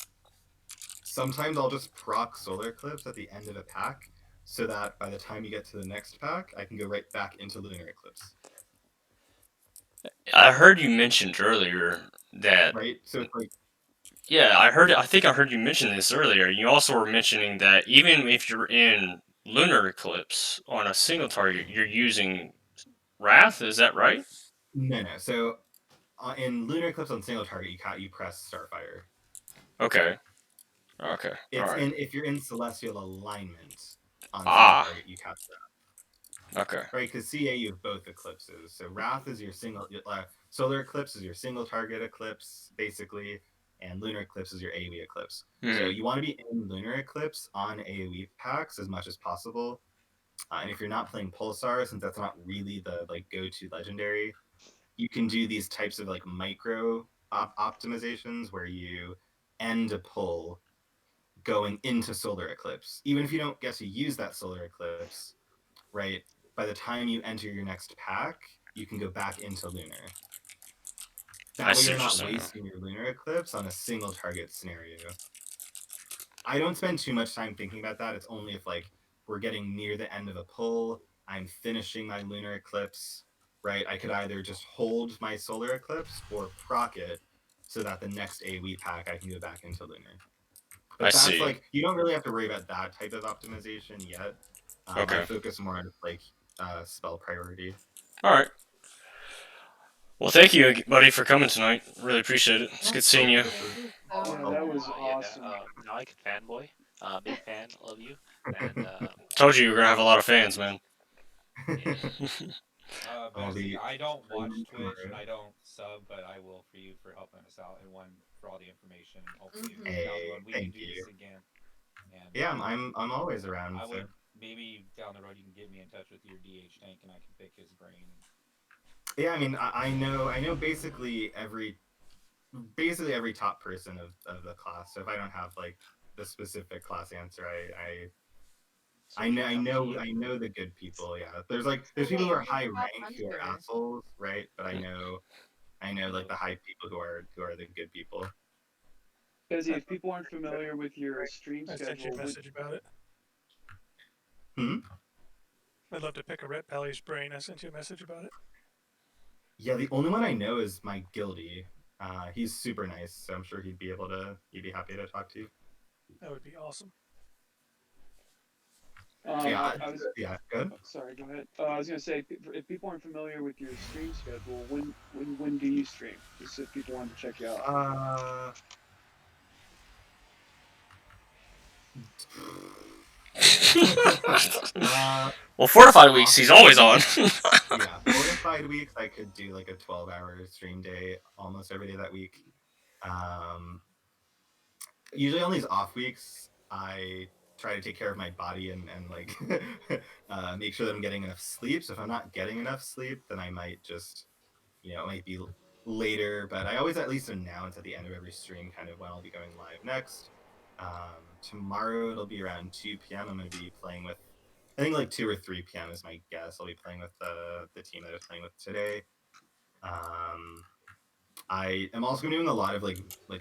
sometimes I'll just proc Solar Eclipse at the end of a pack so that by the time you get to the next pack, I can go right back into Lunar Eclipse. I heard you mentioned earlier that. Right? So it's like. Yeah, I think I heard you mention this earlier. You also were mentioning that even if you're in Lunar Eclipse on a single target, you're using Wrath. Is that right? No. So in Lunar Eclipse on single target, you press Starfire. Okay. Okay. It's All right. if you're in Celestial Alignment on single target, you cast Wrath. Okay. Right, because CA you have both eclipses. So Wrath is your Solar Eclipse is your single target eclipse, basically, and Lunar Eclipse is your AoE eclipse. So you want to be in Lunar Eclipse on AoE packs as much as possible. And if you're not playing Pulsar, since that's not really the go-to legendary, you can do these types of micro optimizations where you end a pull going into Solar Eclipse. Even if you don't get to use that Solar Eclipse, right? By the time you enter your next pack, you can go back into Lunar. That way you're not wasting your Lunar Eclipse on a single target scenario. I don't spend too much time thinking about that. It's only if we're getting near the end of a pull, I'm finishing my Lunar Eclipse, right? I could either just hold my Solar Eclipse or proc it so that the next AoE pack I can go back into Lunar. But that's you don't really have to worry about that type of optimization yet. I focus more on spell priority. All right. Well, thank you, buddy, for coming tonight. Really appreciate it. It's good seeing you. Yeah, that was awesome. Now I can fanboy. Big fan, love you. And told you were gonna have a lot of fans, man. Beyzi, I don't watch Twitch and I don't sub, but I will for you for helping us out and one for all the information. And hopefully down the road we can do this again. And yeah, I'm always around. I would maybe down the road you can get me in touch with your DH tank and I can pick his brain. Yeah, I mean I know basically every top person of the class. So if I don't have the specific class answer, I know the good people. Yeah, there's people who are high rank who are assholes, right? But I know the high people who are the good people. Beyzi, if people aren't familiar with your stream schedule, I sent you a message about it. I'd love to pick a Ret Pally's brain. I sent you a message about it. Yeah, the only one I know is my guildie. He's super nice, so I'm sure he'd be happy to talk to you. That would be awesome. Yeah, good. Sorry, go ahead. I was gonna say, if people aren't familiar with your stream schedule, when do you stream? Just if people want to check you out. Well, Fortified Weeks, he's always on. Yeah, Fortified Weeks, I could do a 12-hour stream day almost every day that week. Usually on these off weeks, I try to take care of my body and make sure that I'm getting enough sleep. So if I'm not getting enough sleep, then I might just, it might be later. But I always at least announce at the end of every stream kind of when I'll be going live next. Tomorrow it'll be around 2 p.m. I'm going to be playing with, I think 2 or 3 p.m. is my guess. I'll be playing with the team that I was playing with today. I am also doing a lot of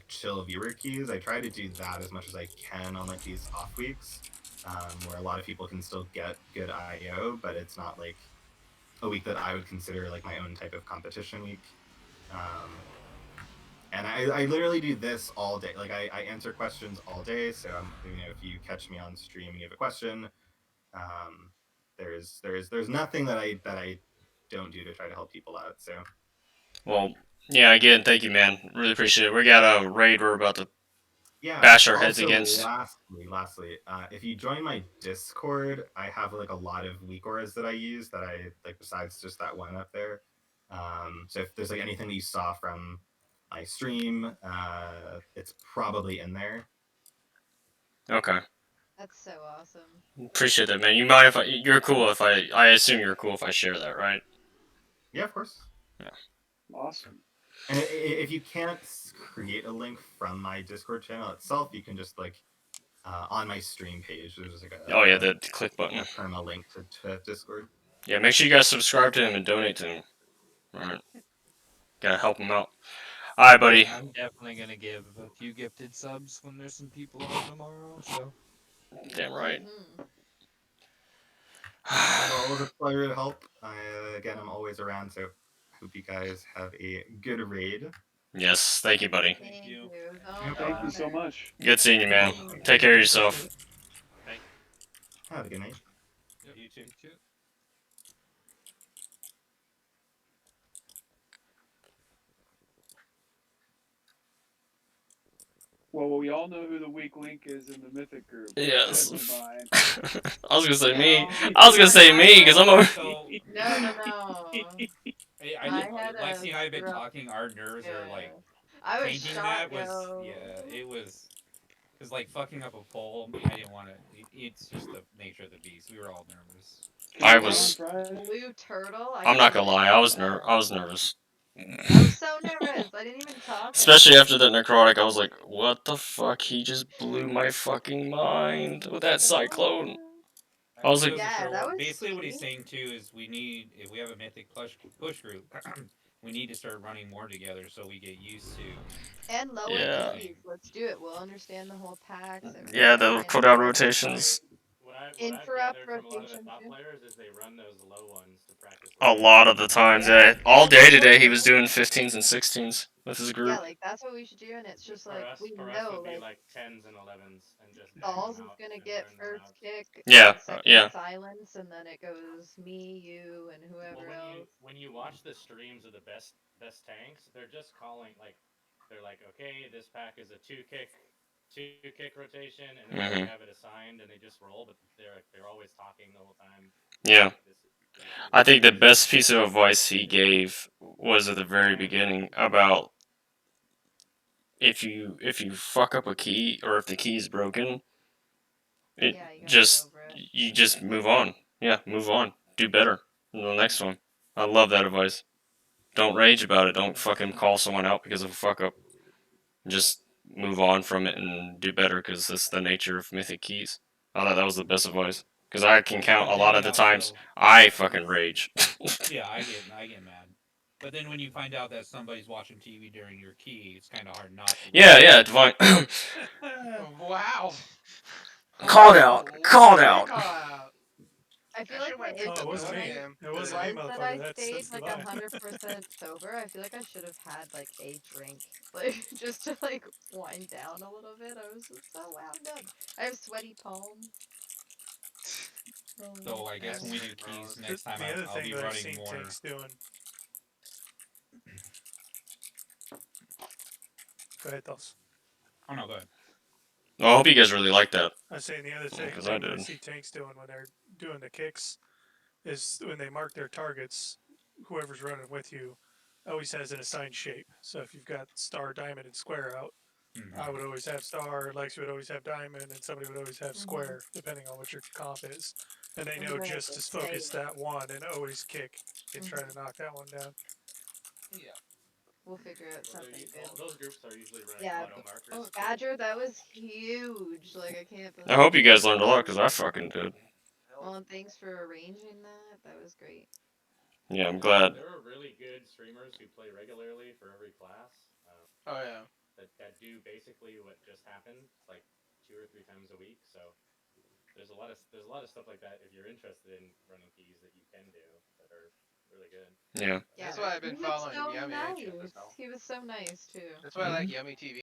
chill viewer keys. I try to do that as much as I can on these off weeks, where a lot of people can still get good IO, but it's not a week that I would consider my own type of competition week. Um, and I literally do this all day. Like I answer questions all day. So if you catch me on stream and you have a question, um, there's nothing that I don't do to try to help people out. So Well, yeah, again, thank you, man. Really appreciate it. We got a raid we're about to yeah. bash our heads Also, against. lastly, if you join my Discord, I have like a lot of weak auras that I use that I like besides just that one up there. So if there's like anything that you saw from my stream, it's probably in there. Okay. That's so awesome. Appreciate that, man. You mind if you're cool if I assume you're cool if I share that, right? Yeah, of course. Yeah. Awesome. And if you can't create a link from my Discord channel itself, you can just like on my stream page, there's like Oh yeah, the click button. a perma link to Discord. Yeah, make sure you guys subscribe to him and donate to him. All right. Gotta help him out. All right, buddy. I'm definitely gonna give a few gifted subs when there's some people on tomorrow. So Damn right. Mm-hmm. Always a pleasure to help. Again, I'm always around, so hope you guys have a good raid. Yes, thank you, buddy. Thank you. Thank you so much. Good seeing you, man. Take care of yourself. Have a good night. Yep. You too. Well, we all know who the weak link is in the Mythic group. Yes. Divine. I was gonna say me. No. I was gonna say me because I'm over. So No. Lexi and I have been talking. Our nerves are like I was changing. shocked, That was yo. it was because like fucking up a poll. I didn't want to. It's just the nature of the beast. We were all nervous. I was. Blue turtle. I'm not gonna lie. I was nervous. I was so nervous. I didn't even talk. Especially after that necrotic, I was like, "What the fuck? He just blew my fucking mind with that cyclone." I was like, Yeah, that was basically what he's sweet. saying too is we need if we have a Mythic Plus push group, we need to start running more together so we get used to. And lower Yeah. keys. Let's do it. We'll understand the whole packs. Yeah, the cooldown rotations. Interrupt rotation too. A lot of the times, yeah. All day today, he was doing 15s and 16s with his group. Yeah, like that's what we should do, and it's just like we know, like 10s and 11s, and just Balls is gonna get first kick. Yeah, Second yeah. silence, and then it goes me, you, and whoever else. When you watch the streams of the best tanks, they're just calling they're like, okay, this pack is a two kick rotation, and then they have it assigned, and they just roll, but they're always talking the whole time. Yeah. I think the best piece of advice he gave was at the very beginning about if you fuck up a key or if the key is broken, it you just move on. Yeah, move on. Do better in the next one. I love that advice. Don't rage about it. Don't fucking call someone out because of a fuck up. Just move on from it and do better because that's the nature of Mythic Keys. I thought that was the best advice because I can count a lot of the times I fucking rage. Yeah, I get mad. But then when you find out that somebody's watching TV during your key, it's kind of hard not to. Yeah, Divine. Wow. Called out. Called out. I feel like my Oh, it wasn't me. It wasn't me, that I motherfucker. That's stayed like Divine. 100% sober. I feel like I should have had like a drink, like just to like wind down a little bit. I was just so wound up. I have sweaty palms. So I guess when we do keys next time, The other I'll thing be that I've running seen more. tanks doing. Go ahead, Dos. Oh no, go ahead. Well, I hope you guys really like that. I was saying the other thing Because I that I did. see tanks doing when they're doing the kicks is when they mark their targets, whoever's running with you always has an assigned shape. So if you've got star, diamond, and square out, I would always have star, Lexi would always have diamond, and somebody would always have square, depending on what your comp is. And they know just to focus that one and always kick and try to knock that one down. Yeah. We'll figure out something good. Those groups are usually running auto markers. Oh, Badger, that was huge. Like I can't believe. I hope you guys learned a lot because I fucking did. Well, and thanks for arranging that. That was great. Yeah, I'm glad. There are really good streamers who play regularly for every class. Oh yeah. That do basically what just happened, like 2 or 3 times a week. So there's a lot of stuff like that if you're interested in running keys that you can do that are really good. Yeah. Yeah, That's why I've been he was following so Yummy nice. Ancient as well. He was so nice too. That's why I like Yummy TV.